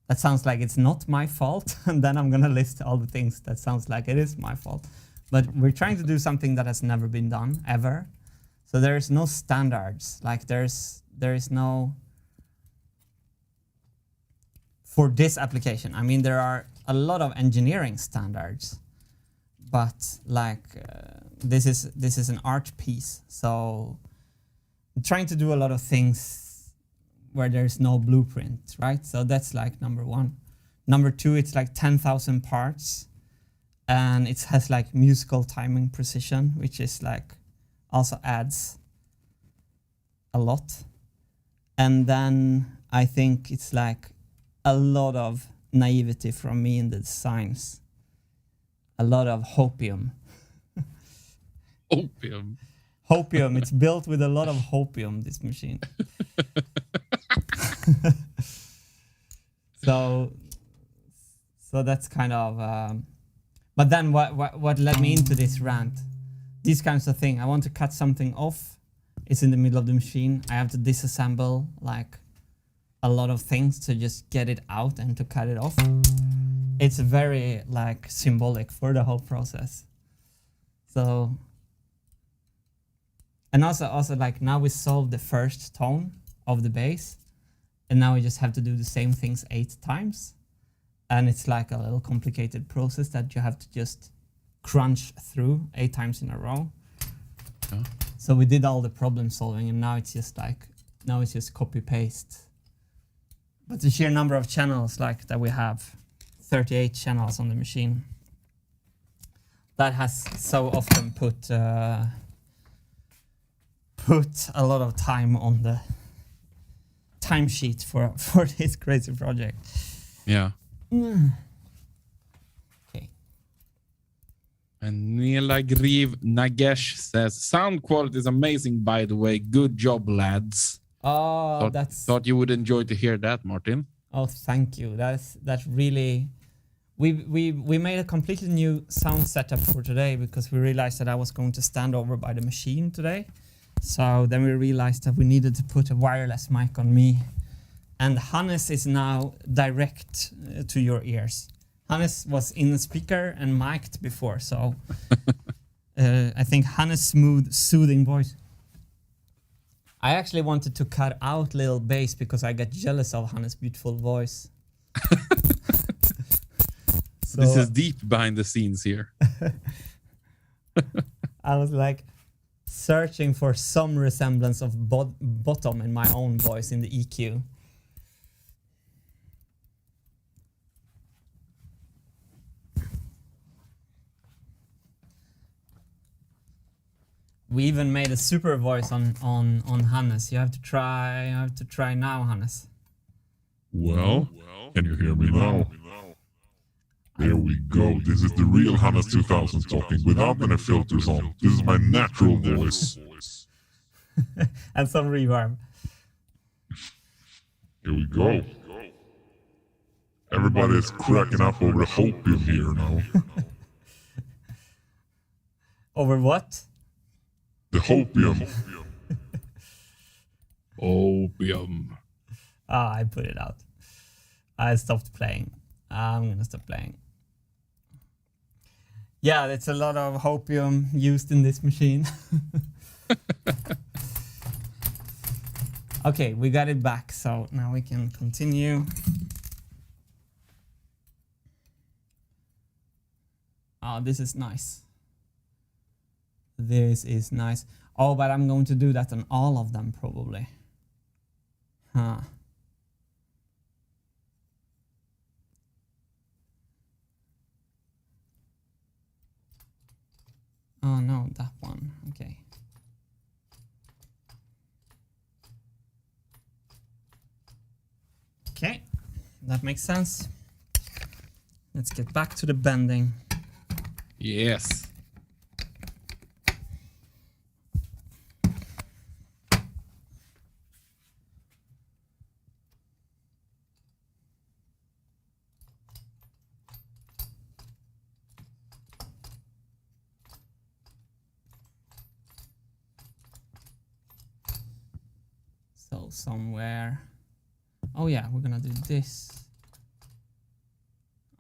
that sounds like it's not my fault, and then I'm gonna list all the things that sounds like it is my fault. But we're trying to do something that has never been done ever. So there's no standards. Like there is no for this application. I mean, there are a lot of engineering standards, but like this is an art piece. So I'm trying to do a lot of things where there's no blueprint, right? So that's like number one. Number two, it's like 10,000 parts. And it has like musical timing precision, which is like also adds a lot. And then I think it's like a lot of naivety from me in the designs. A lot of hopium. Opium. Hopium. It's built with a lot of hopium, this machine. So that's kind of... but then what led me into this rant? These kinds of things. I want to cut something off. It's in the middle of the machine. I have to disassemble like a lot of things to just get it out and to cut it off. It's very like symbolic for the whole process. So, and also like now we solved the first tone of the bass, and now we just have to do the same things 8 times. And it's like a little complicated process that you have to just crunch through 8 times in a row. Yeah. So we did all the problem solving, and now it's just copy paste. But the sheer number of channels like that we have, 38 channels on the machine, that has so often put a lot of time on the timesheet for this crazy project. Yeah. Okay. And Nilagriv Nagesh says, sound quality is amazing, by the way. Good job, lads. Oh, Thought you would enjoy to hear that, Martin. Oh, thank you. That's really... We made a completely new sound setup for today because we realized that I was going to stand over by the machine today. So then we realized that we needed to put a wireless mic on me. And Hannes is now direct to your ears. Hannes was in the speaker and mic'd before, so I think Hannes' smooth, soothing voice. I actually wanted to cut out little bass because I got jealous of Hannes' beautiful voice. So, this is deep behind the scenes here. I was like searching for some resemblance of bottom in my own voice in the EQ. We even made a super voice on Hannes. You have to try now, Hannes. Well, can you hear me now? There we go. This is the real Hannes 2000 talking without any filters on. This is my natural voice. And some reverb. Here we go. Everybody is cracking up over the hopium here now. Over what? The hopium. Opium. Ah, I put it out. I stopped playing. I'm gonna stop playing. Yeah, it's a lot of hopium used in this machine. Okay, we got it back, so now we can continue. Oh, this is nice. This is nice. Oh, but I'm going to do that on all of them probably. Huh. Oh no, that one. Okay. Okay, that makes sense. Let's get back to the bending. Yes. So somewhere. Oh yeah, we're gonna do this.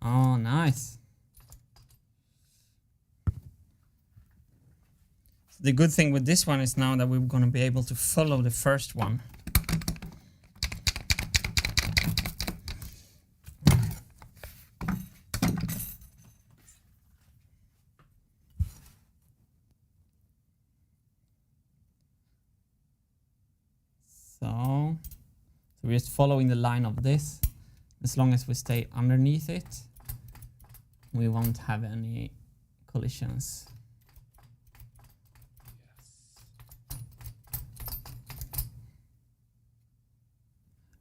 Oh, nice. The good thing with this one is now that we're gonna be able to follow the first one. So we're just following the line of this. As long as we stay underneath it, we won't have any collisions.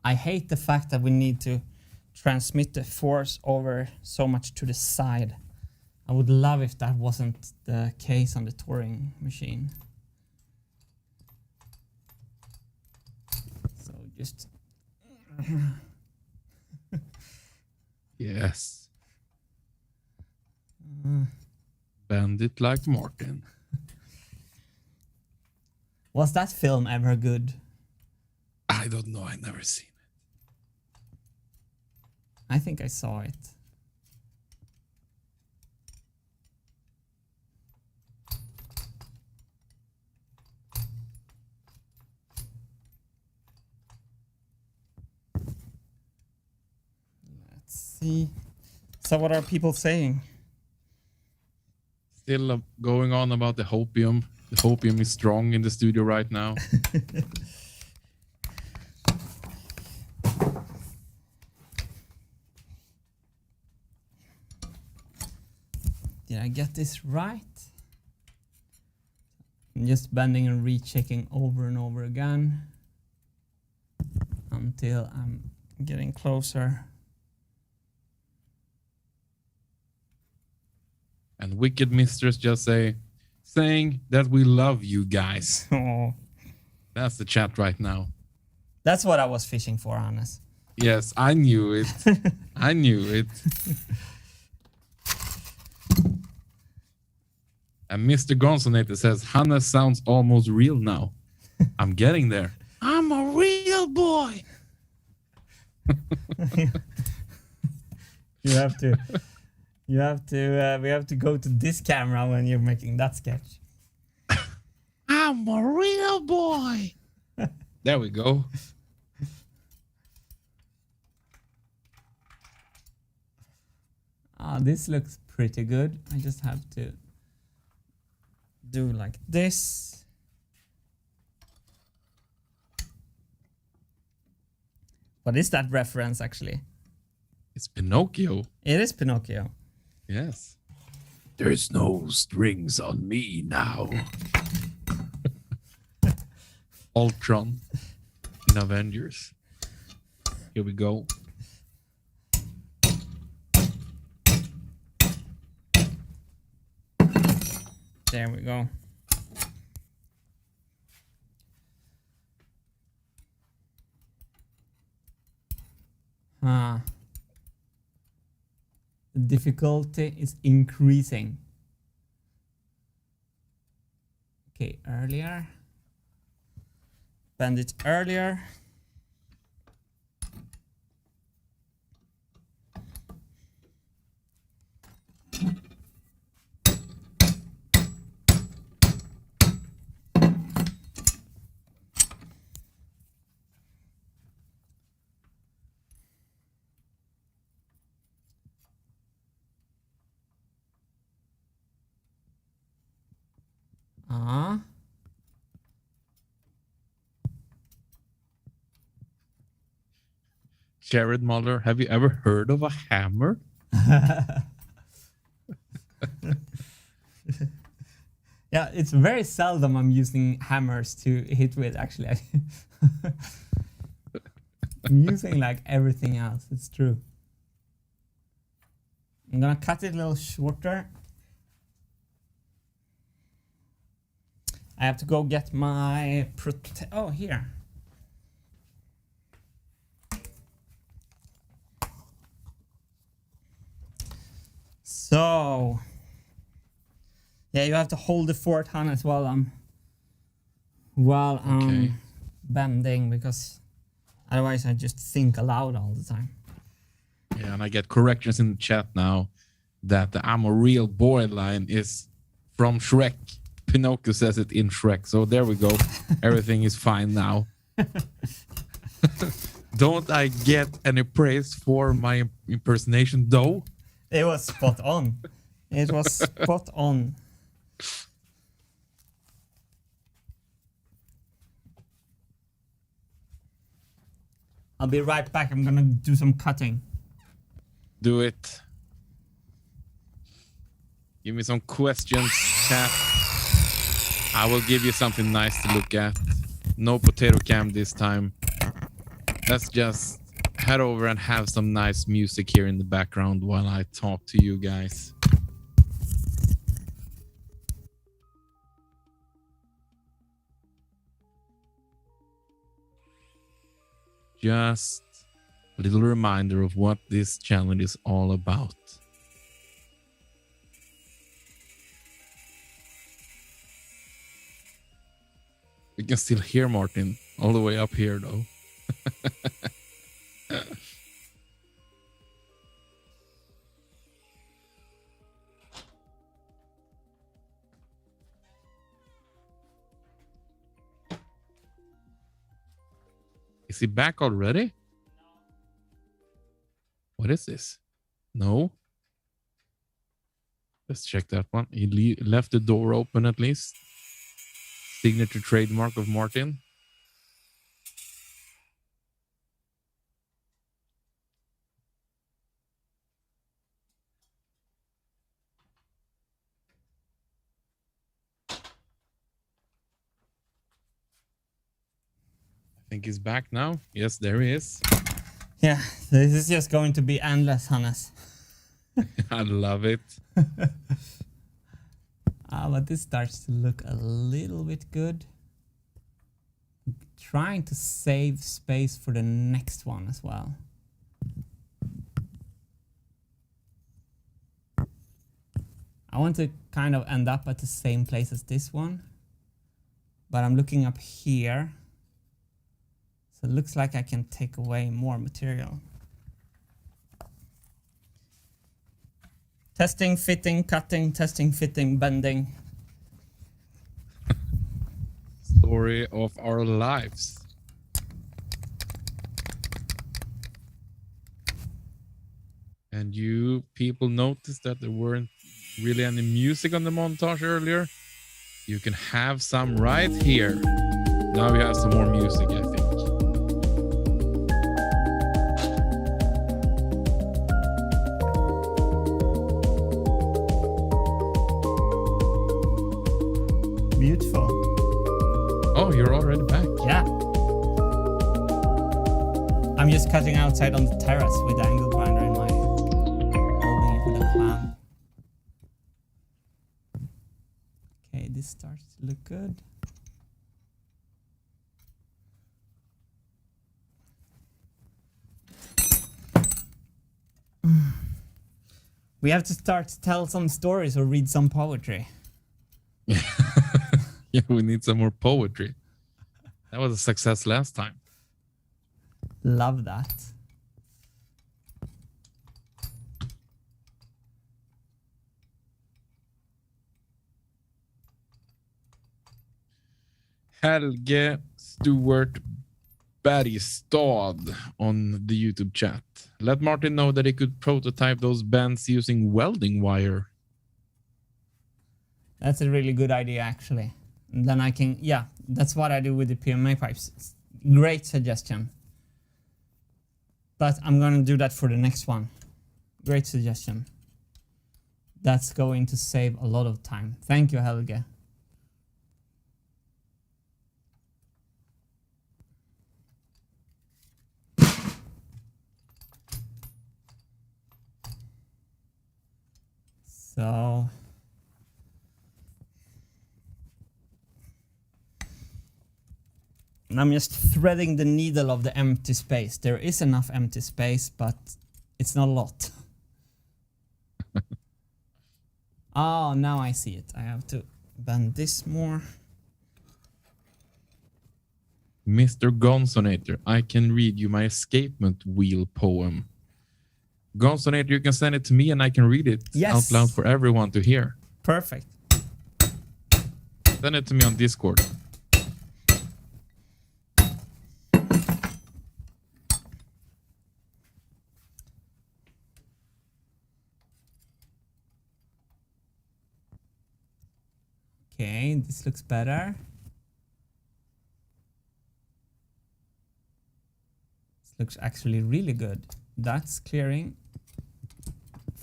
I hate the fact that we need to transmit the force over so much to the side. I would love if that wasn't the case on the touring machine. So just... Yes. Bend it like Martin. Was that film ever good? I don't know. I never seen it. I think I saw it. Let's see. So what are people saying? Still going on about the hopium. The hopium is strong in the studio right now. Did I get this right? I'm just bending and rechecking over and over again until I'm getting closer. And Wicked Mistress just saying that we love you guys. Oh, That's the chat right now. that's what I was fishing for, Hannes. Yes, I knew it. I knew it. And Mr. Gonsonator says, Hannah sounds almost real now. I'm getting there. I'm a real boy. We have to go to this camera when you're making that sketch. I'm a real boy. There we go. Ah, this looks pretty good. I just have to do like this. What is that reference actually? It's Pinocchio. It is Pinocchio. Yes. There's no strings on me now. Ultron in Avengers. Here we go. There we go. The difficulty is increasing. Okay, earlier. Bend it earlier. Jared Muller, have you ever heard of a hammer? Yeah, it's very seldom I'm using hammers to hit with, actually. I'm using like everything else, it's true. I'm gonna cut it a little shorter. I have to go get my oh, here. So, yeah, you have to hold the fort, Hannes, while I'm Okay. bending, because otherwise I just think aloud all the time. Yeah, and I get corrections in the chat now that the "I'm a real boy" line is from Shrek. Pinocchio says it in Shrek. So there we go. Everything is fine now. Don't I get any praise for my impersonation, though? It was spot on. It was spot on. I'll be right back. I'm gonna do some cutting. Do it. Give me some questions, chat. I will give you something nice to look at. No potato cam this time. Let's just head over and have some nice music here in the background while I talk to you guys. Just a little reminder of what this challenge is all about. You can still hear Martin all the way up here, though. Is he back already? What is this? No. Let's check that one. He left the door open at least. Signature trademark of Martin. I think he's back now. Yes, there he is. Yeah, this is just going to be endless, Hannes. I love it. But this starts to look a little bit good. I'm trying to save space for the next one as well. I want to kind of end up at the same place as this one, but I'm looking up here. So it looks like I can take away more material. Testing, fitting, cutting, testing, fitting, bending. Story of our lives. And you people noticed that there weren't really any music on the montage earlier. You can have some right here. Now we have some more music, I think. Beautiful. Oh, you're already back. Yeah. I'm just cutting outside on the terrace with the angle grinder in my holding it with a clamp. Okay, this starts to look good. We have to start to tell some stories or read some poetry. Yeah, we need some more poetry. That was a success last time. Love that. Helge Stewart Bergstad on the YouTube chat. Let Martin know that he could prototype those bands using welding wire. That's a really good idea, actually. And then I can, yeah, that's what I do with the PMMA pipes. Great suggestion. But I'm gonna do that for the next one. Great suggestion. That's going to save a lot of time. Thank you, Helge. So and I'm just threading the needle of the empty space. There is enough empty space, but it's not a lot. Oh, now I see it. I have to bend this more. Mr. Gonsonator, I can read you my escapement wheel poem. Gonsonator, you can send it to me and I can read it out loud for everyone to hear. Perfect. Send it to me on Discord. Okay, this looks better. This looks actually really good. That's clearing.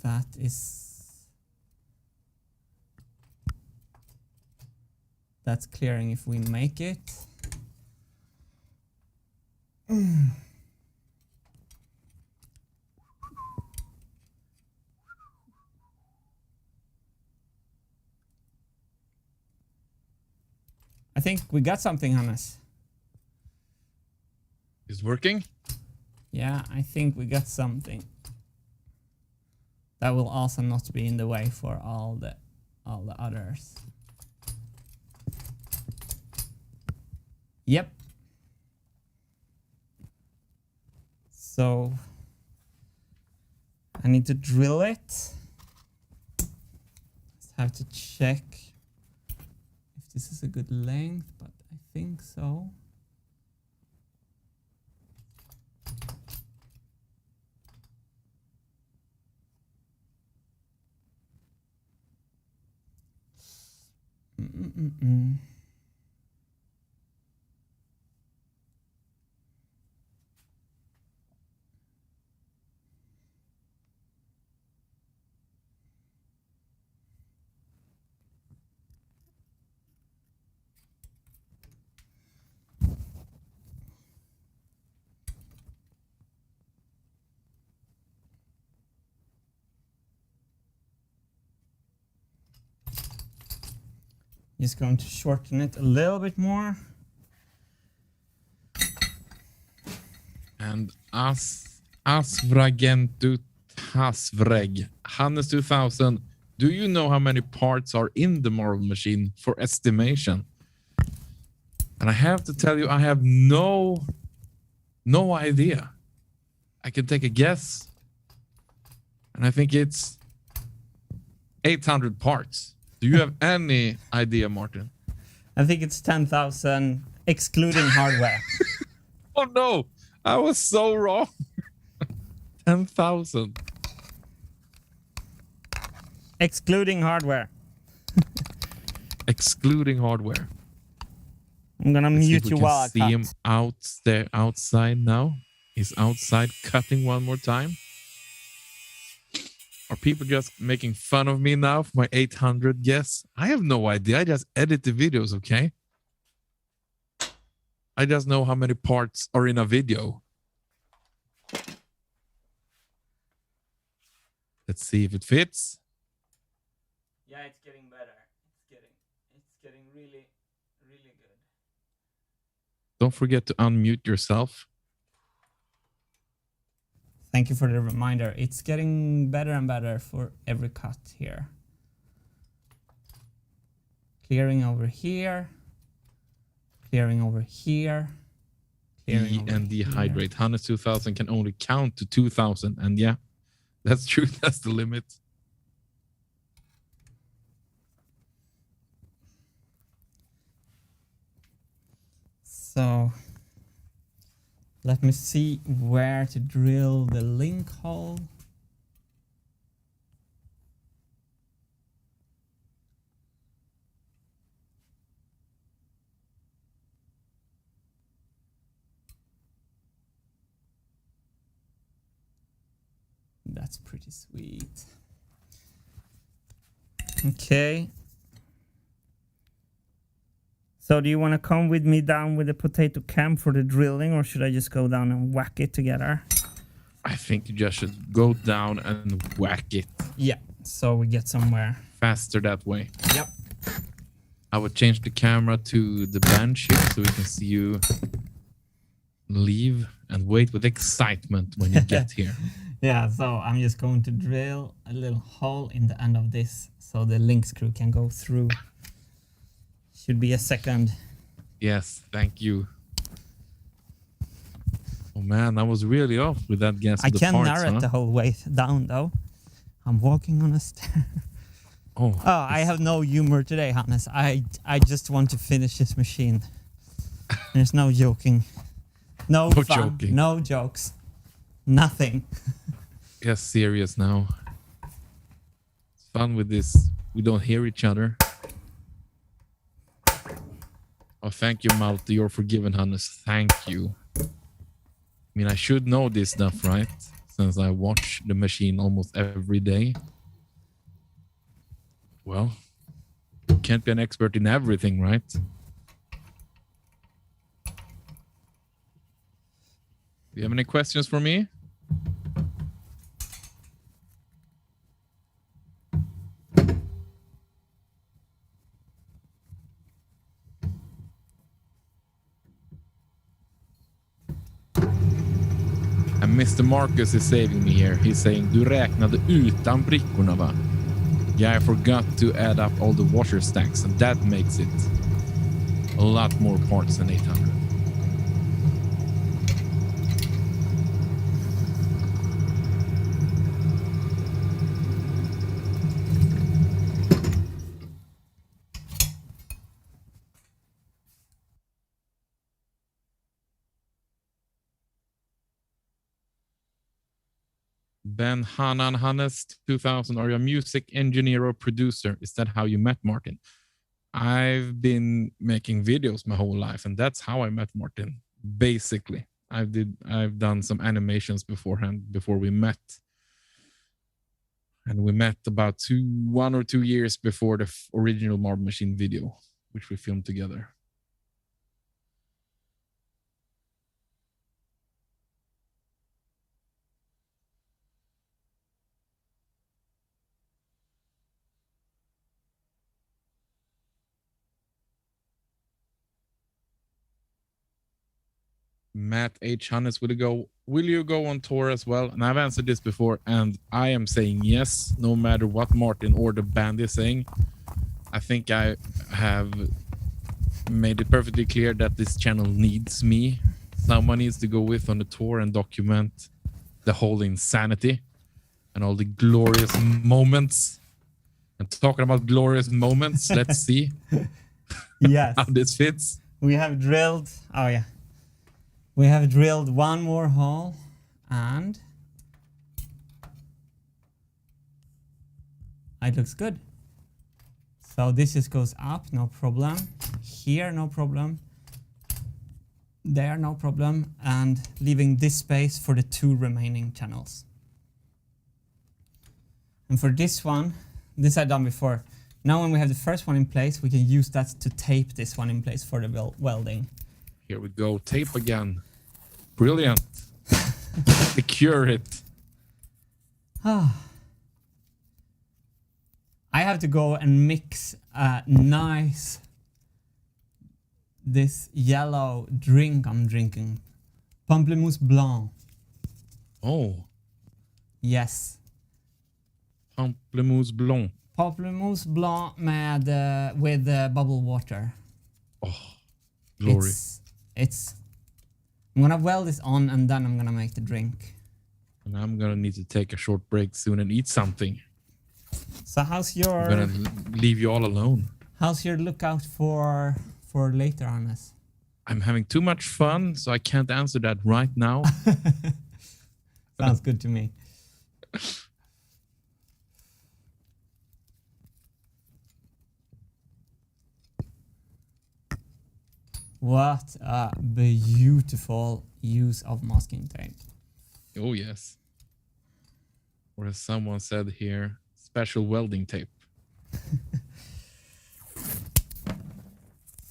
That is... That's clearing if we make it. I think we got something, Hannes. Is working? Yeah, I think we got something. That will also not be in the way for all the others. Yep. So I need to drill it. Just have to check if this is a good length, but I think so. Just going to shorten it a little bit more. And Asvragentu Tasvreg, Hannes 2000, do you know how many parts are in the marble machine for estimation? And I have to tell you, I have no idea. I can take a guess. And I think it's 800 parts. Do you have any idea, Martin? I think it's 10,000 excluding hardware. Oh no, I was so wrong. 10,000. Excluding hardware. Excluding hardware. I'm gonna mute you while I see him outside now. He's outside cutting one more time. Are people just making fun of me now for my 800 guess? I have no idea. I just edit the videos, okay? I just know how many parts are in a video. Let's see if it fits. Yeah, it's getting better. It's getting really, really good. Don't forget to unmute yourself. Thank you for the reminder. It's getting better and better for every cut here. Clearing over here. Clearing over here. Clearing over and here. dehydrate. Hannes 2000 can only count to 2000. And yeah, that's true. That's the limit. So let me see where to drill the link hole. That's pretty sweet. Okay. So do you want to come with me down with the potato cam for the drilling, or should I just go down and whack it together? I think you just should go down and whack it. Yeah, so we get somewhere. Faster that way. Yep. I would change the camera to the bench here so we can see you leave and wait with excitement when you get here. Yeah, so I'm just going to drill a little hole in the end of this so the link screw can go through. Should be a second. Yes, thank you. Oh man, I was really off with that guess. I of the can parts, narrate huh? the whole way down though. I'm walking on a stair. Oh, I have no humor today, Hannes. I just want to finish this machine. There's no joking. No fun. joking. No jokes. Nothing. yes, serious now. It's fun with this. We don't hear each other. Oh, thank you, Malte. You're forgiven, Hannes. Thank you. I mean, I should know this stuff, right? Since I watch the machine almost every day. Well, you can't be an expert in everything, right? Do you have any questions for me? And Mr. Marcus is saving me here. He's saying, du räknade utan brickorna, va? Yeah, I forgot to add up all the washer stacks, and that makes it a lot more parts than 800. Ben Hanan Hannes 2000, are you a music engineer or producer? Is that how you met Martin? I've been making videos my whole life, and that's how I met Martin. Basically, I've done some animations beforehand before we met, and we met about 1 or 2 years before the original Marble Machine video, which we filmed together. Matt H. Hannes, will you go on tour as well? And I've answered this before, and I am saying yes, no matter what Martin or the band is saying. I think I have made it perfectly clear that this channel needs me. Someone needs to go with on the tour and document the whole insanity and all the glorious moments. And talking about glorious moments, let's see Yes. how this fits. We have drilled. Oh yeah. We have drilled one more hole, and it looks good. So this just goes up, no problem. Here, no problem. There, no problem. And leaving this space for the 2 remaining channels. And for this one, this I've done before. Now when we have the first one in place, we can use that to tape this one in place for the welding. Here we go, tape again. Brilliant. Secure it. I have to go and mix this yellow drink I'm drinking. Pamplemousse blanc. Oh. Yes. Pamplemousse blanc. Pamplemousse blanc with bubble water. Oh. Glory. It's. I'm gonna weld this on and then I'm gonna make the drink. And I'm gonna need to take a short break soon and eat something. So how's your? I'm gonna leave you all alone. How's your lookout for later, Hannes? I'm having too much fun, so I can't answer that right now. Sounds good to me. What a beautiful use of masking tape. Oh, yes. Or as someone said here, special welding tape.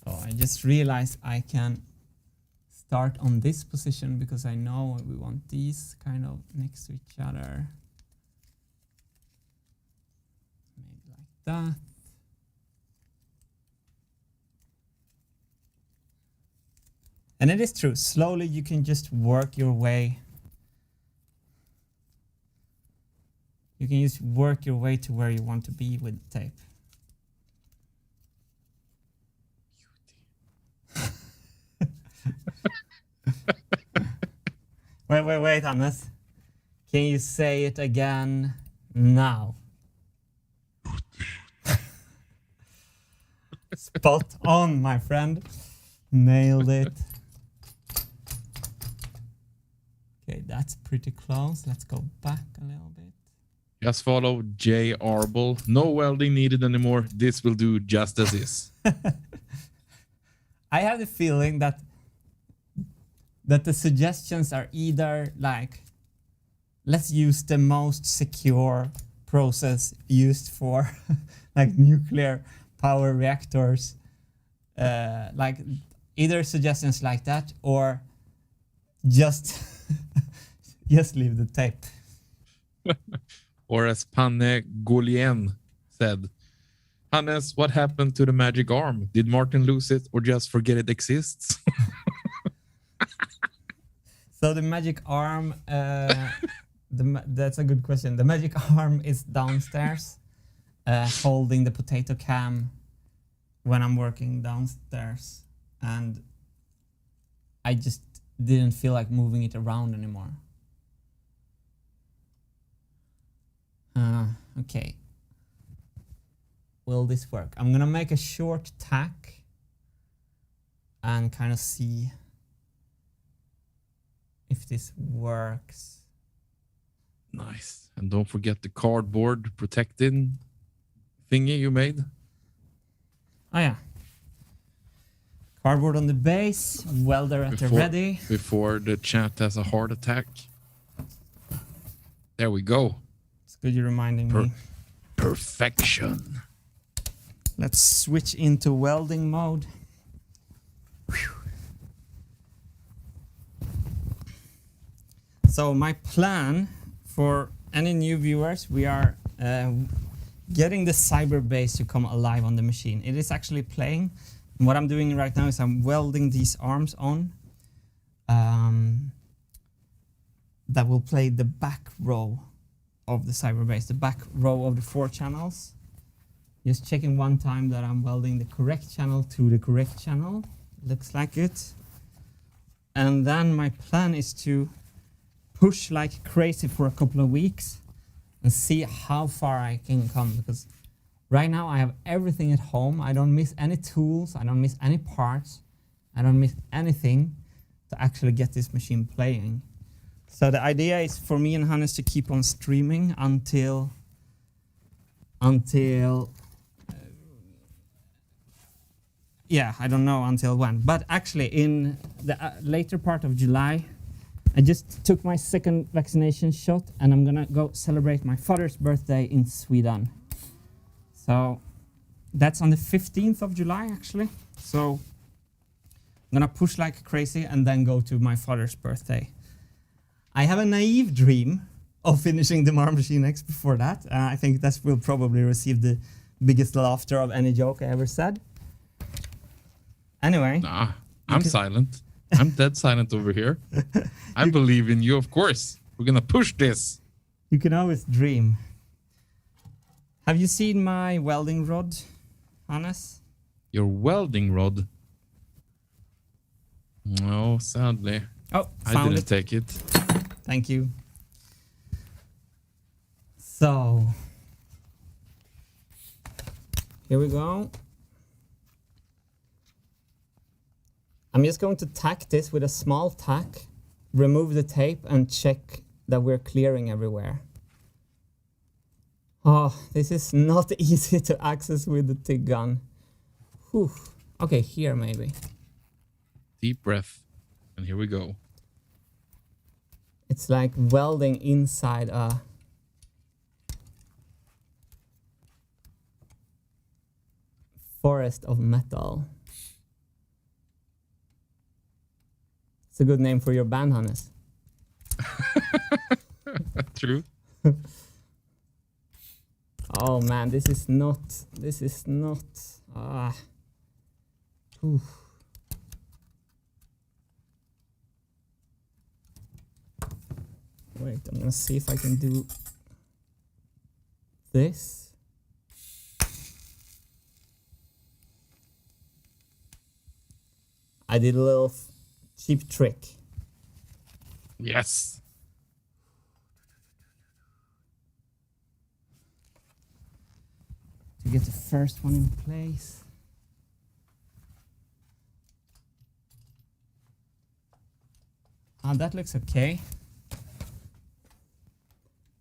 So I just realized I can start on this position because I know we want these kind of next to each other. Maybe like that. And it is true, slowly you can just work your way. You can just work your way to where you want to be with tape. Wait, Hannes. Can you say it again now? Spot on, my friend. Nailed it. Okay, that's pretty close. Let's go back a little bit. Just follow J. Arble. No welding needed anymore. This will do just as is. I have the feeling that the suggestions are either like, let's use the most secure process used for like nuclear power reactors. Like either suggestions like that or just just leave the tape. Or as Panne Gaulien said, Hannes, what happened to the magic arm? Did Martin lose it or just forget it exists? So the magic arm, that's a good question. The magic arm is downstairs, holding the potato cam when I'm working downstairs. And I just didn't feel like moving it around anymore. Okay. Will this work? I'm gonna make a short tack and kind of see if this works. Nice. And don't forget the cardboard protecting thingy you made. Oh yeah. Cardboard on the base, welder at the ready. Before the chat has a heart attack. There we go. It's good you're reminding me. Perfection. Let's switch into welding mode. Whew. So my plan for any new viewers, we are getting the Cyberbase to come alive on the machine. It is actually playing. And what I'm doing right now is I'm welding these arms on that will play the back row of the Cyberbase, the back row of the 4 channels. Just checking one time that I'm welding the correct channel to the correct channel. Looks like it. And then my plan is to push like crazy for a couple of weeks and see how far I can come, because right now I have everything at home. I don't miss any tools, I don't miss any parts, I don't miss anything to actually get this machine playing. So the idea is for me and Hannes to keep on streaming until yeah, I don't know until when, but actually in the later part of July, I just took my second vaccination shot and I'm gonna go celebrate my father's birthday in Sweden. So that's on the 15th of July actually. So I'm gonna push like crazy and then go to my father's birthday. I have a naive dream of finishing the Mar Machine X before that. I think that will probably receive the biggest laughter of any joke I ever said. Anyway. Nah, I'm silent. I'm dead silent over here. I believe in you, of course. We're gonna push this. You can always dream. Have you seen my welding rod, Hannes? Your welding rod? No, sadly. Oh, I found didn't it. take it. Thank you. So, here we go. I'm just going to tack this with a small tack, remove the tape, and check that we're clearing everywhere. Oh, this is not easy to access with the TIG gun. Whew. Okay, here maybe. Deep breath. And here we go. It's like welding inside a... forest of metal. It's a good name for your band, Hannes. True. Oh man, this is not, Oof. Wait, I'm gonna see if I can do this. I did a little cheap trick. Yes. To get the first one in place. That looks okay.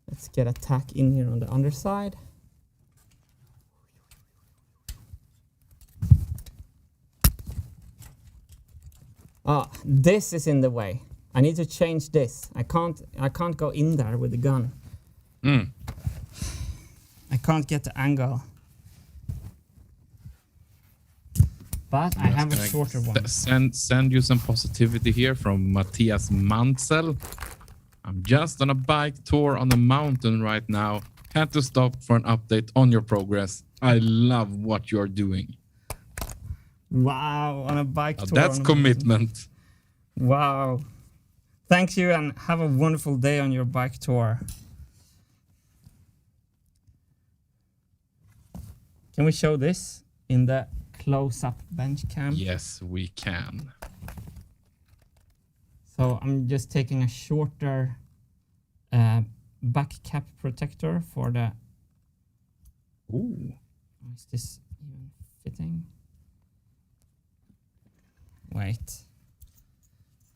Let's get a tack in here on the underside. This is in the way. I need to change this. I can't go in there with the gun. I can't get the angle. But I have a shorter one. Send you some positivity here from Matthias Mansell. I'm just on a bike tour on the mountain right now. Had to stop for an update on your progress. I love what you're doing. Wow, on a bike tour. That's commitment. Wow. Thank you and have a wonderful day on your bike tour. Can we show this in the close-up bench cam? Yes, we can. So I'm just taking a shorter back cap protector for the... Ooh. Is this even fitting? Wait.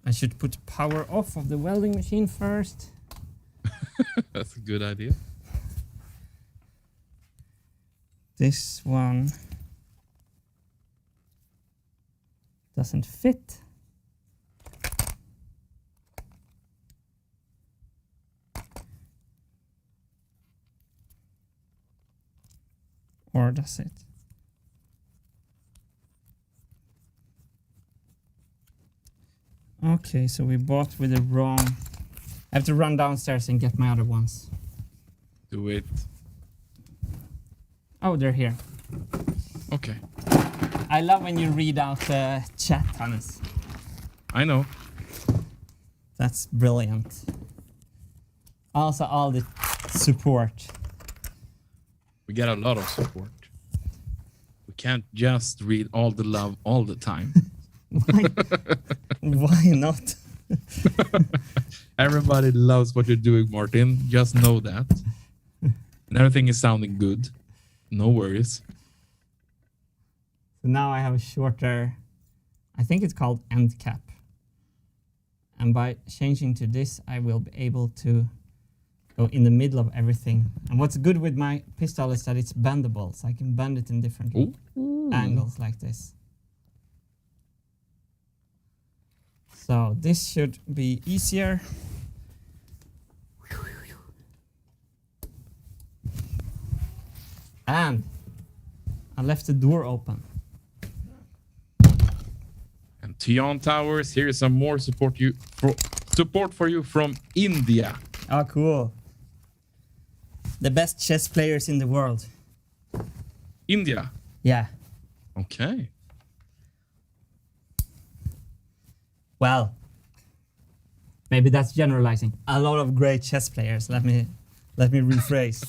I should put power off of the welding machine first. That's a good idea. This one doesn't fit. Or does it? Okay, so we bought with the wrong... I have to run downstairs and get my other ones. Do it. Oh, they're here. Okay. I love when you read out the chat, Hannes. I know. That's brilliant. Also, all the support. We get a lot of support. We can't just read all the love all the time. Why? Why not? Everybody loves what you're doing, Martin. Just know that. And everything is sounding good. No worries. So now I have a shorter, I think it's called end cap. And by changing to this, I will be able to go in the middle of everything. And what's good with my pistol is that it's bendable, so I can bend it in different angles like this. So this should be easier. And I left the door open. And Tian Towers, here's some more support for you from India. Oh, cool. The best chess players in the world. India. Yeah. Okay. Well, maybe that's generalizing. A lot of great chess players. Let me rephrase.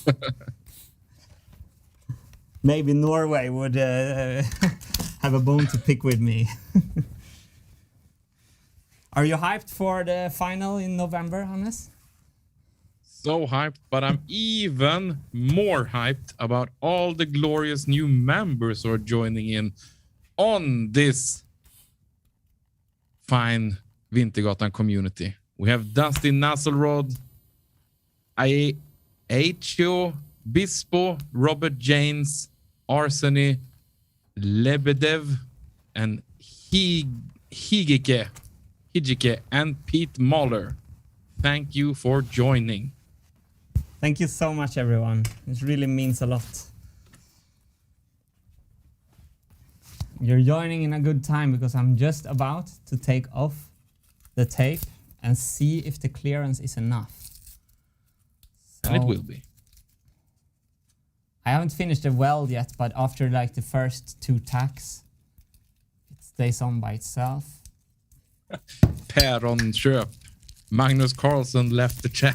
Maybe Norway would have a bone to pick with me. Are you hyped for the final in November, Hannes? So hyped, but I'm even more hyped about all the glorious new members who are joining in on this fine Wintergatan community. We have Dustin Nasselrod, Aix-en-Provence, Bispo, Robert James, Arseny, Lebedev, and Higike, and Pete Mahler. Thank you for joining. Thank you so much, everyone. It really means a lot. You're joining in a good time because I'm just about to take off the tape and see if the clearance is enough. And it will be. I haven't finished the weld yet, but after like the first 2 tacks, it stays on by itself. Päron köp. Magnus Carlson left the chat.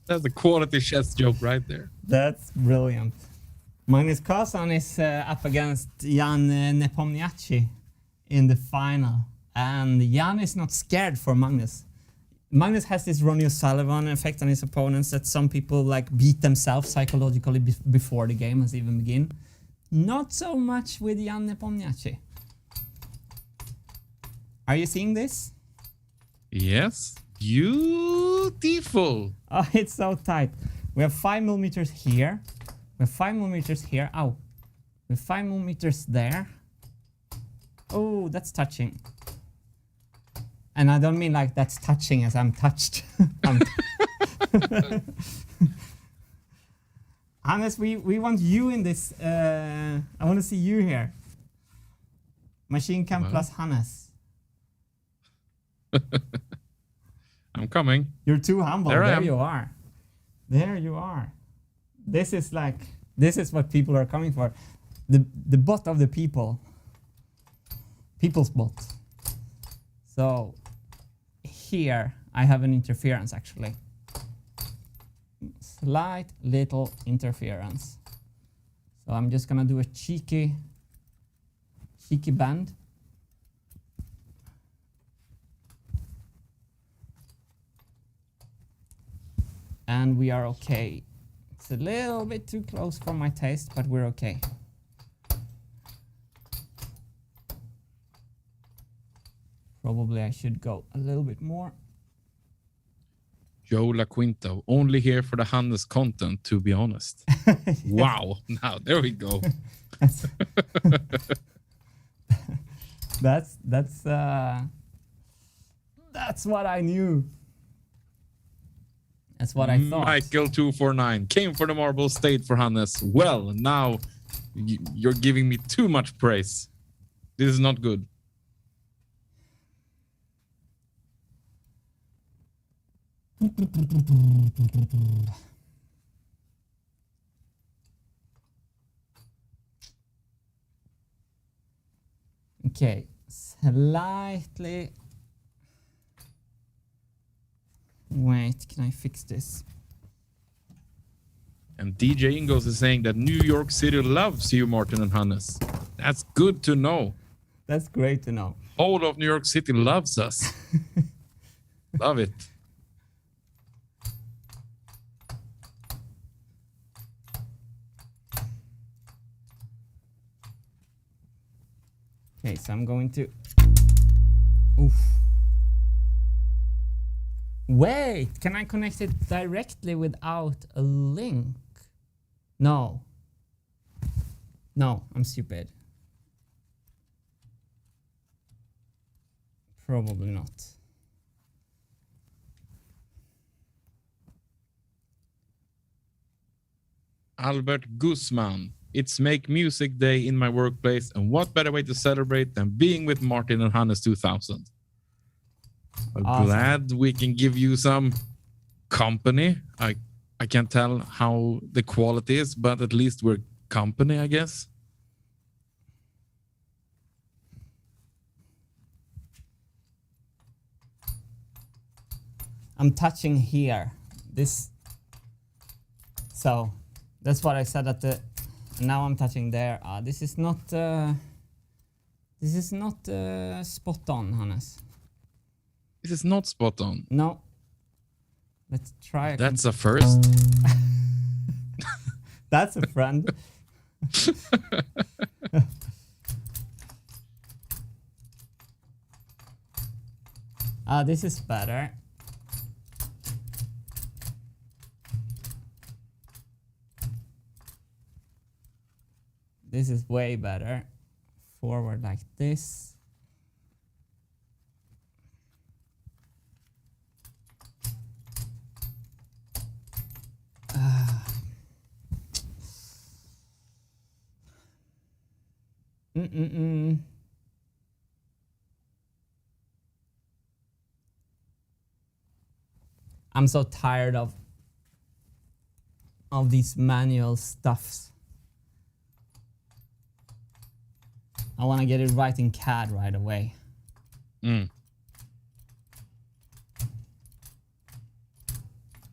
That's a quality chess joke right there. That's brilliant. Magnus Carlson is up against Jan Nepomniachtchi in the final. And Jan is not scared for Magnus. Magnus has this Ronnie O'Sullivan effect on his opponents that some people like beat themselves psychologically before the game has even begun. Not so much with Jan Nepomniachtchi. Are you seeing this? Yes. Beautiful. Oh, it's so tight. We have 5 millimeters here. We have 5 millimeters here. Ow. We have 5 millimeters there. Oh, that's touching. And I don't mean like that's touching as I'm touched. Hannes, we want you in this. I want to see you here. Machine Cam plus Hannes. I'm coming. You're too humble. There you are. There you are. This is what people are coming for. The bot of the people. People's bot. So here I have an interference actually. Slight little interference. So I'm just gonna do a cheeky bend. And we are okay. It's a little bit too close for my taste, but we're okay. Probably I should go a little bit more. Joe LaQuinta, only here for the Hannes content, to be honest. Yes. Wow. Now, there we go. That's what I knew. That's what I thought. Michael249 came for the marble, stayed for Hannes. Well, now you're giving me too much praise. This is not good. Okay, slightly. Wait, can I fix this? And DJ Ingos is saying that New York City loves you, Martin and Hannes. That's good to know. That's great to know. All of New York City loves us. Love it. Okay, so I'm going to... Oof. Wait, can I connect it directly without a link? No. No, I'm stupid. Probably not. Albert Guzman. It's Make Music Day in my workplace, and what better way to celebrate than being with Martin and Hannes 2000. I'm awesome. Glad we can give you some company. I can't tell how the quality is, but at least we're company, I guess. I'm touching here. This. So that's what I said at the. Now I'm touching there. This is not This is not spot on, Hannes. This is not spot on. No. Let's try. That's a first. That's a friend. This is better. This is way better. Forward like this. I'm so tired of these manual stuffs. I want to get it right in CAD right away.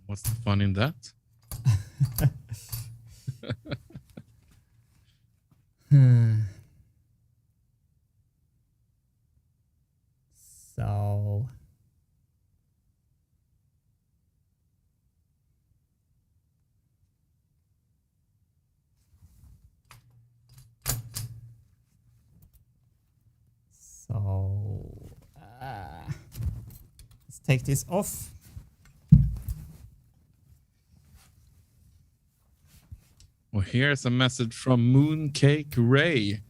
What's the fun in that? So let's take this off. Well, here's a message from Mooncake Ray,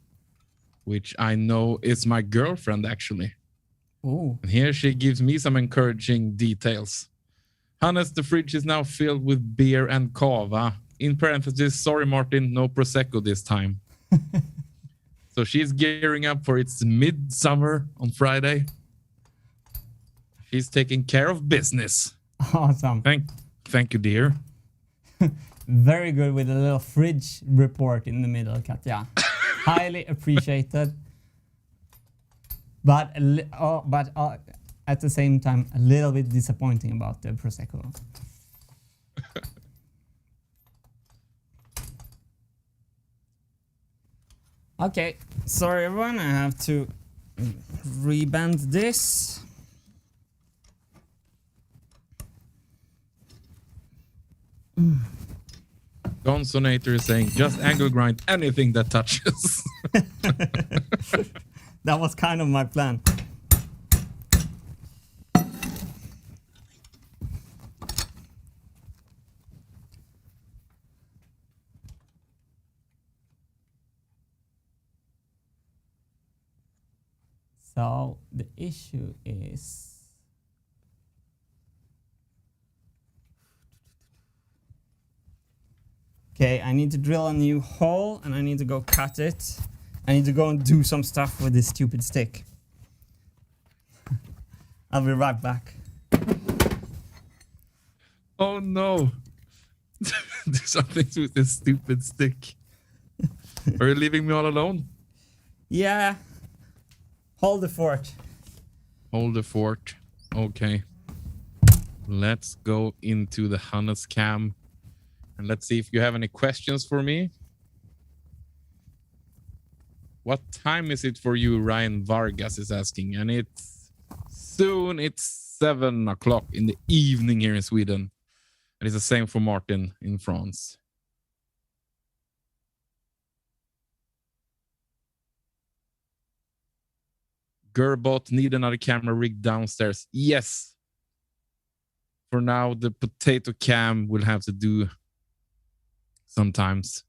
which I know is my girlfriend, actually. Ooh. And here she gives me some encouraging details. Hannes, the fridge is now filled with beer and cava. In parentheses, sorry, Martin, no Prosecco this time. So she's gearing up for its midsummer on Friday. She's taking care of business. Awesome. Thank you, dear. Very good with a little fridge report in the middle, Katja. Highly appreciated. But at the same time, a little bit disappointing about the Prosecco. Okay, sorry everyone, I have to rebend this. Gonsonator is saying, just angle grind anything that touches. That was kind of my plan. So the issue is okay, I need to drill a new hole and I need to go cut it. I need to go and do some stuff with this stupid stick. I'll be right back. Oh no. Do something with this stupid stick. Are you leaving me all alone? Yeah. Hold the fort. Hold the fort. Okay. Let's go into the Hannes cam. And let's see if you have any questions for me. What time is it for you? Ryan Vargas is asking. And it's 7 o'clock in the evening here in Sweden. And it's the same for Martin in France. Gerbot, need another camera rig downstairs. Yes. For now, the potato cam will have to do sometimes.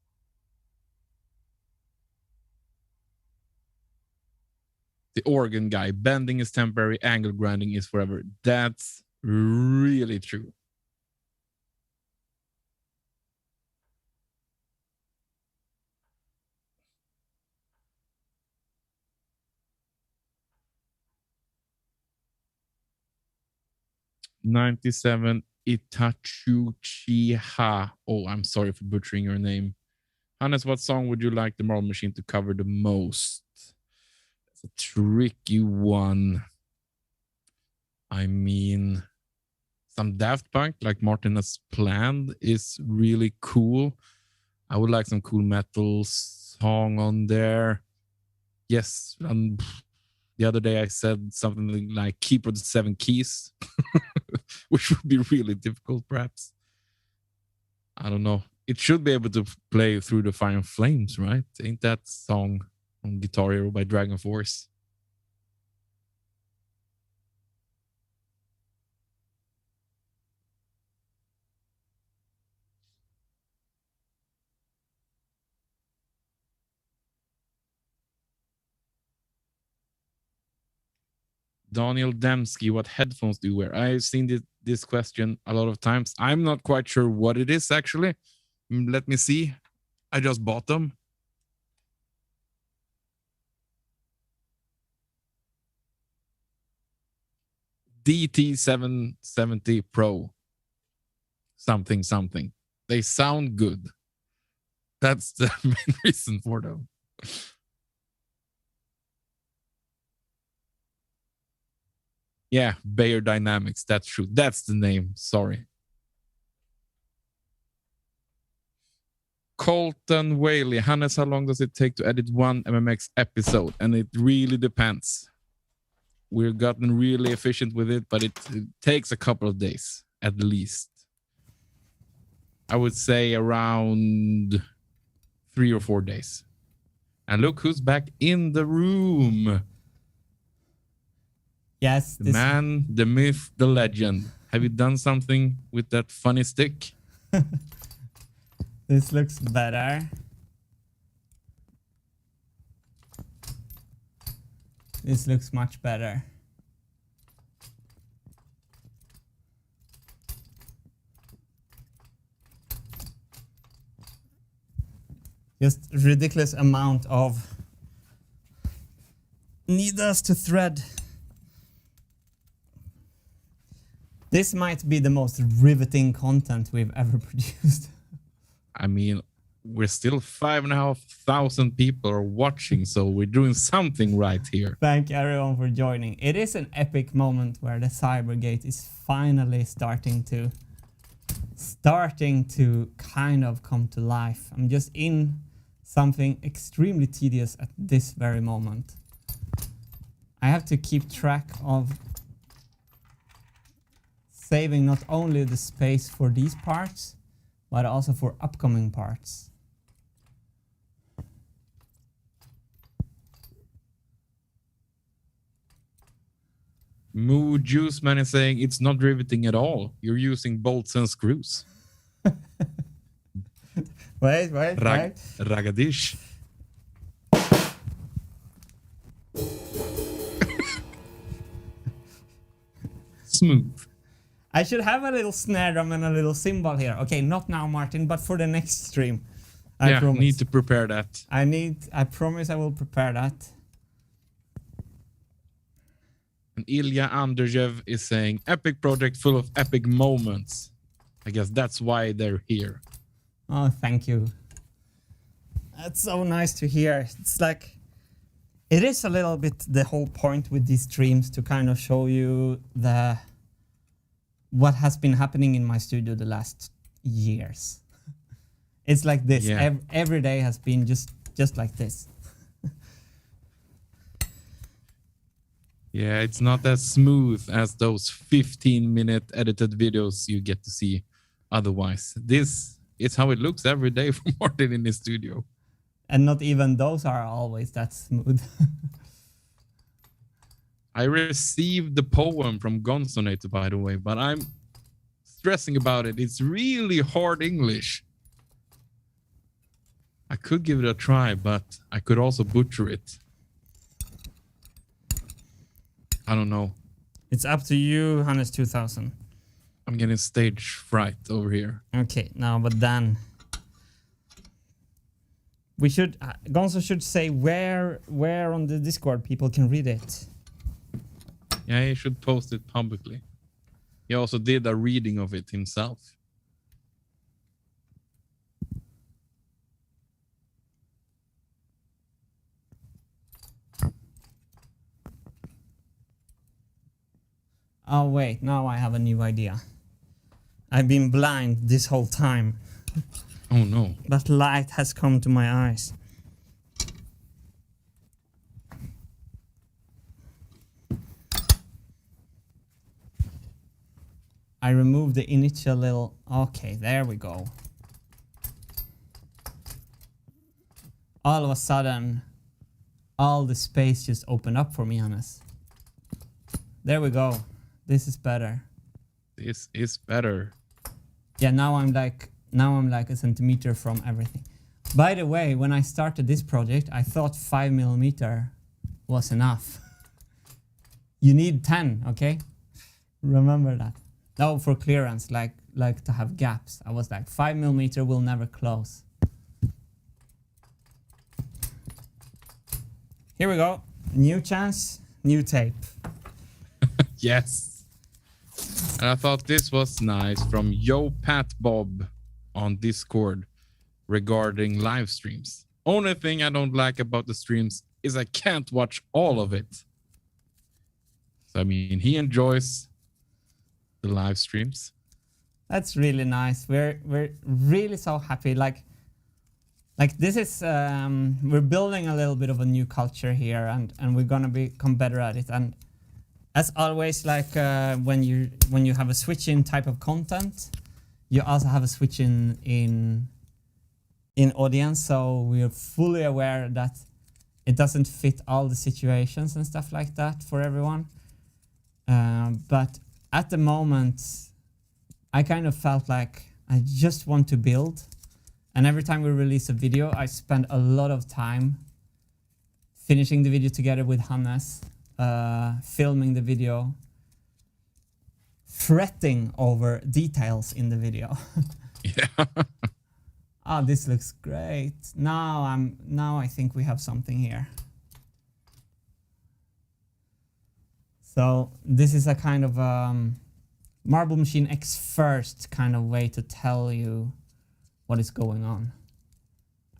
The organ guy, bending is temporary, angle grinding is forever. That's really true. '97 Itachuchiha. Oh, I'm sorry for butchering your name. Hannes, what song would you like the Marble Machine to cover the most? That's a tricky one. I mean, some Daft Punk, like Martin has planned, is really cool. I would like some cool metal song on there. Yes. The other day I said something like Keeper of the Seven Keys, which would be really difficult, perhaps. I don't know. It should be able to play Through the Fire and Flames, right? Ain't that song on Guitar Hero by Dragon Force? Daniel Demsky, what headphones do you wear? I've seen this question a lot of times. I'm not quite sure what it is, actually. Let me see. I just bought them. DT770 Pro. Something. They sound good. That's the main reason for them. Yeah, Bayer Dynamics. That's true. That's the name. Sorry. Colton Whaley. Hannes, how long does it take to edit one MMX episode? And it really depends. We've gotten really efficient with it, but it takes a couple of days at least. I would say around 3 or 4 days. And look who's back in the room. Yes. The man, the myth, the legend. Have you done something with that funny stick? This looks better. This looks much better. Just ridiculous amount of needles to thread. This might be the most riveting content we've ever produced. I mean, we're still 5,500 people are watching, so we're doing something right here. Thank everyone for joining. It is an epic moment where the Cybergate is finally starting to kind of come to life. I'm just in something extremely tedious at this very moment. I have to keep track of saving not only the space for these parts, but also for upcoming parts. Moo Juice Man is saying it's not riveting at all. You're using bolts and screws. Wait. Ragadish. Smooth. I should have a little snare drum and a little cymbal here. Okay, not now, Martin, but for the next stream. I promise. Need to prepare that. I promise I will prepare that. And Ilya Andrzhev is saying, epic project full of epic moments. I guess that's why they're here. Oh, thank you. That's so nice to hear. It's like, it is a little bit the whole point with these streams to kind of show you what has been happening in my studio the last years. It's like this. Yeah. Every day has been just like this. Yeah, it's not as smooth as those 15-minute edited videos you get to see otherwise. This is how it looks every day for Martin in his studio. And not even those are always that smooth. I received the poem from Gonzonator, by the way, but I'm stressing about it. It's really hard English. I could give it a try, but I could also butcher it. I don't know. It's up to you, Hannes 2000. I'm getting stage fright over here. Okay, now, but then we should, Gonzo should say where on the Discord people can read it. Yeah, he should post it publicly. He also did a reading of it himself. Oh wait, now I have a new idea. I've been blind this whole time. Oh no. But light has come to my eyes. I removed the initial little... Okay, there we go. All of a sudden, all the space just opened up for me, Hannes. There we go. This is better. This is better. Yeah, now I'm like a centimeter from everything. By the way, when I started this project, I thought 5mm was enough. You need 10, okay? Remember that. No, for clearance, like to have gaps. I was like, 5mm will never close. Here we go. New chance, new tape. Yes. And I thought this was nice from Yo Pat Bob on Discord regarding live streams. Only thing I don't like about the streams is I can't watch all of it. So I mean, he enjoys the live streams. That's really nice. We're really so happy. Like this is we're building a little bit of a new culture here, and we're gonna become better at it. And as always, like when you have a switch in type of content, you also have a switch in audience. So we are fully aware that it doesn't fit all the situations and stuff like that for everyone. But at the moment, I kind of felt like I just want to build. And every time we release a video, I spend a lot of time finishing the video together with Hannes, filming the video, fretting over details in the video. Yeah. Oh, this looks great. Now I think we have something here. So this is a kind of Marble Machine X first kind of way to tell you what is going on.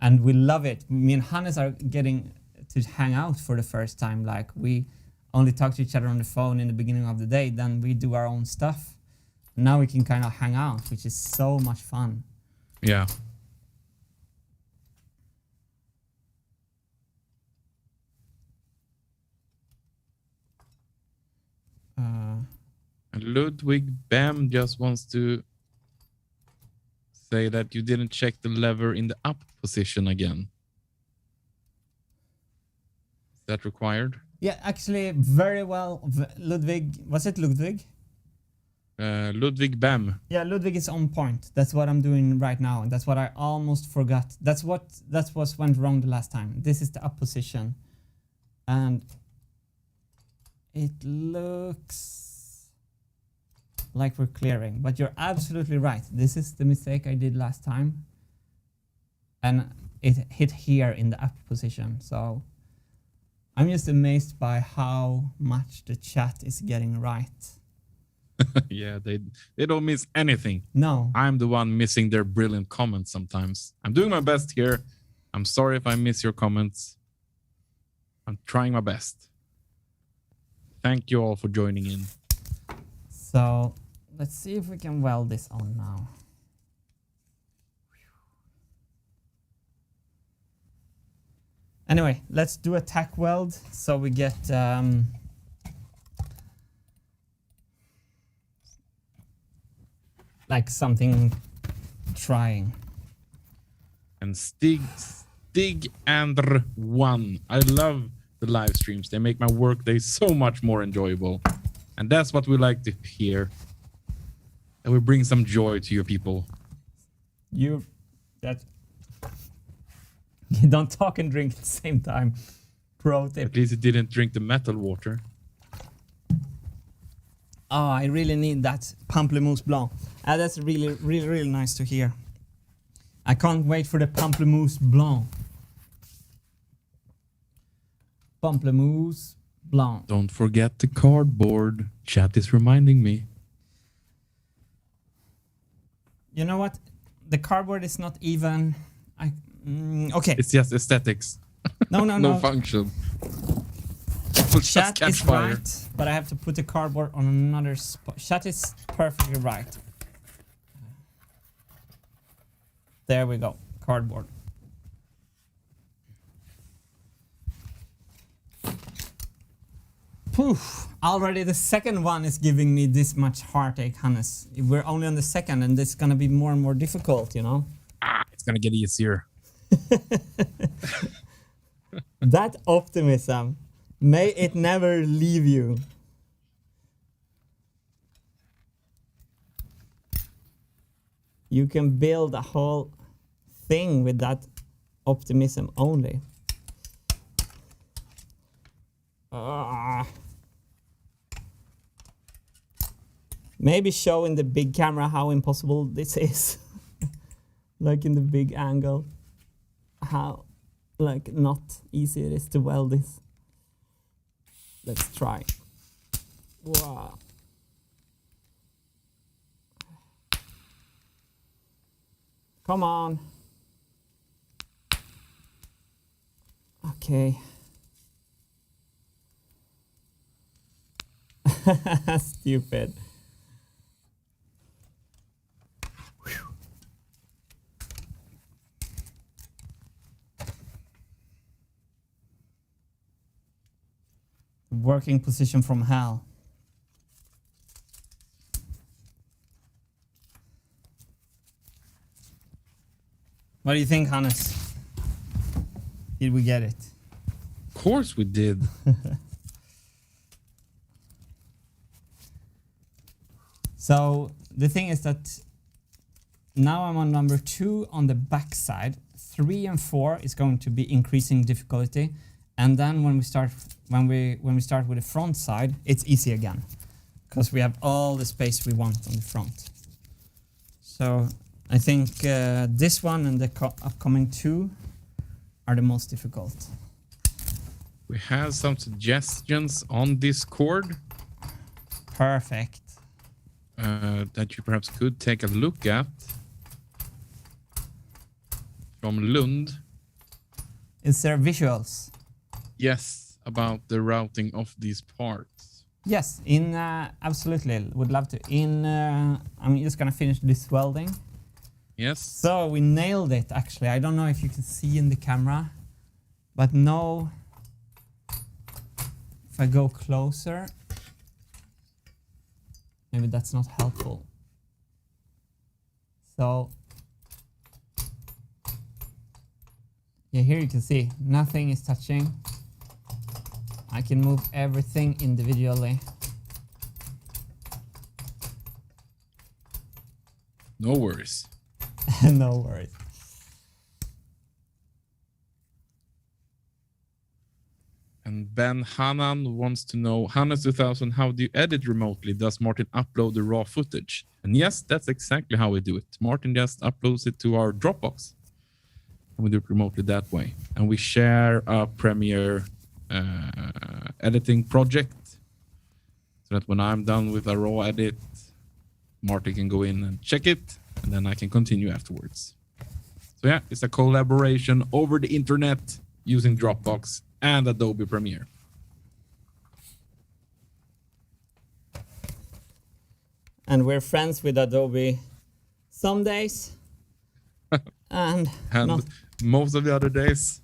And we love it. Me and Hannes are getting to hang out for the first time. Like, we only talk to each other on the phone in the beginning of the day, then we do our own stuff. Now we can kind of hang out, which is so much fun. Yeah. And Ludwig Bam just wants to say that you didn't check the lever in the up position again. Is that required? Yeah, actually, very well. Ludwig, was it Ludwig? Ludwig Bam. Yeah, Ludwig is on point. That's what I'm doing right now, and that's what I almost forgot. That's what went wrong the last time. This is the up position, and it looks like we're clearing, but you're absolutely right. This is the mistake I did last time, and it hit here in the up position. So I'm just amazed by how much the chat is getting right. Yeah, they don't miss anything. No. I'm the one missing their brilliant comments sometimes. I'm doing my best here. I'm sorry if I miss your comments. I'm trying my best. Thank you all for joining in. So let's see if we can weld this on now. Anyway, let's do a tack weld so we get like something trying. And Stig Andr 1. I love the live streams. They make my work day so much more enjoyable. And that's what we like to hear. That we bring some joy to your people. You don't talk and drink at the same time. Pro tip. At least it didn't drink the metal water. Oh, I really need that Pamplemousse Blanc. That's really nice to hear. I can't wait for the Pamplemousse Blanc. Pamplemousse Blanc. Don't forget the cardboard. Chat is reminding me. You know what? The cardboard is not even... okay. It's just aesthetics. No. No function. Chat is right, but I have to put the cardboard on another spot. Chat is perfectly right. There we go. Cardboard. Poof. Already the second one is giving me this much heartache, Hannes. We're only on the second and it's gonna be more and more difficult, you know? It's gonna get easier. That optimism, may it never leave you. You can build a whole thing with that optimism only. Maybe show in the big camera how impossible this is. Like in the big angle. How like not easy it is to weld this. Let's try. Wow. Come on. Okay. Stupid. Working position from hell. What do you think, Hannes? Did we get it? Of course we did. So the thing is that now I'm on number 2 on the back side. 3 and 4 is going to be increasing difficulty, and then when we start with the front side, it's easy again because we have all the space we want on the front. So I think this one and the upcoming 2 are the most difficult. We have some suggestions on Discord. Perfect. That you perhaps could take a look at. From Lund. Is there visuals? Yes, about the routing of these parts. Yes, absolutely, would love to. I'm just gonna finish this welding. Yes. So we nailed it, actually. I don't know if you can see in the camera, but no. If I go closer, maybe that's not helpful. So, yeah, here you can see nothing is touching. I can move everything individually. No worries. No worries. And Ben Hanan wants to know, Hannes 2000, how do you edit remotely? Does Martin upload the raw footage? And yes, that's exactly how we do it. Martin just uploads it to our Dropbox. And we do it remotely that way. And we share a Premiere editing project so that when I'm done with a raw edit, Martin can go in and check it, and then I can continue afterwards. So yeah, it's a collaboration over the internet using Dropbox and Adobe Premiere. And we're friends with Adobe some days and not. Most of the other days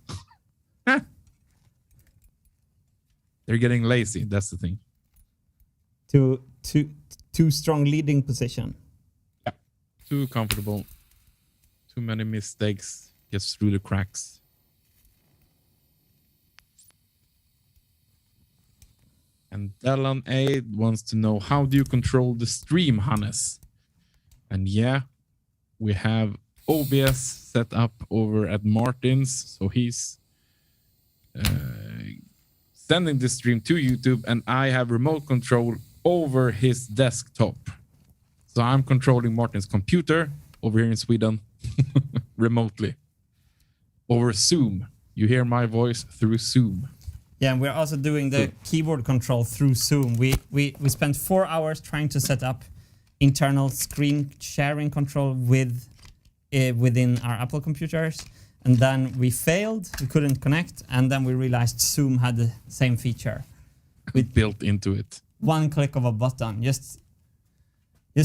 they're getting lazy. That's the thing. Too strong leading position. Yeah, too comfortable. Too many mistakes. Gets through the cracks. And Dylan A wants to know, how do you control the stream, Hannes? And yeah, we have OBS set up over at Martin's. So he's sending the stream to YouTube, and I have remote control over his desktop. So I'm controlling Martin's computer over here in Sweden remotely over Zoom. You hear my voice through Zoom. Yeah, and we're also doing the keyboard control through Zoom. We spent 4 hours trying to set up internal screen sharing control within our Apple computers, and then we failed. We couldn't connect, and then we realized Zoom had the same feature. We built into it. One click of a button, just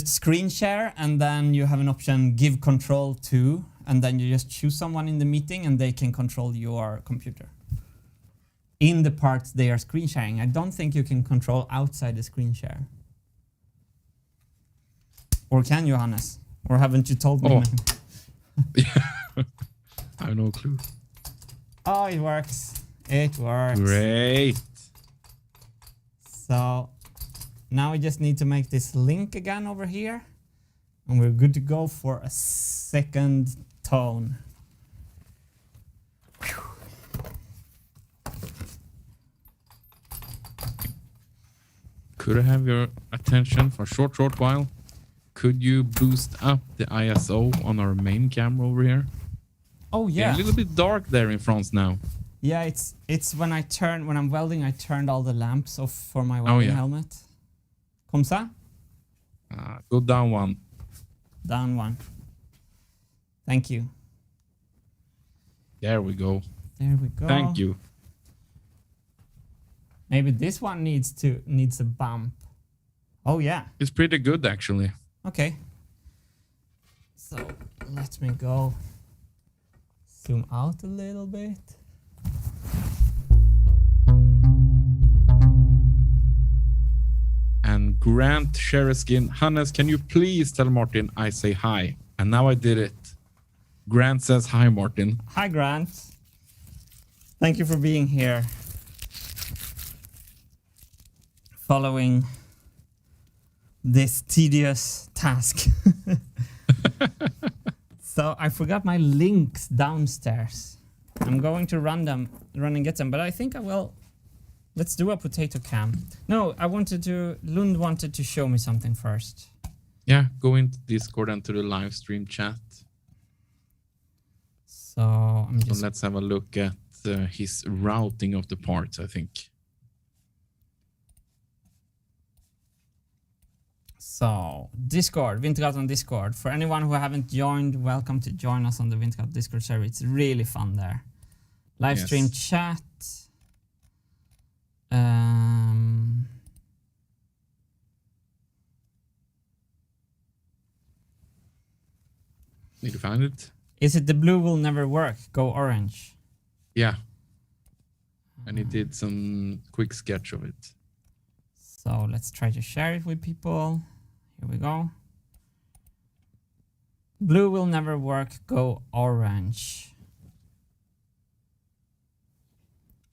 screen share, and then you have an option give control to, and then you just choose someone in the meeting, and they can control your computer. in the parts they are screen sharing. I don't think you can control outside the screen share. Or can you, Hannes? Or haven't you told me? Oh. I have no clue. Oh, it works. It works. Great. So now we just need to make this link again over here. And we're good to go for a second tone. Could I have your attention for a short while? Could you boost up the ISO on our main camera over here? Oh yeah. A little bit dark there in France now. Yeah, it's when I'm welding, I turned all the lamps off for my welding helmet. Comme ça? Go down one. Down one. Thank you. There we go. There we go. Thank you. Maybe this one needs a bump. Oh yeah. It's pretty good actually. Okay. So let me go zoom out a little bit. And Grant Shereskin, Hannes, can you please tell Martin I say hi? And now I did it. Grant says hi, Martin. Hi, Grant. Thank you for being here. Following this tedious task. So I forgot my links downstairs. I'm going to run and get them, but I think I will. Let's do a potato cam. No, Lund wanted to show me something first. Yeah, go into Discord and to the live stream chat. So let's have a look at his routing of the parts, I think. So, Discord, Wintergatan Discord. For anyone who haven't joined, welcome to join us on the Wintergatan Discord server. It's really fun there. Live stream chat. Need to find it. Is it the blue will never work? Go orange. Yeah. And he did some quick sketch of it. So let's try to share it with people. Here we go. Blue will never work. Go orange.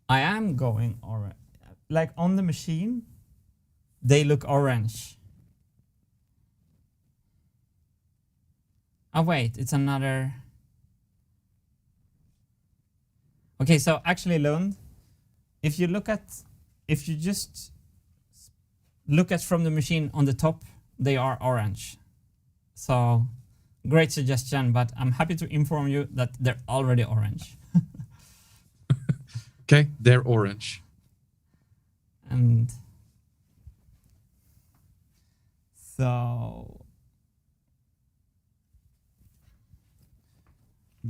I am going orange. Like on the machine, they look orange. Oh wait, it's another. Okay, so actually, Lund, if you just look at from the machine on the top, they are orange. So great suggestion, but I'm happy to inform you that they're already orange. Okay, they're orange. And so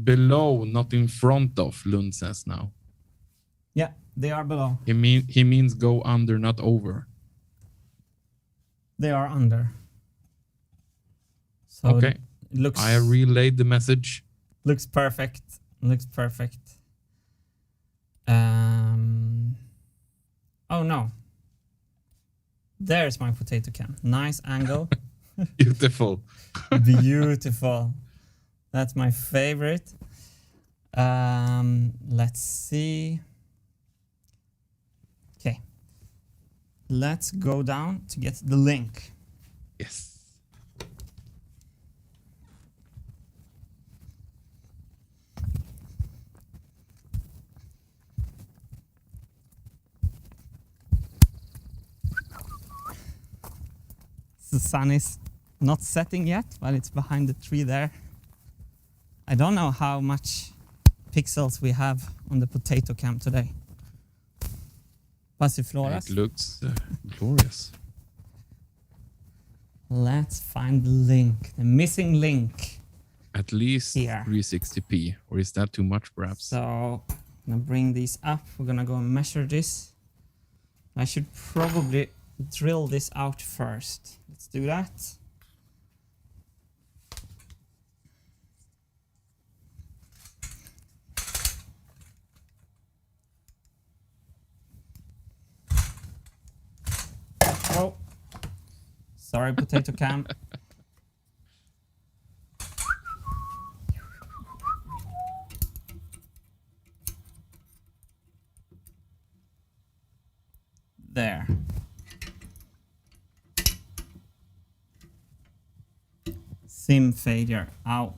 below, not in front of, Lund says now. yeah, they are below. He means go under, not over. They are under. So okay. It looks. I relayed the message. Looks perfect. Looks perfect. Oh no. There's my potato cam. Nice angle. Beautiful. Beautiful. That's my favorite. Let's see. Okay. Let's go down to get the link. Yes. The sun is not setting yet, but it's behind the tree there. I don't know how much pixels we have on the potato cam today. Passifloras. It looks glorious. Let's find the link, the missing link. At least Here. 360p, or is that too much perhaps? So I'm gonna bring these up. We're gonna go and measure this. I should probably drill this out first. Let's do that. Sorry, potato cam. There. Sim failure. Ow.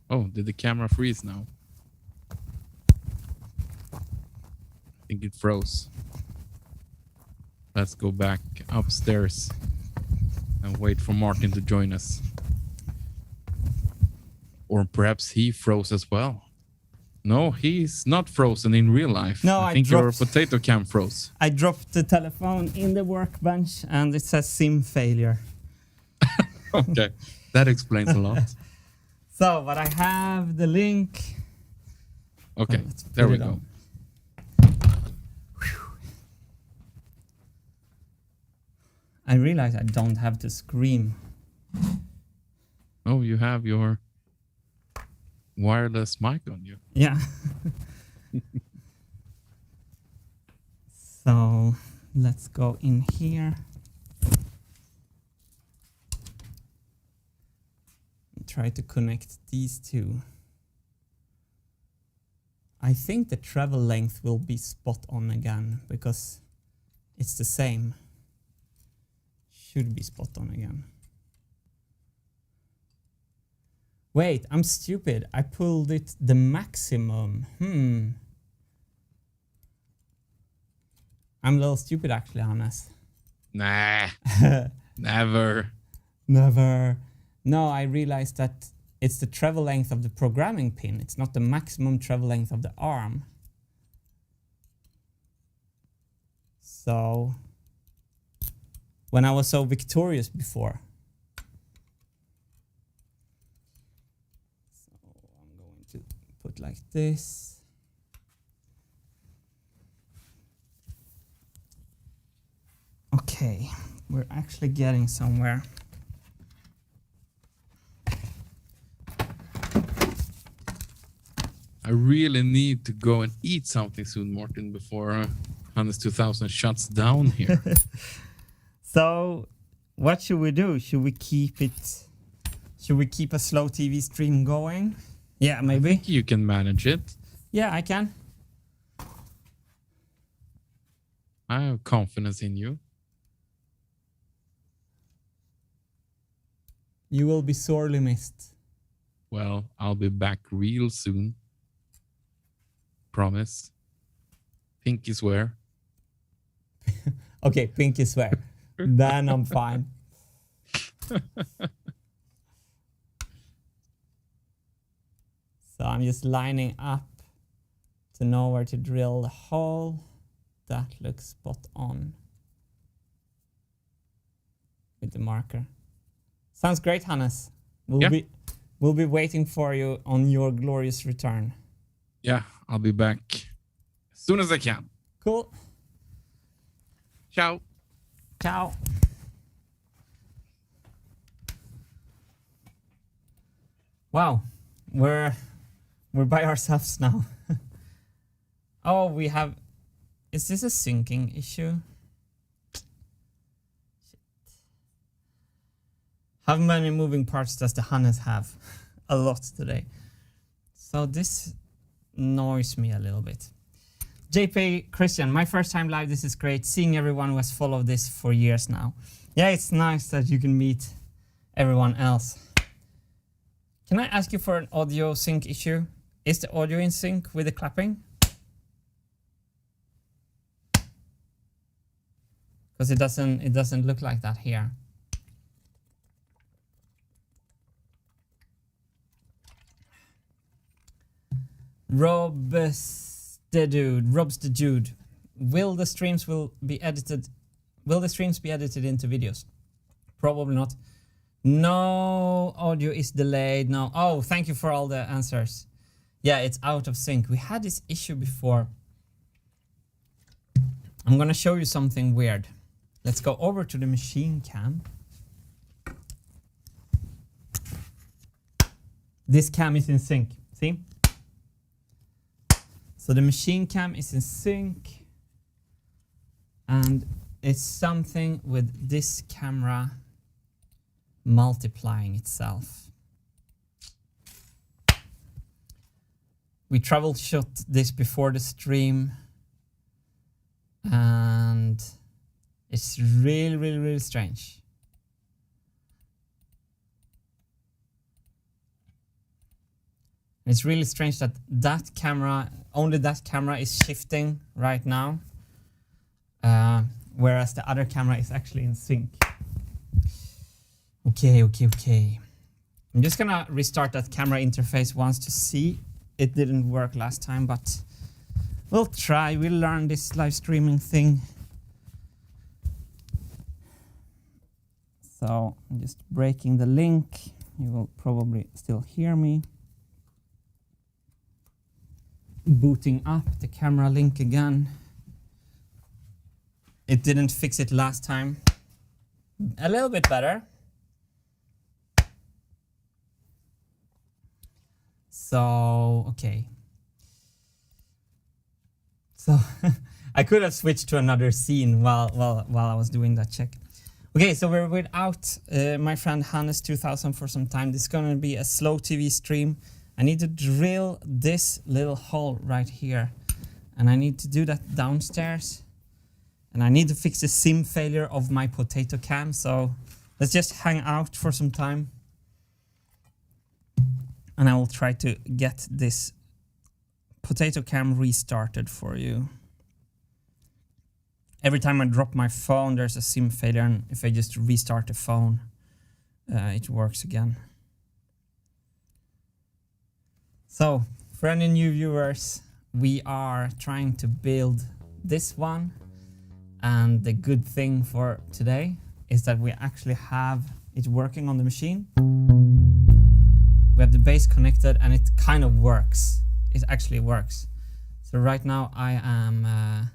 Oh, did the camera freeze now? I think it froze. Let's go back upstairs and wait for Martin to join us. Or perhaps he froze as well. No, he's not frozen in real life. No, I think dropped, your potato cam froze. I dropped the telephone in the workbench and it says sim failure. Okay, that explains a lot. So, but I have the link. Okay, Let's there put we it go. on. I realize I don't have to scream. Oh, you have your wireless mic on you. Yeah. So let's go in here. And try to connect these two. I think the travel length will be spot on again because it's the same. Should be spot on again. Wait, I'm stupid. I pulled it the maximum. I'm a little stupid actually, Hannes. Nah, never. Never. No, I realized that it's the travel length of the programming pin. It's not the maximum travel length of the arm. So, when I was so victorious before. So I'm going to put like this. Okay, we're actually getting somewhere. I really need to go and eat something soon, Martin, before Hannes 2000 shuts down here. So, what should we do? Should we keep it? Should we keep a slow TV stream going? Yeah, maybe. You can manage it. Yeah, I can. I have confidence in you. You will be sorely missed. Well, I'll be back real soon. Promise. Pinky swear. Okay, pinky swear. Then I'm fine. So I'm just lining up to know where to drill the hole. That looks spot on with the marker. Sounds great, Hannes. We'll be waiting for you on your glorious return. Yeah, I'll be back as soon as I can. Cool. Ciao. Ciao. Wow, we're by ourselves now. Oh, we have. Is this a syncing issue? Shit. How many moving parts does the Hannes have? A lot today. So this annoys me a little bit. JP Christian, my first time live. This is great. Seeing everyone who has followed this for years now. Yeah, it's nice that you can meet everyone else. Can I ask you for an audio sync issue? Is the audio in sync with the clapping? Because it doesn't look like that here. Rob's the dude. Will the streams be edited into videos? Probably not. No audio is delayed. No. Oh, thank you for all the answers. Yeah, it's out of sync. We had this issue before. I'm gonna show you something weird. Let's go over to the machine cam. this cam is in sync. See? So the machine cam is in sync, and it's something with this camera multiplying itself. We troubleshoot this before the stream, and it's really strange. It's really strange that only that camera is shifting right now, whereas the other camera is actually in sync. Okay. I'm just gonna restart that camera interface once to see. It didn't work last time, but we'll try. We'll learn this live streaming thing. So I'm just breaking the link. You will probably still hear me. Booting up the camera link again. It didn't fix it last time. A little bit better. So, okay. So I could have switched to another scene while I was doing that check. Okay, so we're without my friend Hannes 2000 for some time. This is going to be a slow TV stream. I need to drill this little hole right here, and I need to do that downstairs, and I need to fix the SIM failure of my potato cam. So let's just hang out for some time, and I will try to get this potato cam restarted for you. Every time I drop my phone, there's a SIM failure, and if I just restart the phone, it works again. So, for any new viewers, we are trying to build this one, and the good thing for today is that we actually have it working on the machine. We have the base connected, and it kind of works. It actually works. So right now I am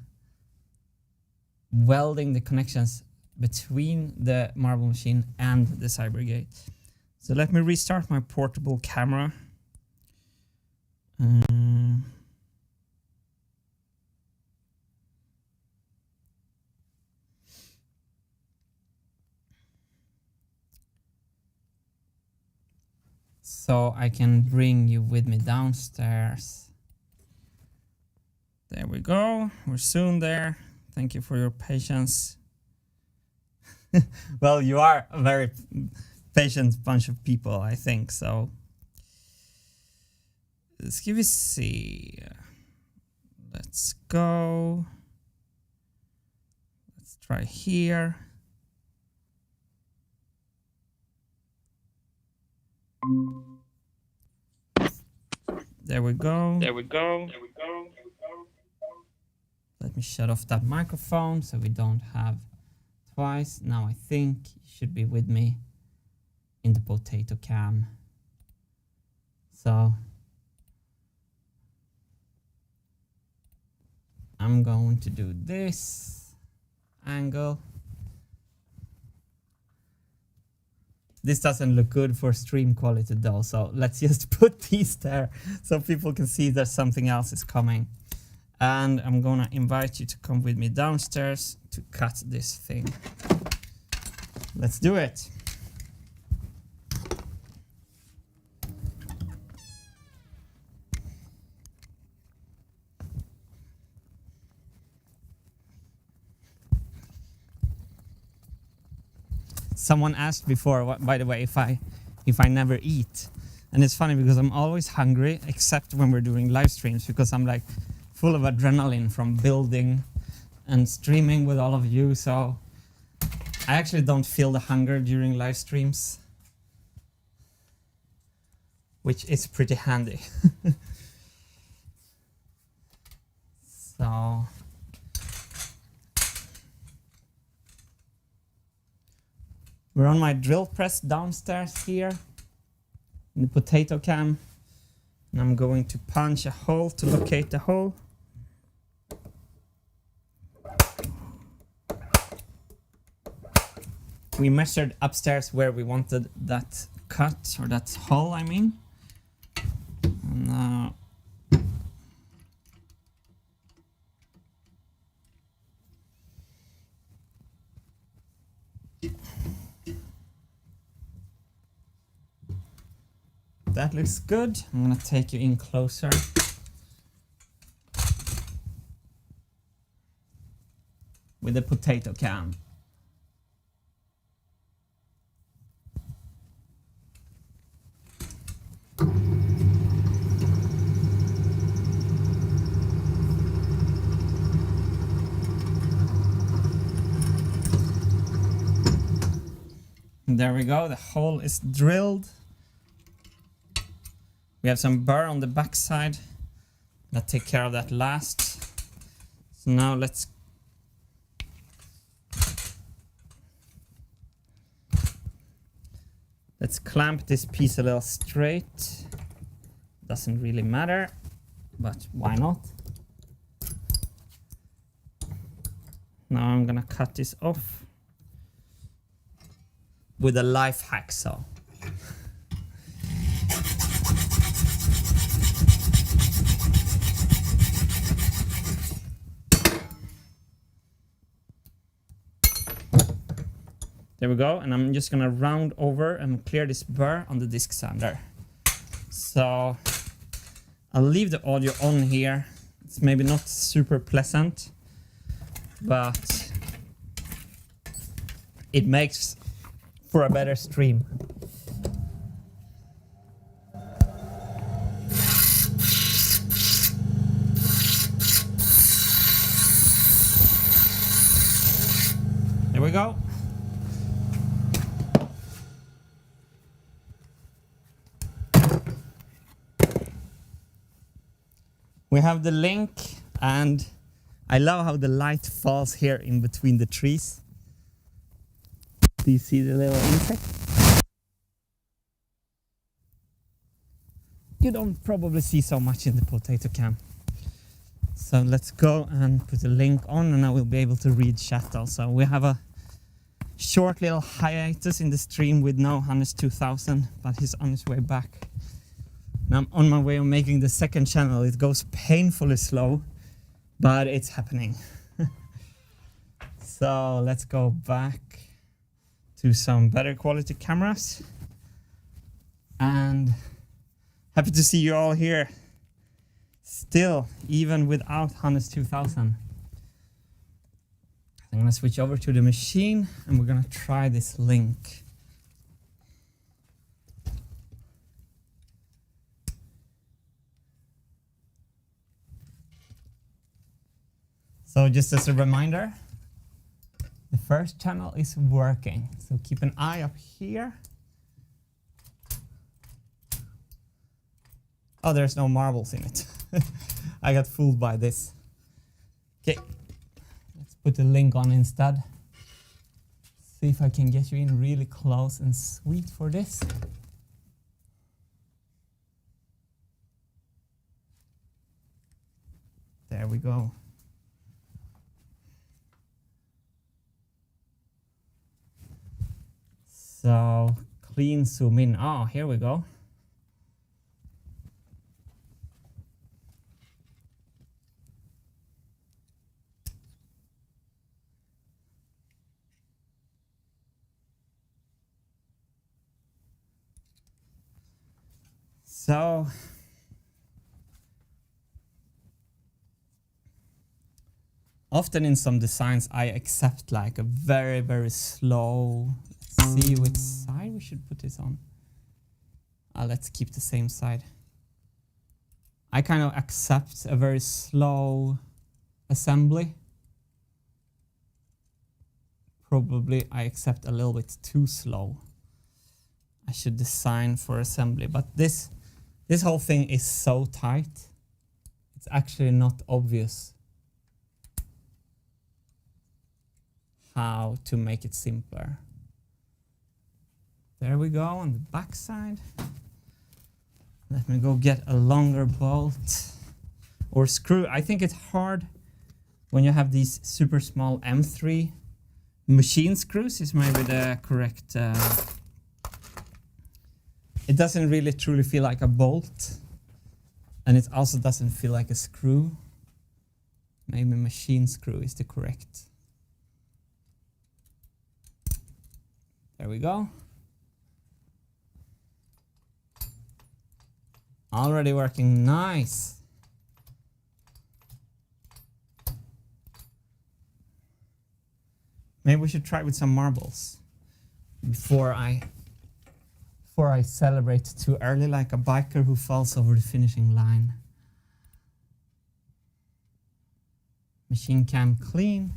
welding the connections between the marble machine and the Cybergate. So let me restart my portable camera. So I can bring you with me downstairs. There we go. We're soon there. Thank you for your patience. Well, you are a very patient bunch of people, I think, so. Let's give it a see. Let's go. Let's try here. There we go. There we go. There we go. Let me shut off that microphone so we don't have twice. Now I think you should be with me in the potato cam. So I'm going to do this angle. This doesn't look good for stream quality though, so let's just put these there so people can see that something else is coming. And I'm gonna invite you to come with me downstairs to cut this thing. Let's do it. Someone asked before, by the way, if I never eat. And it's funny because I'm always hungry, except when we're doing live streams, because I'm like full of adrenaline from building and streaming with all of you. So I actually don't feel the hunger during live streams, which is pretty handy. So we're on my drill press downstairs here in the potato cam, and I'm going to punch a hole to locate the hole. We measured upstairs where we wanted that cut, or that hole, I mean, Now that looks good. I'm gonna take you in closer. With the potato can. There we go, the hole is drilled. We have some burr on the back side. Let's take care of that last. So now let's clamp this piece a little straight. Doesn't really matter, but why not? Now I'm gonna cut this off with a life hacksaw. There we go, and I'm just gonna round over and clear this burr on the disc sander. So I'll leave the audio on here. It's maybe not super pleasant, but it makes for a better stream. There we go. We have the link, and I love how the light falls here in between the trees. Do you see the little insect? You don't probably see so much in the potato can. So let's go and put the link on, and I will be able to read chat also. We have a short little hiatus in the stream with no Hannes 2000, but he's on his way back. Now I'm on my way of making the second channel. It goes painfully slow, but it's happening. So let's go back to some better quality cameras. And happy to see you all here. Still, even without Hannes 2000. I'm gonna switch over to the machine and we're gonna try this link. So just as a reminder, the first channel is working. So keep an eye up here. Oh, there's no marbles in it. I got fooled by this. Okay, let's put the link on instead. See if I can get you in really close and sweet for this. There we go. So clean zoom in. Oh, here we go. So often in some designs I accept like a very, very slow. Let's see which side we should put this on. Let's keep the same side. I kind of accept a very slow assembly. Probably I accept a little bit too slow. I should design for assembly, but this whole thing is so tight. It's actually not obvious how to make it simpler. There we go on the back side. Let me go get a longer bolt or screw. I think it's hard when you have these super small M3 machine screws is maybe the correct. It doesn't really truly feel like a bolt. And it also doesn't feel like a screw. Maybe machine screw is the correct. There we go. Already working nice. Maybe we should try with some marbles before I celebrate too early like a biker who falls over the finishing line. Machine cam clean.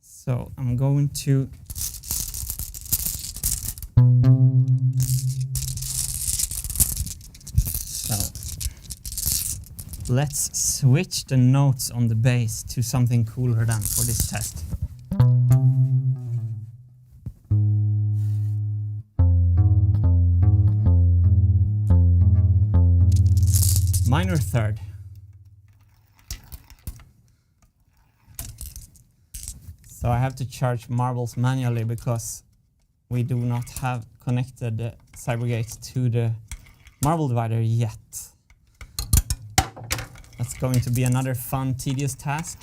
So I'm going to let's switch the notes on the bass to something cooler than for this test. Minor third. So I have to charge marbles manually because we do not have connected the Cybergates to the marble divider yet. That's going to be another fun, tedious task.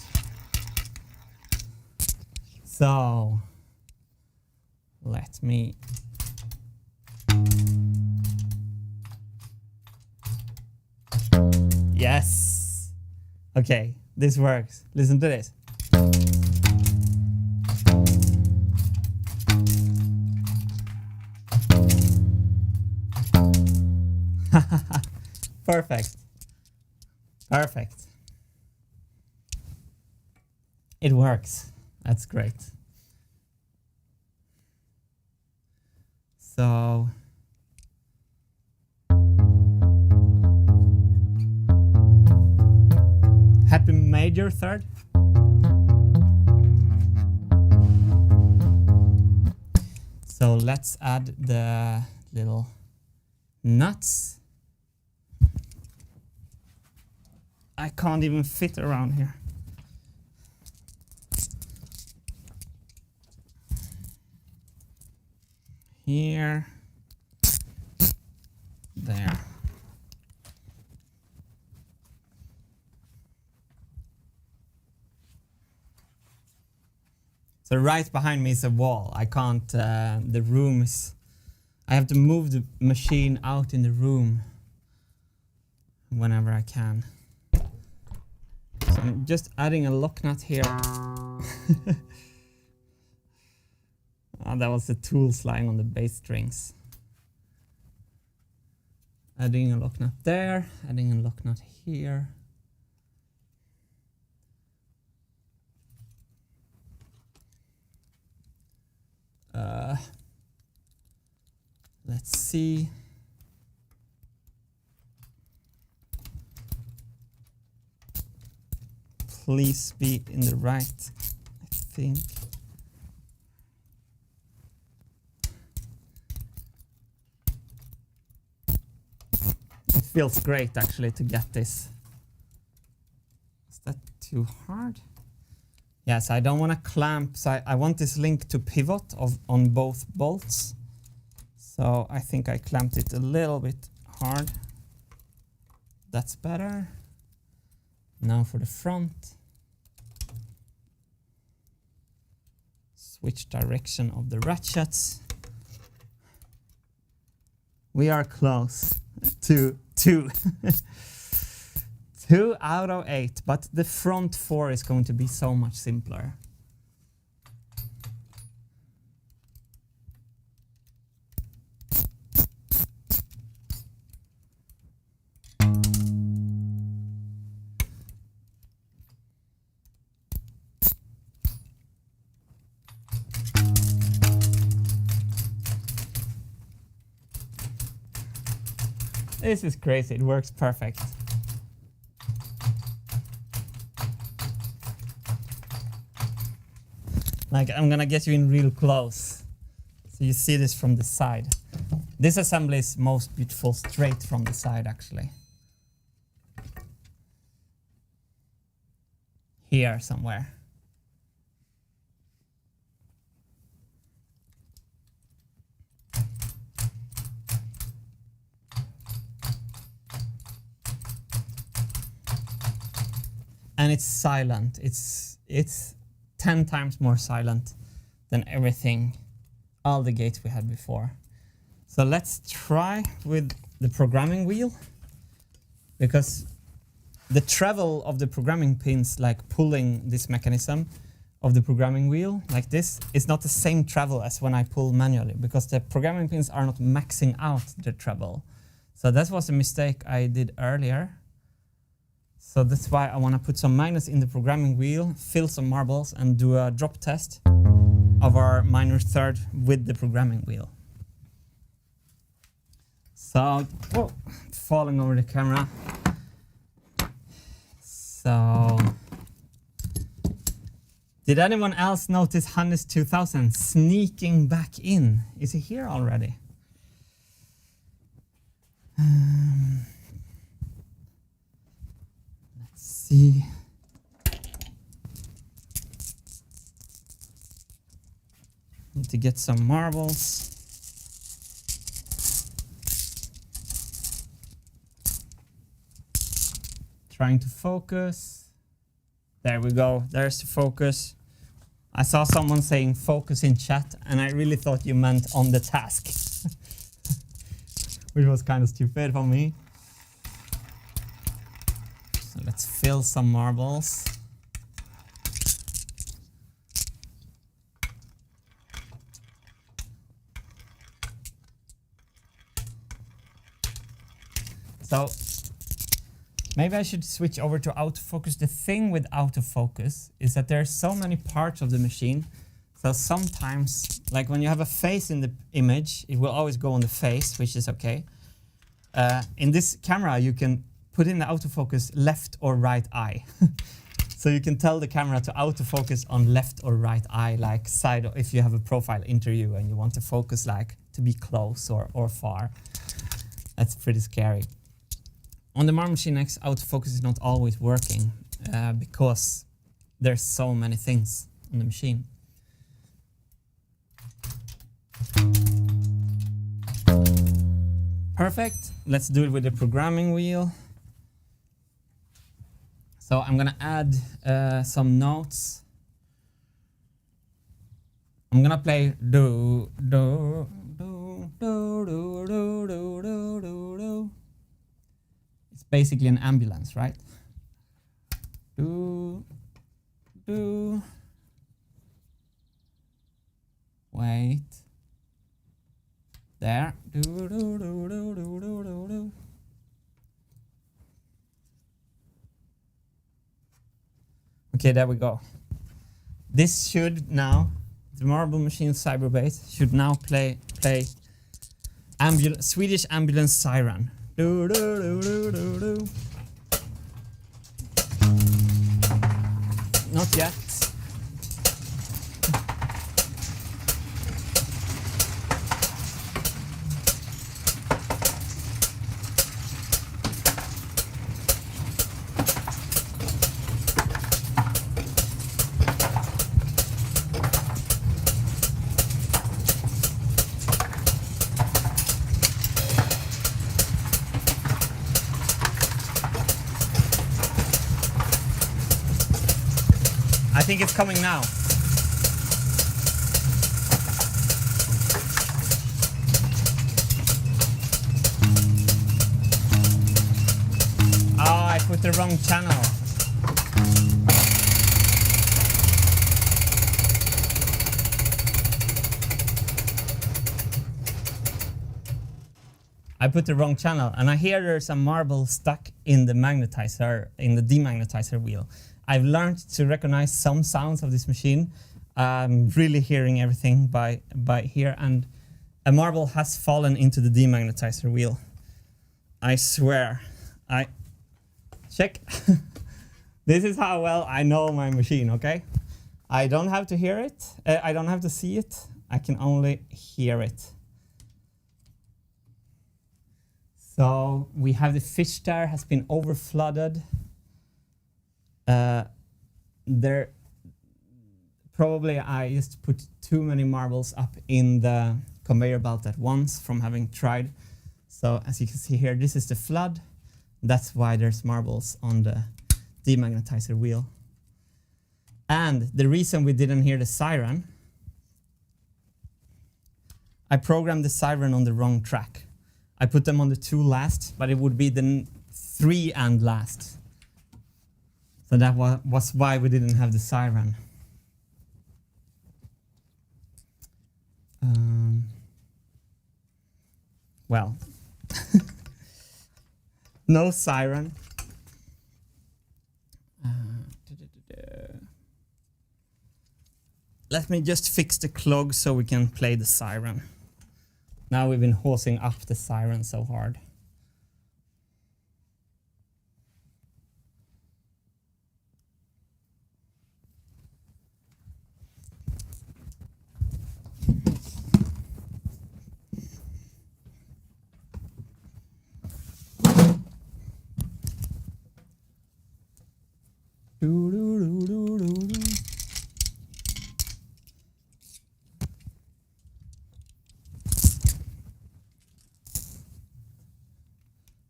So, let me... Yes! Okay, this works. Listen to this. Perfect. Perfect. It works. That's great. So happy major third. So let's add the little nuts. I can't even fit around here. Here. There. So right behind me is a wall. I can't, the room is, I have to move the machine out in the room whenever I can. So I'm just adding a lock nut here. Oh, that was the tools lying on the bass strings. Adding a lock nut there, adding a lock nut here. Let's see. Please be in the right, I think. It feels great actually to get this. Is that too hard? Yes, I don't want to clamp, so I want this link to pivot on both bolts. So I think I clamped it a little bit hard. That's better. Now for the front. Switch direction of the ratchets. We are close to 2. 2 out of 8, but the front 4 is going to be so much simpler. This is crazy, it works perfect. Like, I'm gonna get you in real close. So you see this from the side. This assembly is most beautiful straight from the side, actually. Here somewhere. and it's silent. It's 10 times more silent than everything, all the gates we had before. So let's try with the programming wheel, because the travel of the programming pins, like pulling this mechanism of the programming wheel like this, is not the same travel as when I pull manually, because the programming pins are not maxing out the travel. So that was a mistake I did earlier. So that's why I want to put some magnets in the programming wheel, fill some marbles, and do a drop test of our minor third with the programming wheel. So, whoa, falling over the camera. So, did anyone else notice Hannes 2000 sneaking back in? Is he here already? Let's see. Need to get some marbles. Trying to focus. There we go. There's the focus. I saw someone saying focus in chat, and I really thought you meant on the task. Which was kind of stupid for me. So let's fill some marbles. So maybe I should switch over to autofocus. The thing with autofocus is that there are so many parts of the machine. So sometimes, like when you have a face in the image, it will always go on the face, which is okay. In this camera, you can put in the autofocus left or right eye. So you can tell the camera to autofocus on left or right eye, like side, if you have a profile interview and you want to focus like to be close or far. That's pretty scary. On the Marble Machine X, autofocus is not always working because there's so many things on the machine. Perfect. Let's do it with the programming wheel. So I'm gonna add some notes. I'm gonna play do do do do do do do do do. It's basically an ambulance, right? Do do. Wait. There. Do do do do do do do do. Okay, there we go. This should now, the Marble Machine Cyberbass should now play Swedish ambulance siren. Do do do do do do. Not yet. I think it's coming now. Oh, I put the wrong channel. I put the wrong channel, and I hear there's a marble stuck in the magnetizer, in the demagnetizer wheel. I've learned to recognize some sounds of this machine. I'm really hearing everything by here, and a marble has fallen into the demagnetizer wheel. I swear. Check. This is how well I know my machine, okay? I don't have to hear it. I don't have to see it. I can only hear it. So we have the fish there has been over flooded. There probably I just put too many marbles up in the conveyor belt at once from having tried. So as you can see here, this is the flood. That's why there's marbles on the demagnetizer wheel. And the reason we didn't hear the siren, I programmed the siren on the wrong track. I put them on the 2 last, but it would be the 3 and last. So that was why we didn't have the siren. Well, no siren. Let me just fix the clog so we can play the siren. Now we've been horsing up the siren so hard.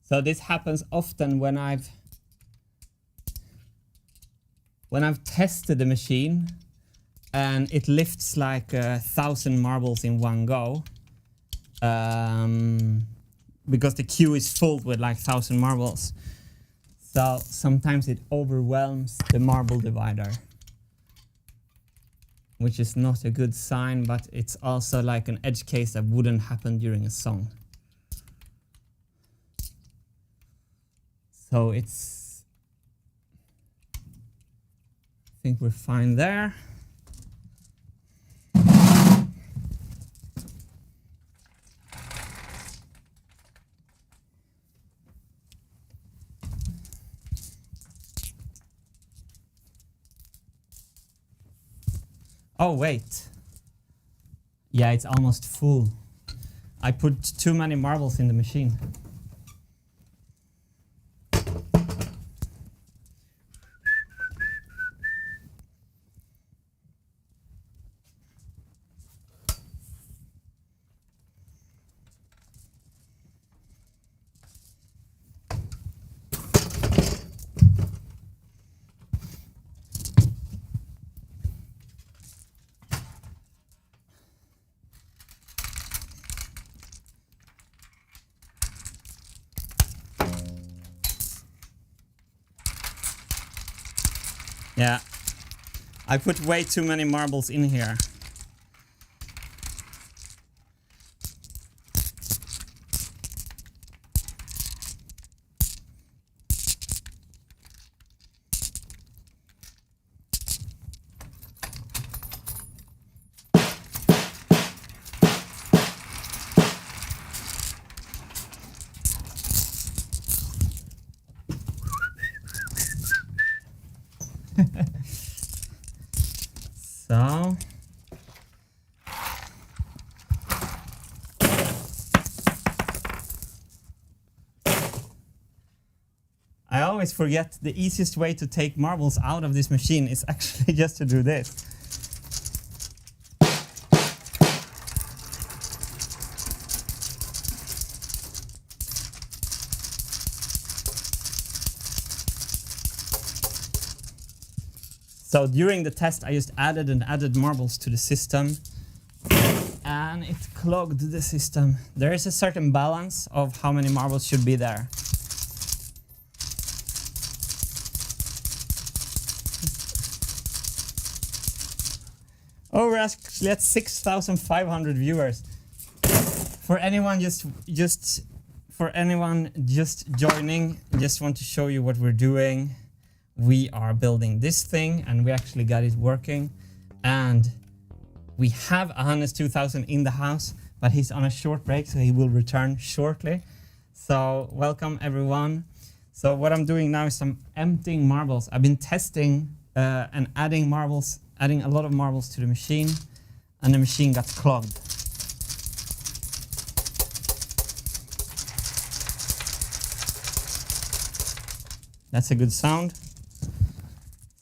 So this happens often when I've tested the machine and it lifts like 1,000 marbles in one go, because the queue is full with like 1,000 marbles. So sometimes it overwhelms the marble divider, which is not a good sign, but it's also like an edge case that wouldn't happen during a song. So I think we're fine there. Oh, wait. Yeah, it's almost full. I put too many marbles in the machine. Yeah, I put way too many marbles in here. So I always forget the easiest way to take marbles out of this machine is actually just to do this. So during the test, I just added marbles to the system, and it clogged the system. There is a certain balance of how many marbles should be there. Oh, we're actually at 6,500 viewers. For anyone just joining, just want to show you what we're doing. We are building this thing and we actually got it working, and we have Hannes 2000 in the house, but he's on a short break, so he will return shortly. So welcome everyone. So what I'm doing now is I'm emptying marbles. I've been testing and adding a lot of marbles to the machine, and the machine got clogged. That's a good sound.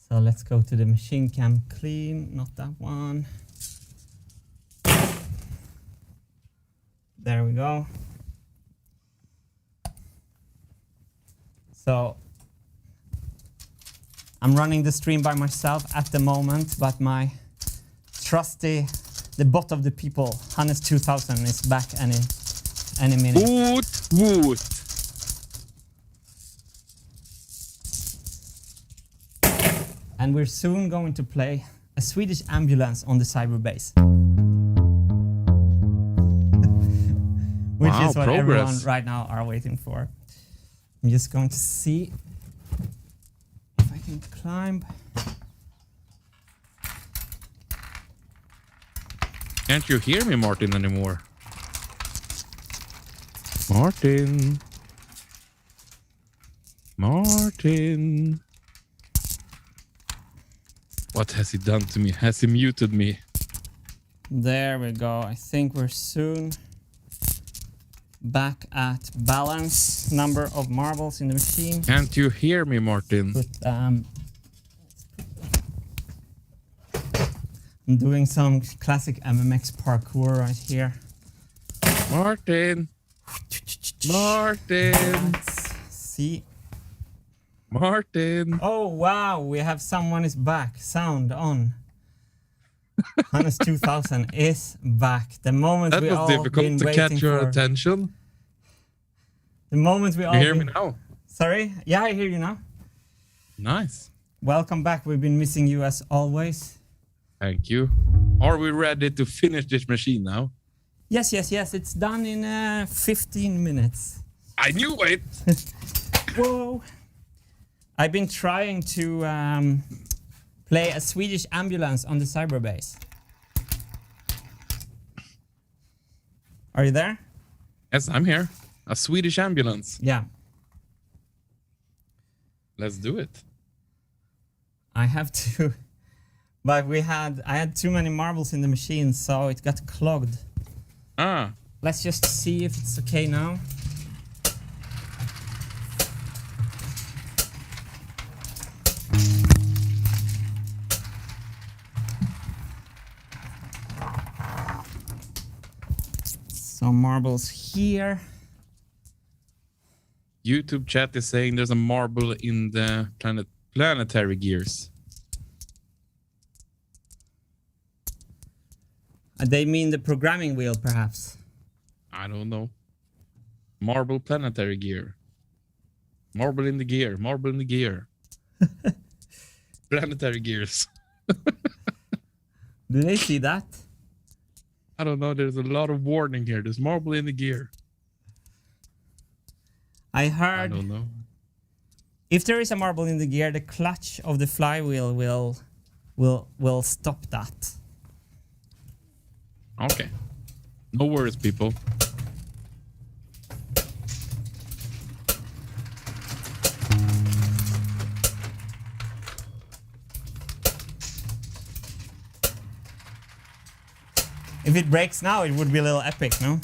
So let's go to the machine cam clean, not that one. There we go. So I'm running the stream by myself at the moment, but my trusty, the bot of the people, Hannes 2000, is back any minute. Woot, woot. And we're soon going to play a Swedish ambulance on the Cyberbase. Which Wow, is what progress. everyone right now are waiting for. I'm just going to see if I can climb. Can't you hear me, Martin, anymore? Martin. Martin. What has he done to me? Has he muted me? There we go. I think we're soon back at balance number of marbles in the machine. Can't you hear me, Martin? But, I'm doing some classic MMX parkour right here. Martin. Martin. Let's see. Martin. Oh wow, we have someone is back. Sound on. Hannes 2000 is back. The moment That we was all difficult been to waiting catch your for. attention. The moment we all You hear been... me now? Sorry? Yeah, I hear you now. Nice. Welcome back. We've been missing you as always. Thank you. Are we ready to finish this machine now? Yes, yes, yes. It's done in 15 minutes. I knew it. Whoa. I've been trying to play a Swedish ambulance on the Cyberbase. Are you there? Yes, I'm here. A Swedish ambulance. Yeah. Let's do it. I have to, but I had too many marbles in the machine, so it got clogged. Ah, Let's just see if it's okay now. Some marbles here. YouTube chat is saying there's a marble in the planetary gears. They mean the programming wheel, perhaps. I don't know. Marble planetary gear. Marble in the gear. Marble in the gear. Planetary gears. Do they see that? I don't know. There's a lot of warning here. There's marble in the gear. I I heard don't know. if there is a marble in the gear, the clutch of the flywheel will stop that. Okay. No worries, people. If it breaks now, it would be a little epic, no?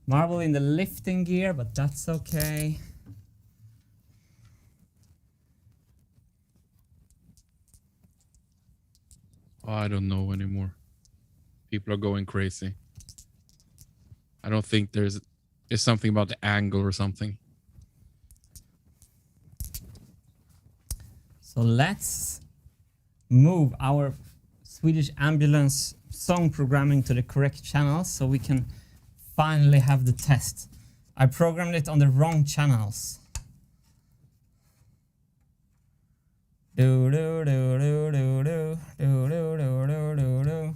Marble in the lifting gear, but that's okay. Oh, I don't know anymore. People are going crazy. I don't think there's something about the angle or something. So let's move our Swedish ambulance song programming to the correct channels so we can finally have the test. I programmed it on the wrong channels. Do do do do do do do do do do do do.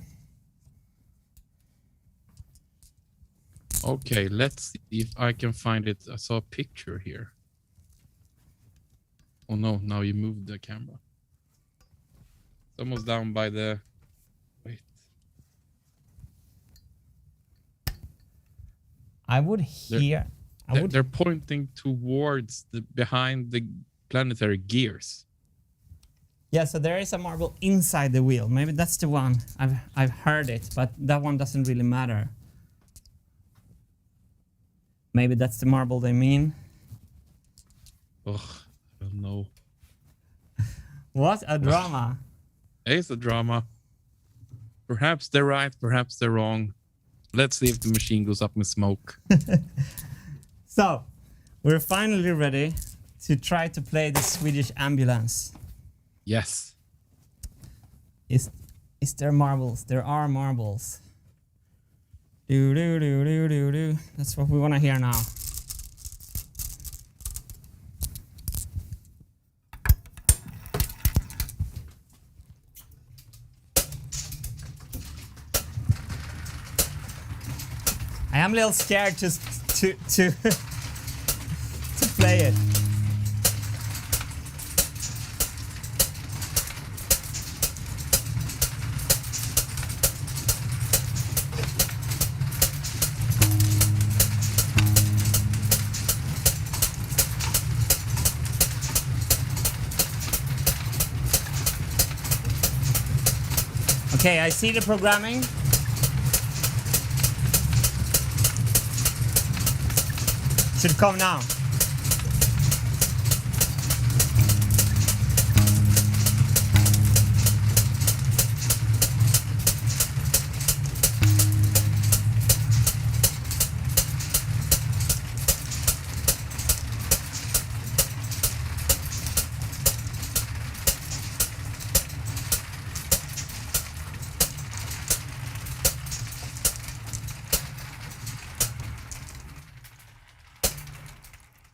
Okay, let's see if I can find it. I saw a picture here. Oh no, now you moved the camera. It's almost down by the... Wait. I would hear. They're pointing towards the behind the planetary gears. Yeah, so there is a marble inside the wheel. Maybe that's the one. I've heard it, but that one doesn't really matter. Maybe that's the marble they mean. Ugh, I don't know. What a drama. It's a drama. Perhaps they're right, perhaps they're wrong. Let's see if the machine goes up in smoke. So, We're finally ready to try to play the Swedish ambulance. Yes. Is there marbles? There are marbles. Do do do do do do. That's what we want to hear now. I am a little scared just to play it. Okay, I see the programming. Should come now.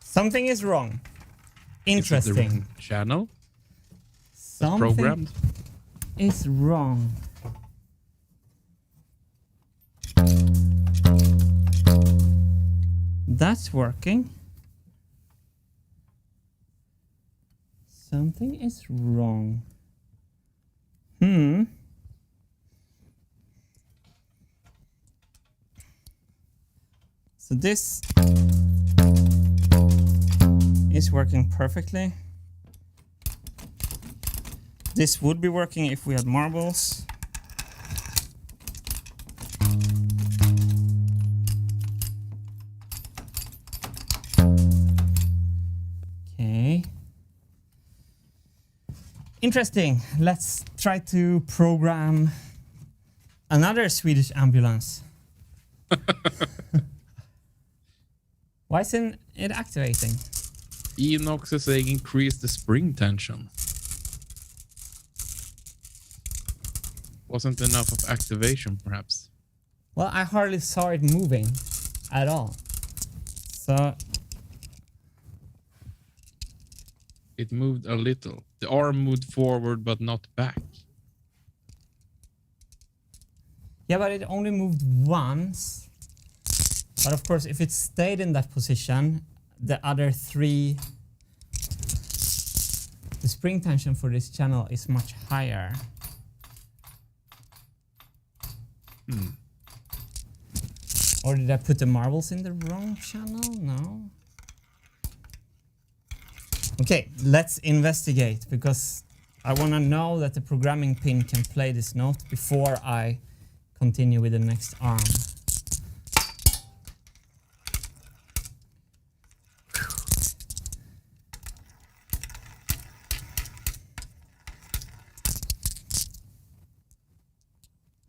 Something is wrong. Interesting. Is it the wrong channel? Something Programmed? is wrong. That's working. Something is wrong. So this is working perfectly. This would be working if we had marbles. Okay. Interesting. Let's try to program another Swedish ambulance. Why isn't it activating? Enox is saying increase the spring tension. Wasn't enough of activation, perhaps. Well, I hardly saw it moving at all. So It moved a little. The arm moved forward, but not back. yeah, but it only moved once. But of course, if it stayed in that position, the other three, the spring tension for this channel is much higher. Or did I put the marbles in the wrong channel? No. Okay, let's investigate, because I want to know that the programming pin can play this note before I continue with the next arm.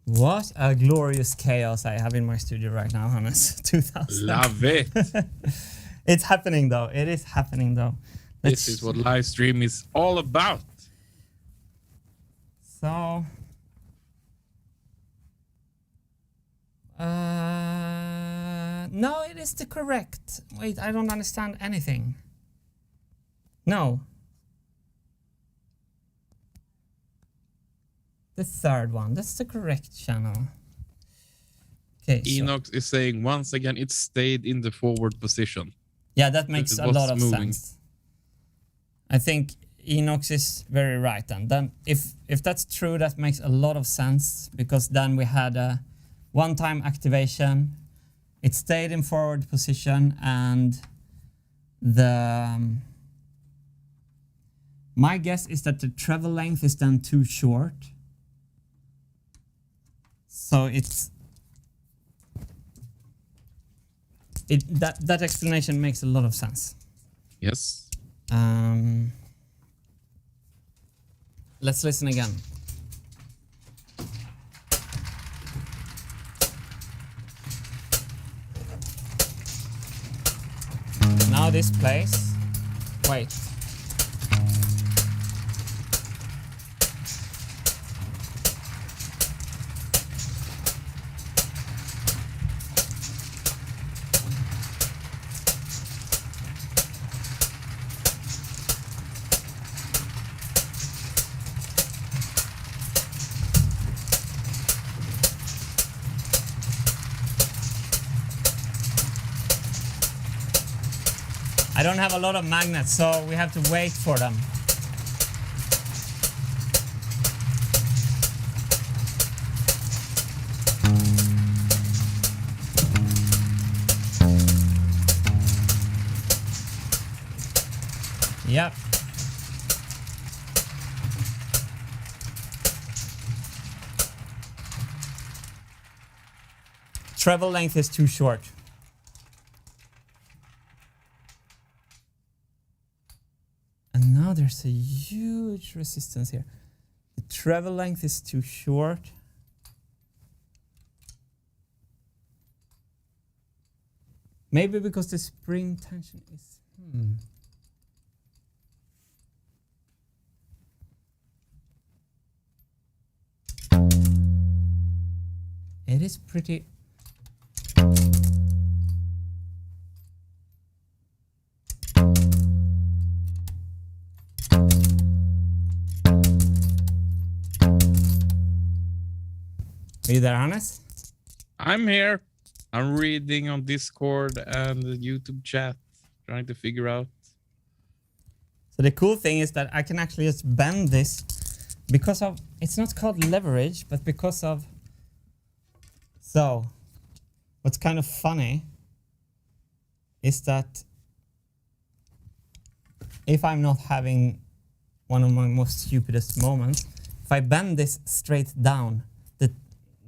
What a glorious chaos I have in my studio right now, Hannes. 2000. Love it. It's happening though. It is happening though. This is what live stream is all about. So, no, it is the correct. Wait, I don't understand anything. No. The third one, that's the correct channel. Okay. Enox is saying once again it stayed in the forward position. Yeah, that makes it a was lot of moving. sense. I think Enox is very right then. Then if that's true, that makes a lot of sense, because then we had a one-time activation. It stayed in forward position, and my guess is that the travel length is then too short. So that explanation makes a lot of sense. Yes. Let's listen again. Now now this place. Wait. I don't have a lot of magnets, so we have to wait for them. Yep. Travel length is too short. And now there's a huge resistance here. The travel length is too short. Maybe because the spring tension is... It is pretty... Are you there, Hannes? I'm here. I'm reading on Discord and the YouTube chat, trying to figure out. So the cool thing is that I can actually just bend this because of, it's not called leverage, but because of, so what's kind of funny is that if I'm not having one of my most stupidest moments, if I bend this straight down,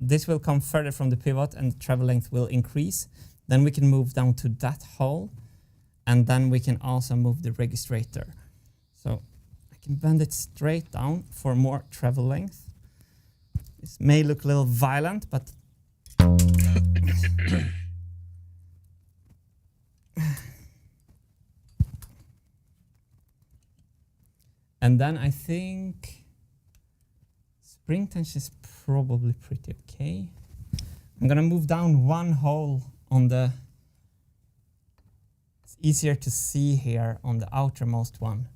this will come further from the pivot and travel length will increase. Then we can move down to that hole, and then we can also move the registrator. So I can bend it straight down for more travel length. This may look a little violent, but and then I think spring tension is probably pretty okay. I'm gonna move down one hole on the, it's easier to see here on the outermost one.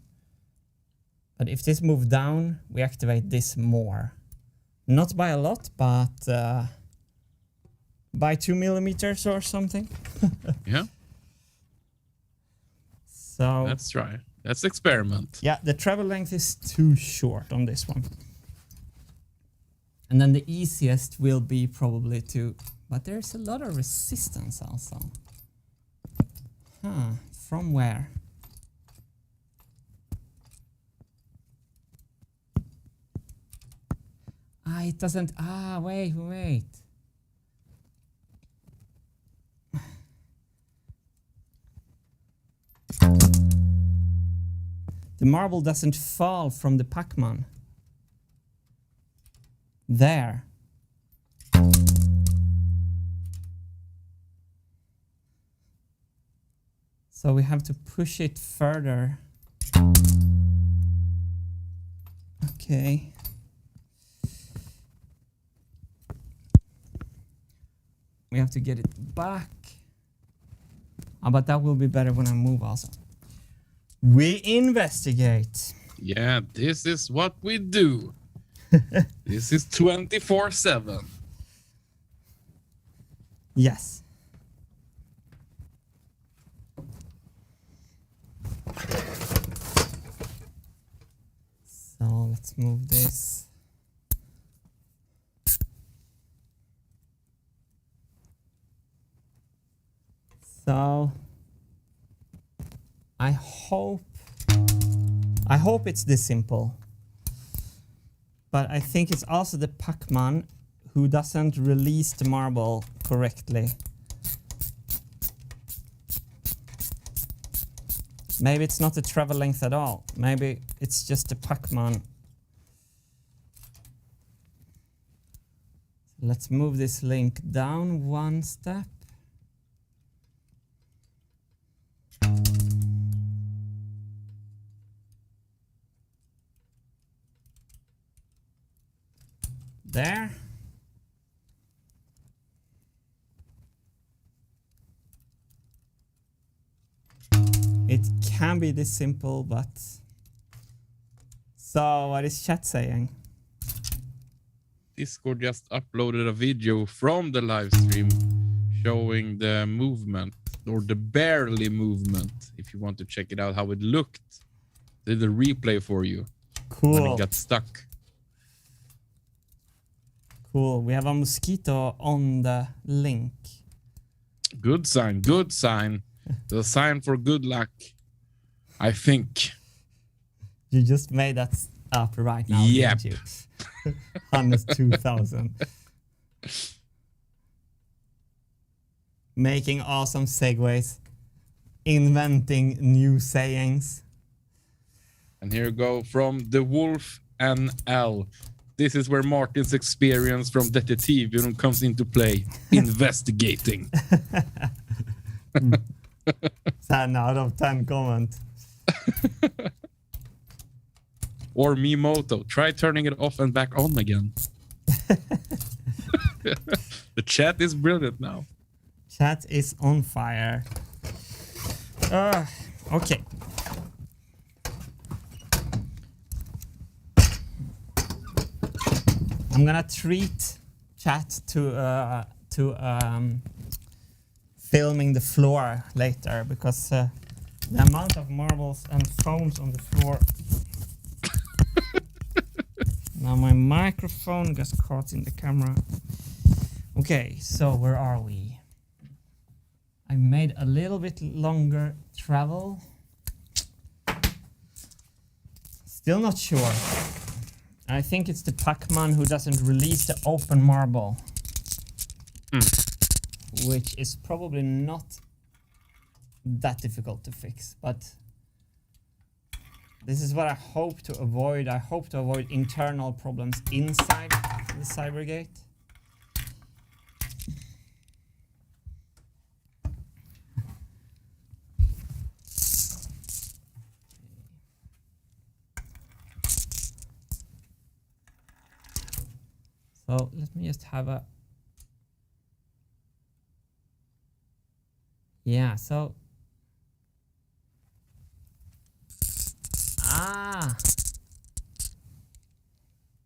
But if this moves down, we activate this more. Not by a lot, but by 2 millimeters or something. Yeah. So let's try. Let's experiment. Yeah, the travel length is too short on this one. And then the easiest will be probably to, but there's a lot of resistance also. Huh, from where? Ah, it doesn't, wait. The marble doesn't fall from the Pac-Man. There. So we have to push it further. Okay. We have to get it back. But that will be better when I move also. We investigate. Yeah, this is what we do. This is 24/7. Yes. So let's move this. So I hope it's this simple. But I think it's also the Pac-Man who doesn't release the marble correctly. Maybe it's not the travel length at all. Maybe it's just the Pac-Man. Let's move this link down one step. It can be this simple, but... So, what is chat saying? Discord just uploaded a video from the live stream showing the movement, or the barely movement, if you want to check it out, how it looked. Did the replay for you Cool. when it got stuck. Cool. We have a mosquito on the link. Good sign, good sign. The sign for good luck, I think. You just made that up right now, Yep. didn't you? Hannes 2000. Making awesome segues. Inventing new sayings. And here we go from the Wolf and L. This is where Martin's experience from Detective comes into play. Investigating. 10 out of 10 comment. Or Mimoto. Try turning it off and back on again. The chat is brilliant now. Chat is on fire. Okay. I'm gonna treat chat to filming the floor later, because the amount of marbles and foams on the floor. Now my microphone gets caught in the camera. Okay, so where are we? I made a little bit longer travel. Still not sure. I think it's the Pac-Man who doesn't release the open marble. Which is probably not that difficult to fix, but this is what I hope to avoid. I hope to avoid internal problems inside the Cybergate. So let me just have a... Yeah, so...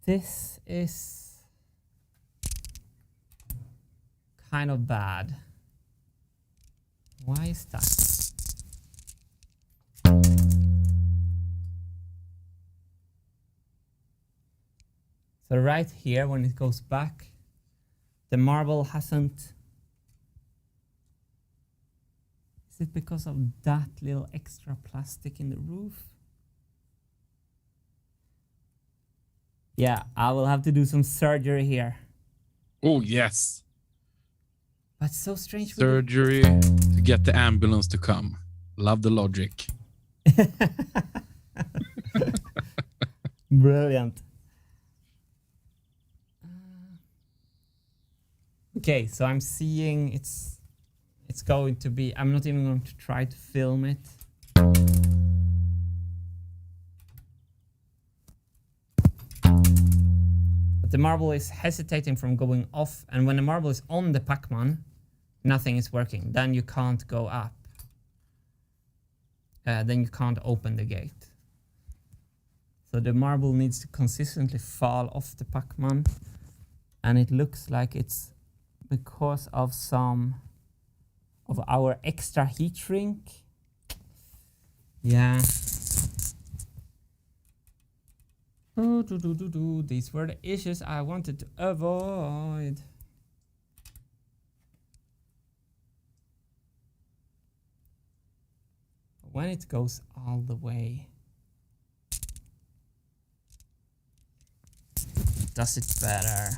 This is kind of bad. Why is that? So right here, when it goes back, the marble hasn't... Is it because of that little extra plastic in the roof? Yeah, I will have to do some surgery here. Oh, yes. That's so strange. Surgery to get the ambulance to come. Love the logic. Brilliant. Okay, so I'm seeing it's going to be... I'm not even going to try to film it. But the marble is hesitating from going off, and when the marble is on the Pac-Man, nothing is working. Then you can't go up. Then you can't open the gate. So the marble needs to consistently fall off the Pac-Man, and it looks like it's because of some of our extra heat shrink. Yeah. These were the issues I wanted to avoid. When it goes all the way, does it better.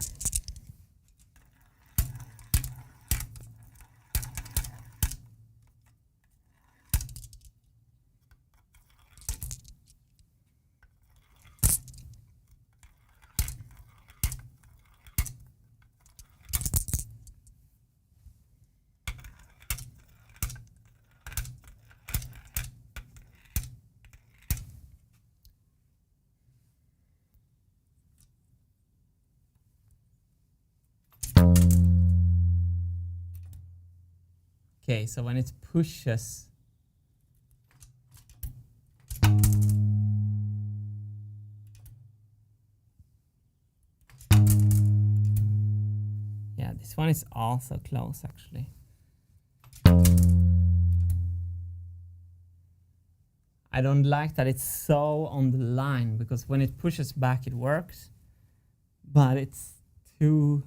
Okay, so when it pushes Yeah, this one is also close actually. I don't like that it's so on the line, because when it pushes back it works, but it's too...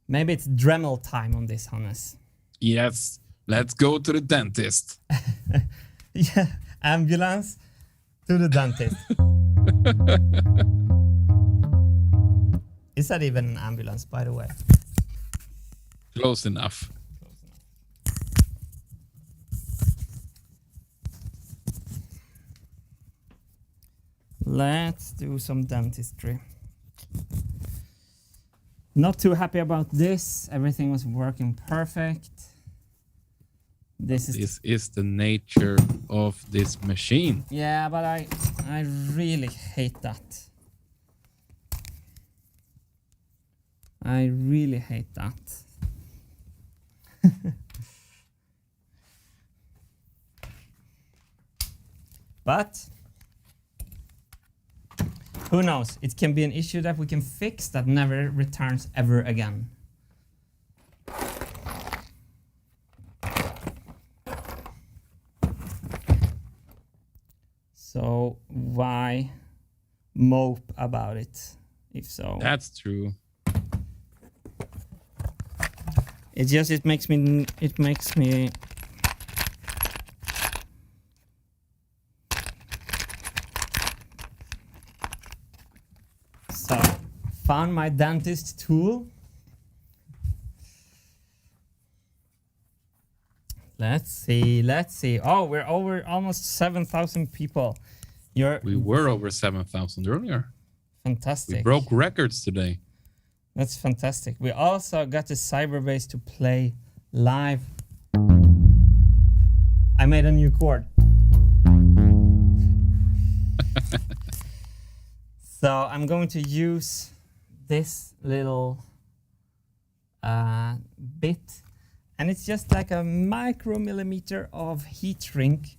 Maybe it's Dremel time on this, Hannes. Yes, let's go to the dentist. Yeah, ambulance to the dentist. Is that even an ambulance, by the way? Close enough. Let's do some dentistry. Not too happy about this. Everything was working perfect. This is the nature of this machine. Yeah, but I really hate that. I really hate that. But who knows? It can be an issue that we can fix that never returns ever again. So why mope about it, if so? That's true. It makes me So found my dentist tool. Let's see. Oh, we're over almost 7,000 people. We were over 7,000 earlier. Fantastic. We broke records today. That's fantastic. We also got the Cyberbass to play live. I made a new chord. So I'm going to use this little bit, and it's just like a micromillimeter of heat shrink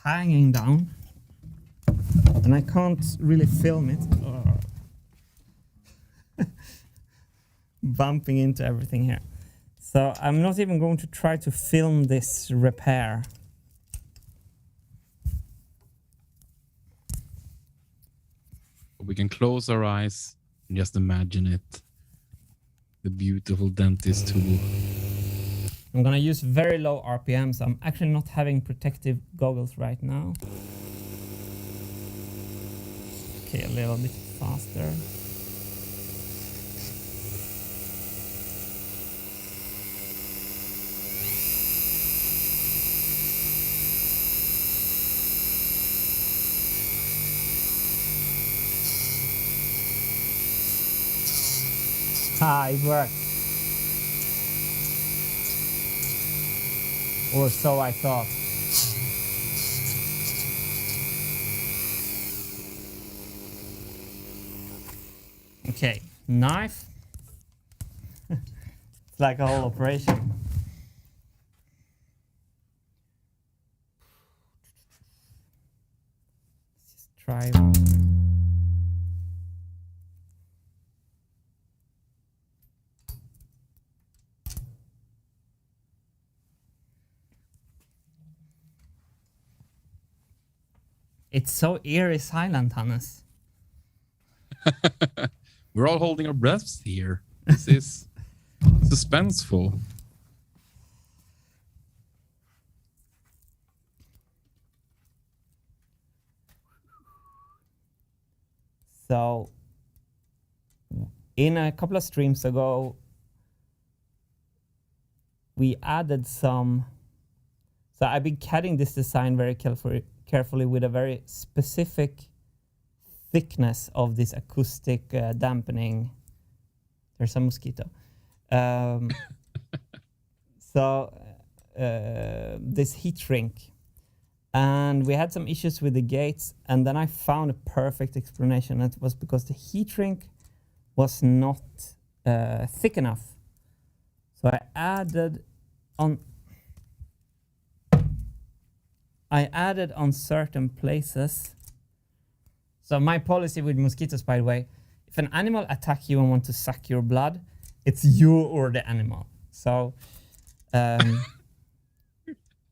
hanging down, and I can't really film it. Bumping into everything here. So I'm not even going to try to film this repair. We can close our eyes and just imagine it. The beautiful dentist tool. I'm gonna use very low RPM, so I'm actually not having protective goggles right now. Okay, a little bit faster. Ah, it worked. Or so I thought. Okay, knife. It's like a whole operation. Let's just try one. It's so eerie silent, Hannes. We're all holding our breaths here. This is suspenseful. So, in a couple of streams ago, we added some... So I've been cutting this design very carefully with a very specific thickness of this acoustic dampening. There's a mosquito. This heat shrink. And we had some issues with the gates, and then I found a perfect explanation. It was because the heat shrink was not thick enough. So I added on certain places So my policy with mosquitoes, by the way, if an animal attack you and want to suck your blood, it's you or the animal. So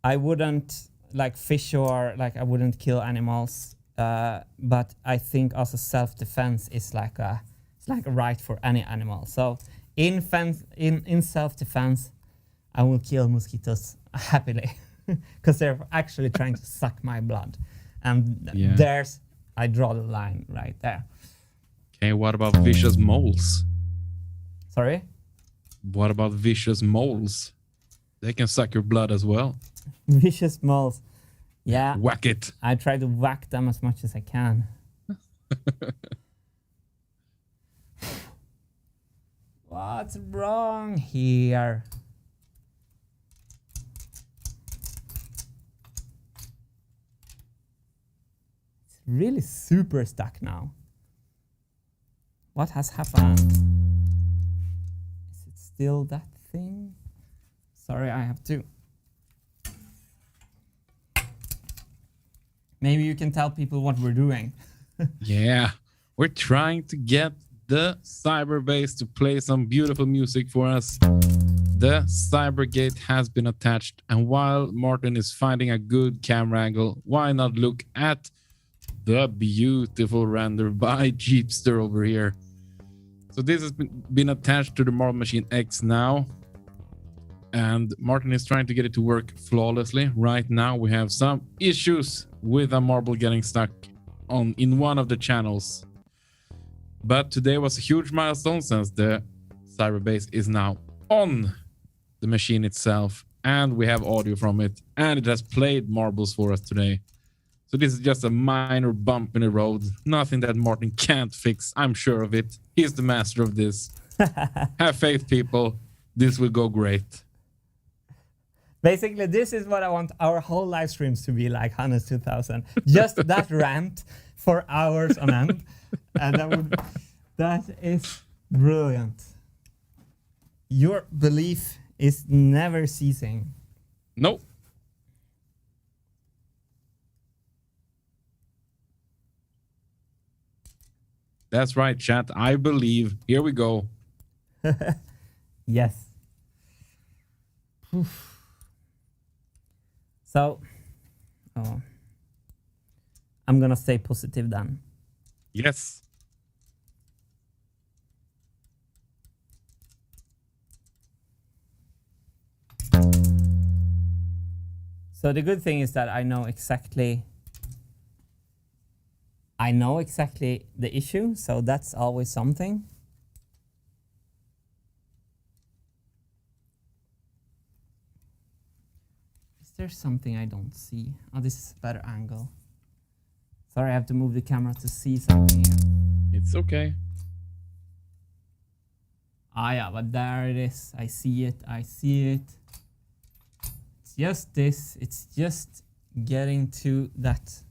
I wouldn't like fish or like I wouldn't kill animals. But I think also self-defense is like a right for any animal. So in self-defense, I will kill mosquitoes happily because they're actually trying to suck my blood, and I draw the line right there. Okay, what about vicious moles? Sorry? What about vicious moles? They can suck your blood as well. Vicious moles. Yeah. Whack it. I try to whack them as much as I can. What's wrong here? It's really super stuck now. What has happened? Is it still that thing? Sorry, I have to. Maybe you can tell people what we're doing. Yeah, we're trying to get the Cyberbass to play some beautiful music for us. The Cybergate has been attached, and while Martin is finding a good camera angle, why not look at the beautiful render by Jeepster over here. So this has been attached to the Marble Machine X now, and Martin is trying to get it to work flawlessly. Right now we have some issues with a marble getting stuck in one of the channels. But today was a huge milestone since the Cyberbass is now on the machine itself, and we have audio from it, and it has played marbles for us today. So this is just a minor bump in the road, nothing that Martin can't fix. I'm sure of it. He's the master of this. Have faith, people. This will go great. Basically, this is what I want our whole live streams to be like, Hannes 2000. Just that rant for hours on end. And that is brilliant. Your belief is never ceasing. Nope. That's right, chat. I believe. Here we go. Yes. Oof. So, I'm gonna stay positive then. Yes. So the good thing is that I know exactly the issue, so that's always something. There's something I don't see. Oh, this is a better angle. Sorry, I have to move the camera to see something here. It's okay. Ah, yeah, but there it is. I see it. I see it. It's just this. It's just getting to that.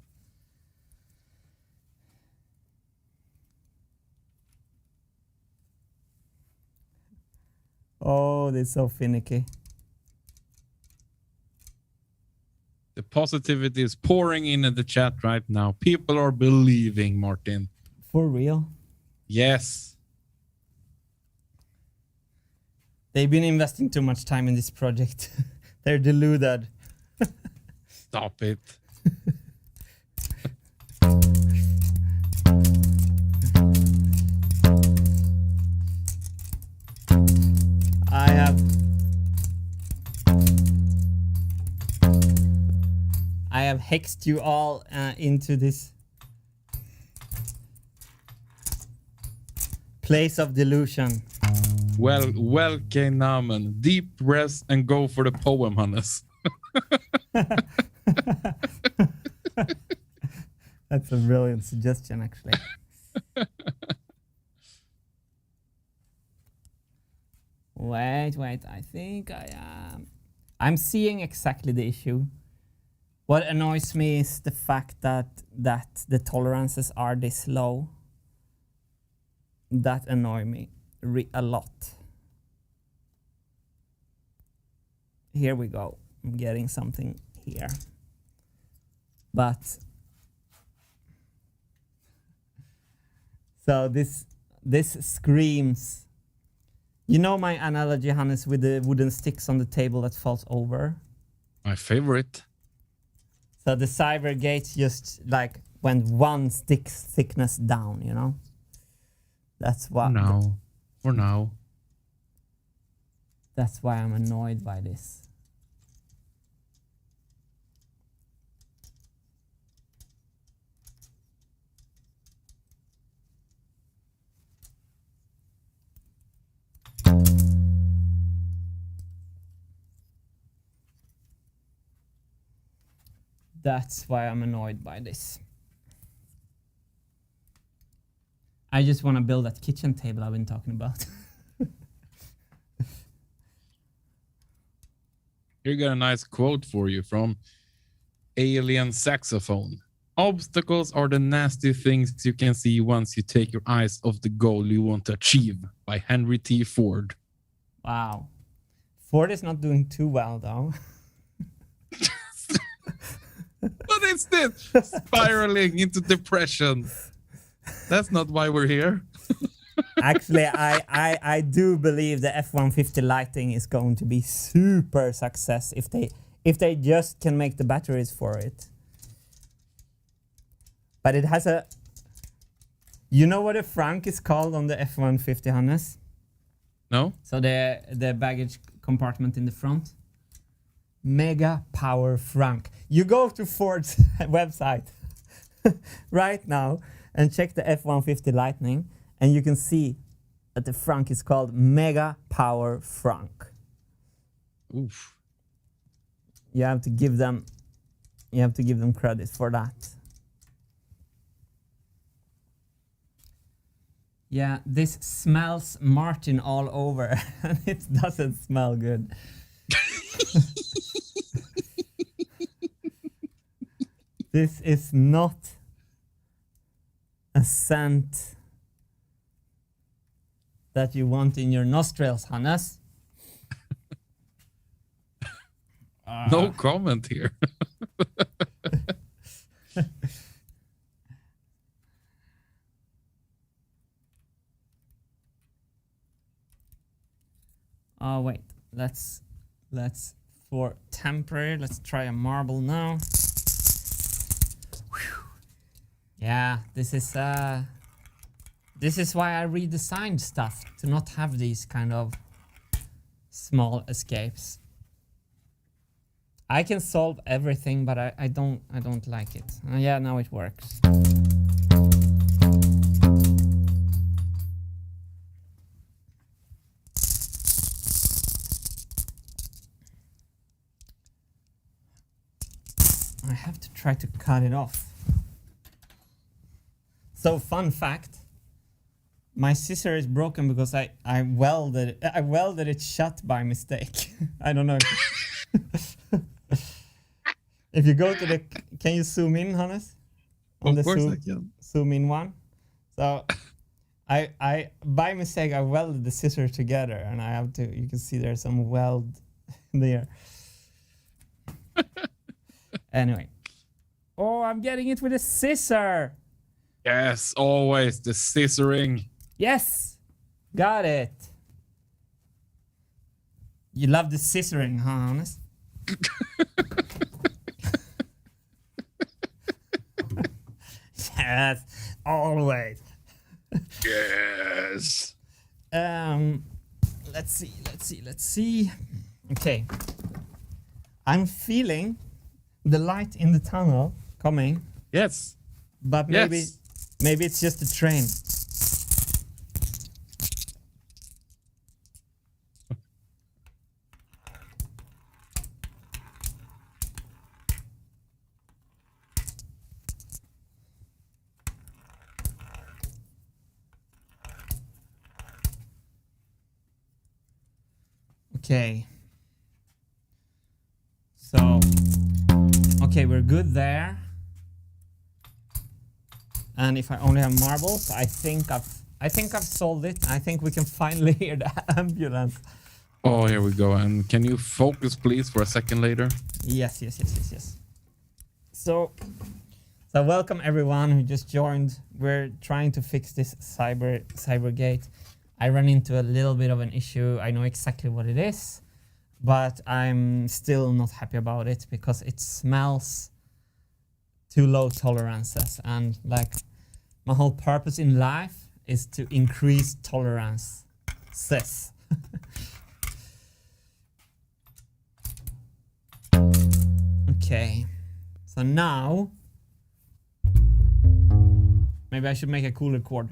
Oh, they're so finicky. The positivity is pouring in the chat right now. People are believing, Martin. For real? Yes. They've been investing too much time in this project. They're deluded. Stop it. I have hexed you all into this place of delusion. Well, Namen. Deep rest and go for the poem, Hannes. That's a brilliant suggestion, actually. Wait, I think I am. I'm seeing exactly the issue. What annoys me is the fact that the tolerances are this low. That annoys me a lot. Here we go. I'm getting something here. But So this screams. You know my analogy, Hannes, with the wooden sticks on the table that falls over? My favorite. So the Cybergates just like went one stick thickness down, you know? That's what. For now. That's why I'm annoyed by this. That's why I'm annoyed by this. I just want to build that kitchen table I've been talking about. Here got a nice quote for you from Alien Saxophone. Obstacles are the nasty things you can see once you take your eyes off the goal you want to achieve, by Henry T. Ford. Wow. Ford is not doing too well though. But it's this spiraling into depression. That's not why we're here. Actually, I do believe the F-150 lighting is going to be super success if they just can make the batteries for it. But it has a... You know what a frank is called on the F-150, Hannes? No? So the baggage compartment in the front? Mega Power Frank. You go to Ford's website right now and check the F-150 Lightning, and you can see that the Frank is called Mega Power Frank. Oof. You have to give them credit for that. Yeah, this smells Martin all over, and it doesn't smell good. This is not a scent that you want in your nostrils, Hannes. No comment here. Oh wait, let's for temporary, let's try a marble now. Whew. Yeah, this is why I redesigned stuff, to not have these kind of small escapes. I can solve everything, but I don't like it. Yeah, now it works. I have to try to cut it off. So fun fact, my scissor is broken because I welded it shut by mistake. I don't know. If you go to the, can you zoom in, Hannes? On Of the course I can. Zoom in one. So I by mistake I welded the scissors together, and I have to. You can see there's some weld there. Anyway. Oh, I'm getting it with a scissor. Yes, always the scissoring. Yes, got it. You love the scissoring, huh, Hannes? Yes, always. Yes. Let's see. Okay. I'm feeling the light in the tunnel coming. Yes. But maybe it's just a train. Okay. So, okay, we're good there. And if I only have marbles, I think I've solved it. I think we can finally hear the ambulance. Oh, here we go. And can you focus, please, for a second later? Yes. So So welcome everyone who just joined. We're trying to fix this Cybergate. I ran into a little bit of an issue. I know exactly what it is, but I'm still not happy about it because it smells too low tolerances, and like my whole purpose in life is to increase tolerance. Okay, so now maybe I should make a cooler chord.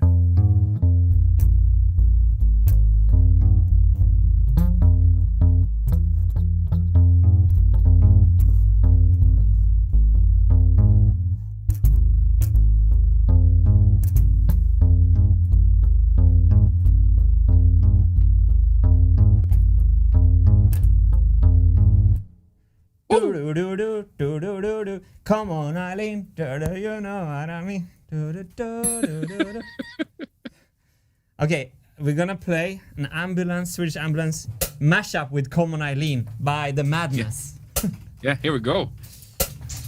Come on, Eileen. You know what I mean. Okay, we're gonna play an ambulance, Swedish ambulance mashup with Common Eileen by The Madness. Yeah, here we go.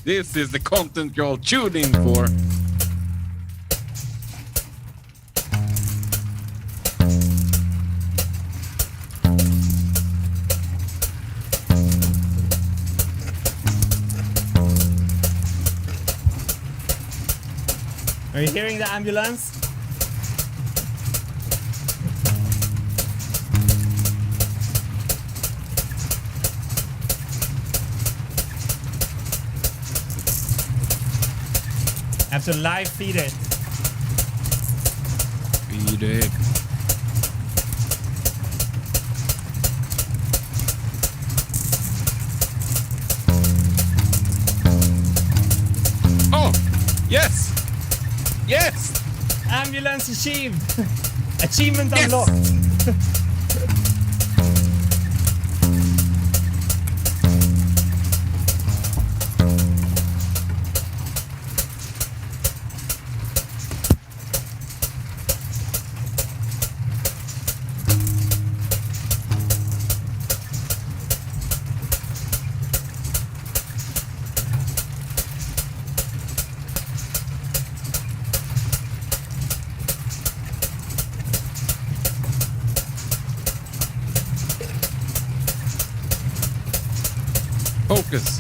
This is the content you're all tuning for. Are you hearing the ambulance? I have to live feed it. Feed it. Oh, yes. Yes! Ambulance achieved! Achievement Yes! unlocked! Focus.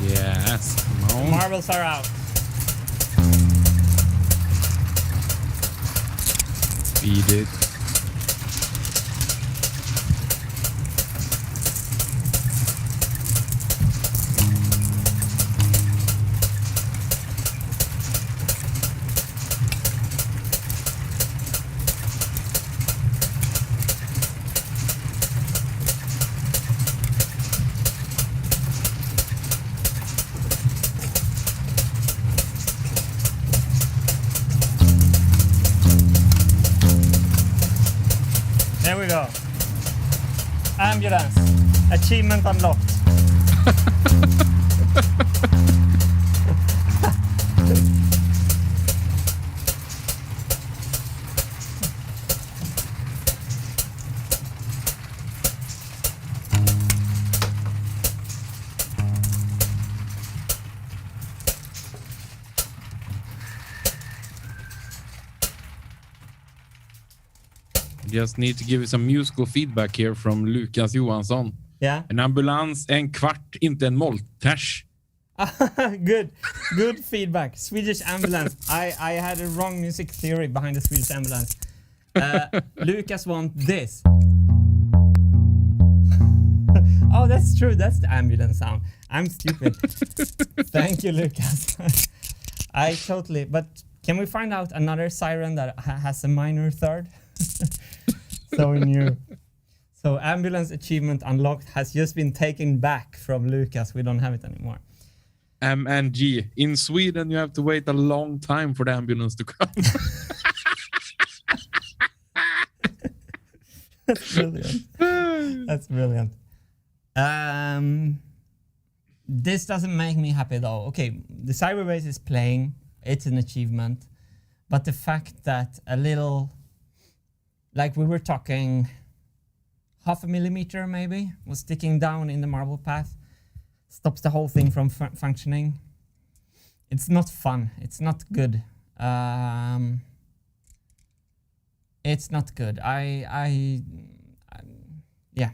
Yes, come on. Marbles are out. Feed it. There we go. Ambulance. Achievement unlocked. Just need to give you some musical feedback here from Lukas Johansson. Yeah. En ambulans, en kvart, inte en moltärs. Good feedback. Swedish ambulance. I had a wrong music theory behind the Swedish ambulance. Lucas want this. Oh, that's true. That's the ambulance sound. I'm stupid. Thank you, Lucas. I totally. But can we find out another siren that has a minor third? So we knew. So ambulance achievement unlocked has just been taken back from Lucas. We don't have it anymore. MNG. In Sweden, you have to wait a long time for the ambulance to come. That's brilliant. That's brilliant. This doesn't make me happy though. Okay, the Cyberbass is playing. It's an achievement. But the fact that a little, like we were talking half a millimeter maybe was sticking down in the marble path. Stops the whole thing from functioning. It's not fun. It's not good. It's not good. Yeah.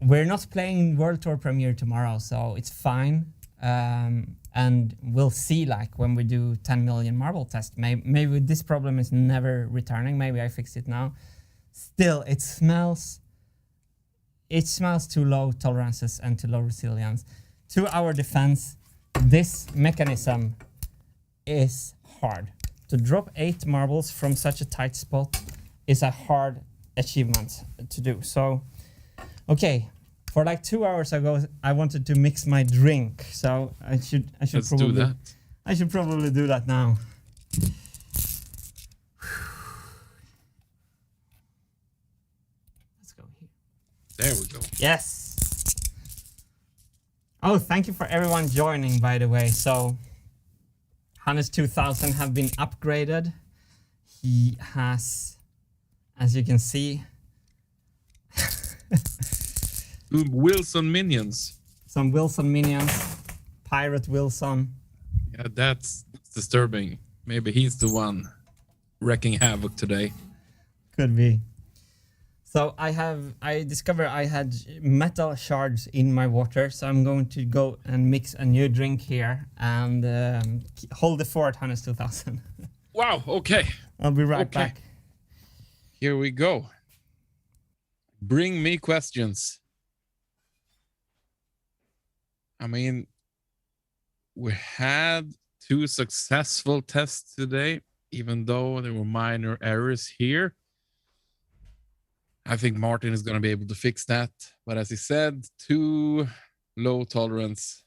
We're not playing World Tour Premiere tomorrow, so it's fine. And we'll see, like, when we do 10 million marble test. Maybe this problem is never returning. Maybe I fixed it now. Still, it smells too low tolerances and too low resilience. To our defense, this mechanism is hard. To drop 8 marbles from such a tight spot is a hard achievement to do. So, okay, for like 2 hours ago, I wanted to mix my drink. So I should probably do that. I should probably do that now. Let's go here. There we go. Yes. Oh, thank you for everyone joining, by the way. So, Hannes 2000 have been upgraded. He has, as you can see, Wilson minions. some Wilson minions. Pirate Wilson. Yeah, that's disturbing. Maybe he's the one wrecking havoc today. Could be. So I discovered I had metal shards in my water, so I'm going to go and mix a new drink here and hold the fort, Hannes 2000. Wow, okay. I'll be right back. Here we go. Bring me questions. I mean, we had 2 successful tests today, even though there were minor errors here. I think Martin is going to be able to fix that. But as he said, 2 low tolerance.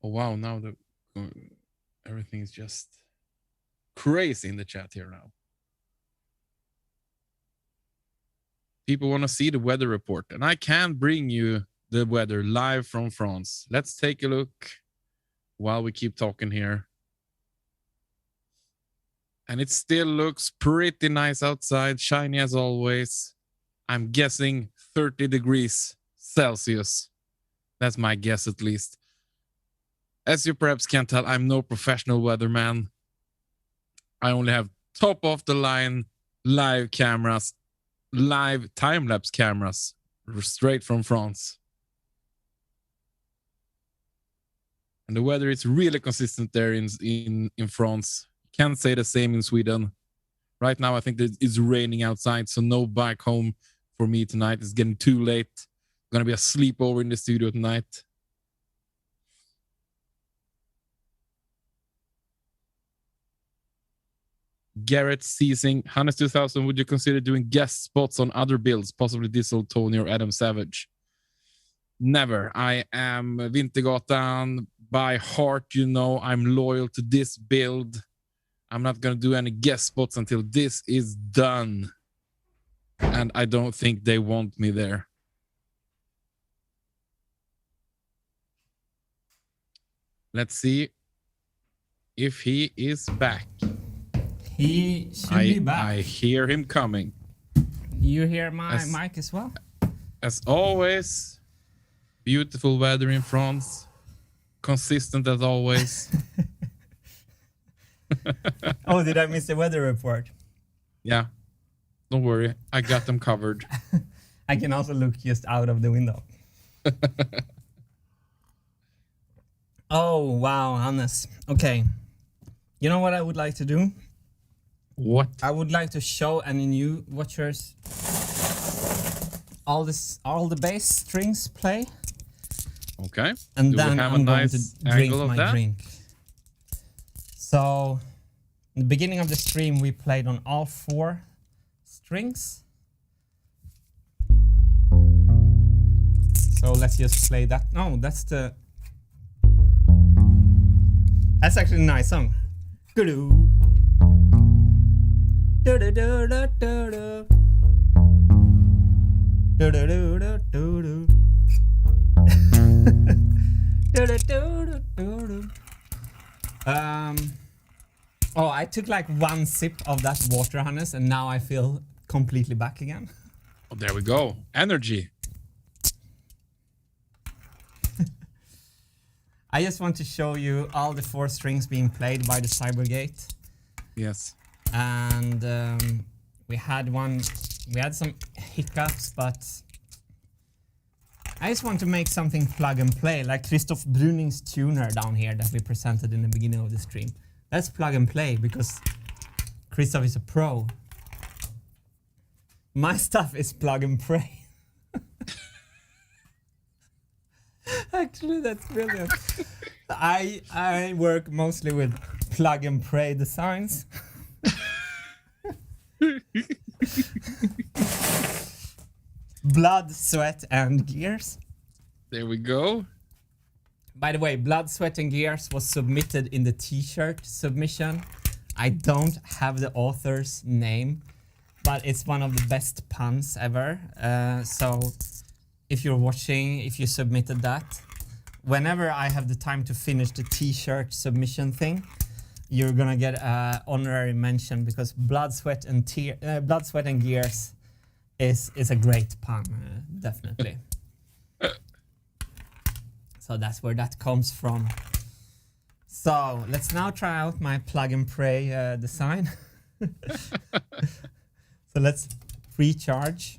Oh, wow. Now everything is just crazy in the chat here now. People want to see the weather report, and I can bring you the weather live from France. Let's take a look while we keep talking here. And it still looks pretty nice outside, shiny as always. I'm guessing 30 degrees Celsius. That's my guess, at least. As you perhaps can tell, I'm no professional weatherman. I only have top of the line live cameras, live time-lapse cameras straight from France. And the weather is really consistent there in France. Can't say the same in Sweden. Right now, I think that it's raining outside, so no bike home for me tonight. It's getting too late. Gonna be a sleepover in the studio tonight. Garrett seizing Hannes 2000. Would you consider doing guest spots on other builds, possibly Diesel, Tony, or Adam Savage? Never. I am Wintergatan by heart. You know, I'm loyal to this build. I'm not going to do any guest spots until this is done. And I don't think they want me there. Let's see if he is back. He should be back. I hear him coming. You hear my mic as well? As always, beautiful weather in France. Consistent as always. Oh, did I miss the weather report? Yeah. Don't worry. I got them covered. I can also look just out of the window. Oh, wow, Hannes. Okay. You know what I would like to do? What? I would like to show any new watchers all the bass strings play. Okay. And Do then we have I'm a going nice to drink angle of my that? drink. So, in the beginning of the stream, we played on all 4 strings. So let's just play that. No, that's actually a nice song. Oh, I took like one sip of that water, Hannes, and now I feel completely back again. Oh, there we go. Energy. I just want to show you all the 4 strings being played by the Cybergate. Yes. And we had some hiccups, but I just want to make something plug and play, like Christoph Bruning's tuner down here that we presented in the beginning of the stream. That's plug and play because Christoph is a pro. My stuff is plug and pray. Actually, that's brilliant. I work mostly with plug and pray designs. Blood, sweat, and gears. There we go. By the way, Blood, Sweat, and Gears was submitted in the t-shirt submission. I don't have the author's name, but it's one of the best puns ever. So if you're watching, if you submitted that, whenever I have the time to finish the t-shirt submission thing, you're gonna get an honorary mention because Blood, Sweat, and Gears is a great pun, definitely. So that's where that comes from. So let's now try out my plug and pray design. So let's recharge.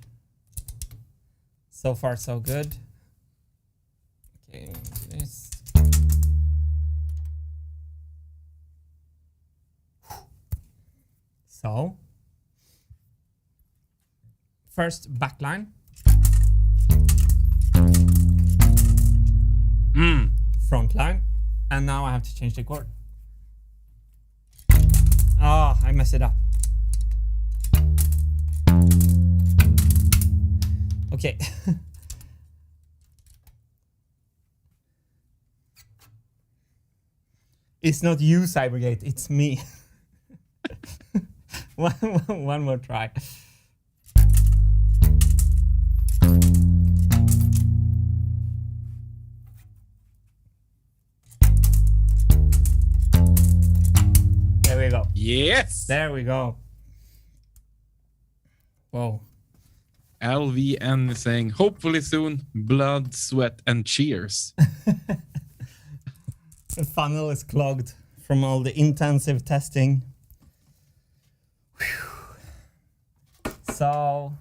So far so good. Okay, this. So first backline. Front line, and now I have to change the chord. Oh, I messed it up. Okay. It's not you, Cybergate, it's me. One more try. Yes! There we go. Whoa. LVN is saying, hopefully soon, blood, sweat, and cheers. The funnel is clogged from all the intensive testing. Whew. So,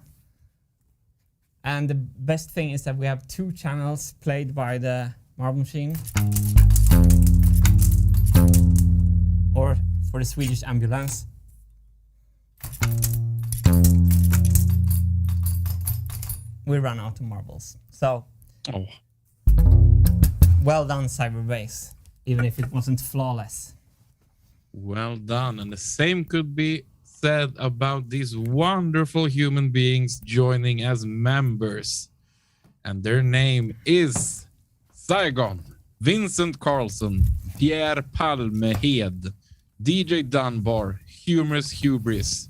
and the best thing is that we have 2 channels played by the marble machine. Or for the Swedish ambulance. We ran out of marbles. So, well done, Cyberbass, even if it wasn't flawless. Well done. And the same could be said about these wonderful human beings joining as members. And their name is Saigon, Vincent Carlson, Pierre Palmehed, DJ Dunbar, Humorous Hubris,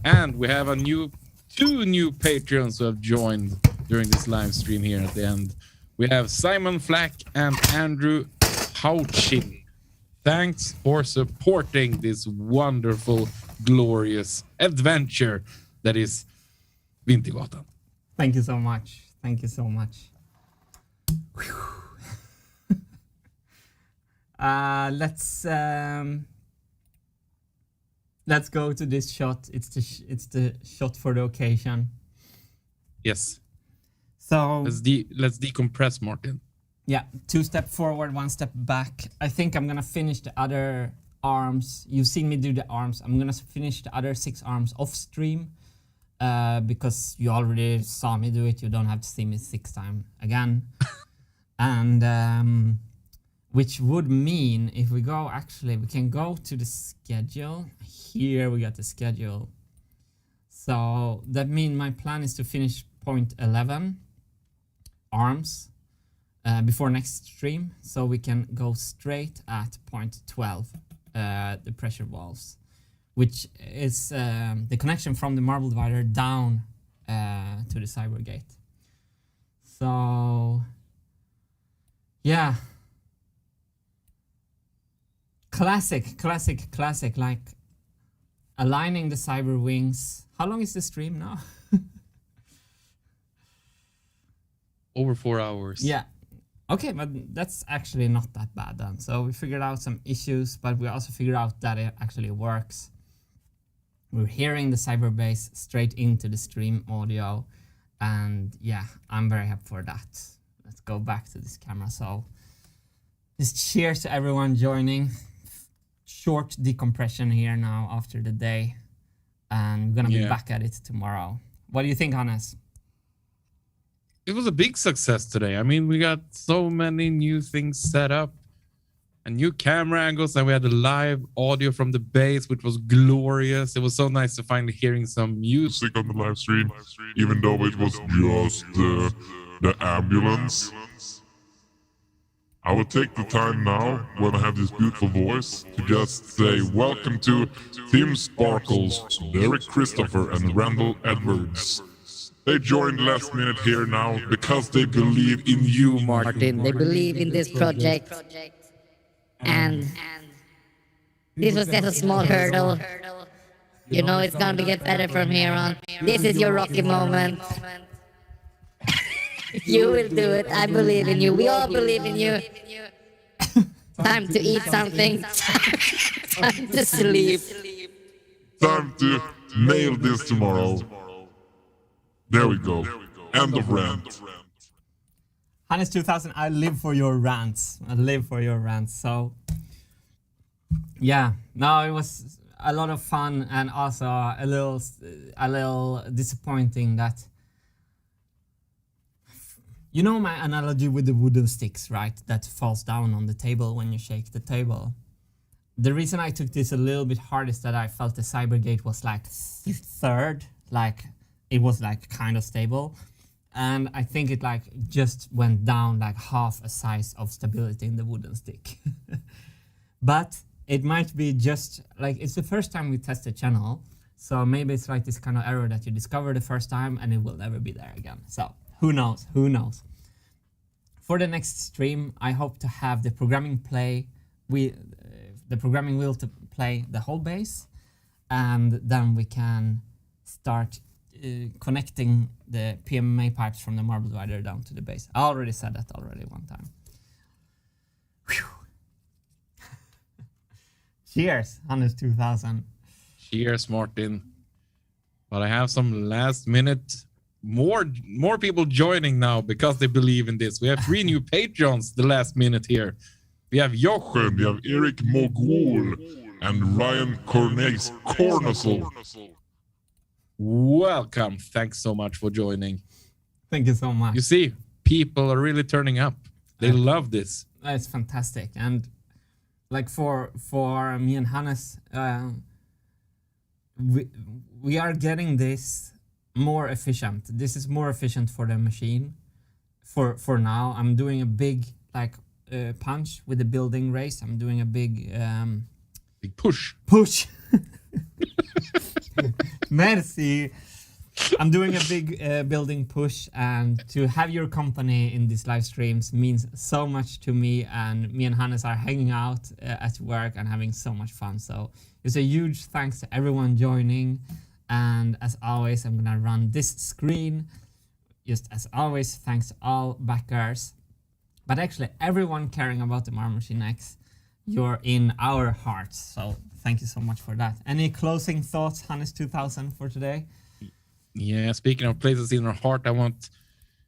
and we have 2 new patrons who have joined during this live stream here at the end. We have Simon Flack and Andrew Houching. Thanks for supporting this wonderful, glorious adventure that is Wintergatan. Thank you so much. Thank you so much. Let's go to this shot. It's the shot for the occasion. Yes. So let's decompress, Martin. Yeah, 2 step forward, 1 step back. I think I'm gonna finish the other arms. You've seen me do the arms. I'm gonna finish the other 6 arms off stream because you already saw me do it. You don't have to see me 6 times again. And which would mean if we go, actually, we can go to the schedule. Here we got the schedule. So that means my plan is to finish point 11 arms before next stream, so we can go straight at point 12, the pressure valves, which is the connection from the marble divider down to the Cybergate. So Yeah. Classic. Like aligning the CyberWings. How long is the stream now? Over 4 hours. Yeah. Okay, but that's actually not that bad then. So we figured out some issues, but we also figured out that it actually works. We're hearing the Cyberbass straight into the stream audio. And yeah, I'm very happy for that. Let's go back to this camera. So just cheers to everyone joining. Short decompression here now after the day. And we're going to be back at it tomorrow. What do you think, Hannes? It was a big success today. I mean, we got so many new things set up and new camera angles, and we had the live audio from the base, which was glorious. It was so nice to finally hearing some music On the live stream, even though it was just the ambulance. I will take the time now, when I have this beautiful voice, to just say welcome to Tim Sparkles, Derek Christopher, and Randall Edwards. They joined last minute here now because they believe in you, Martin. They believe in this project. And this was just a small hurdle. You know it's gonna get better from here on. This is your rocky moment. You will do it. I believe in you. We all believe in you. Time to eat something. Time to sleep. Time to nail this tomorrow. There we go. End of rant. Hannes 2000, I live for your rants. So yeah, no, it was a lot of fun and also a little disappointing that, you know my analogy with the wooden sticks, right? That falls down on the table when you shake the table. The reason I took this a little bit hard is that I felt the Cybergate was like third, like it was like kind of stable. And I think it like just went down like half a size of stability in the wooden stick. But it might be just like, it's the first time we test the channel. So maybe it's like this kind of error that you discover the first time and it will never be there again. So who knows? For the next stream, I hope to have the programming wheel to play the whole base. And then we can start connecting the PMMA pipes from the marble divider down to the base. I already said that one time. Whew. Cheers, Hannes 2000. Cheers, Martin. But I have some last minute, more people joining now because they believe in this. We have 3 new patrons the last minute here. We have Jochen, We have Eric Mogul and Ryan Cornasol. Welcome. Thanks so much for joining. Thank you so much. You see, people are really turning up. They love this. It's fantastic. And like for me and Hannes, we are getting this more efficient. This is more efficient for the machine. For now, I'm doing a big like punch with the building race. I'm doing a big push. Merci. I'm doing a big building push, and to have your company in these live streams means so much to me, and me and Hannes are hanging out at work and having so much fun. So it's a huge thanks to everyone joining, and as always I'm gonna run this screen. Just as always, thanks to all backers, but actually everyone caring about the Marble Machine X. You're in our hearts, so thank you so much for that. Any closing thoughts, Hannes 2000, for today? Yeah, speaking of places in our heart, I want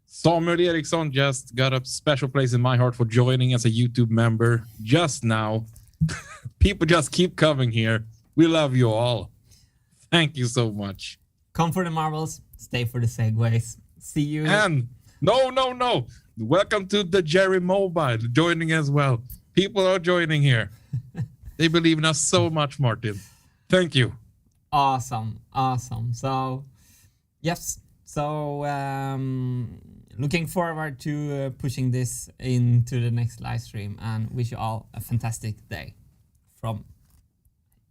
Samuel Eriksson just got a special place in my heart for joining as a YouTube member just now. People just keep coming here. We love you all. Thank you so much. Come for the marbles, stay for the segways. See you. And no. Welcome to the Jerry Mobile joining as well. People are joining here. They believe in us so much, Martin. Thank you. Awesome. So, yes. So, looking forward to pushing this into the next live stream, and wish you all a fantastic day from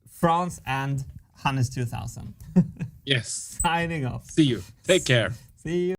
France and Hannes 2000. Yes. Signing off. See you. Take care. See you.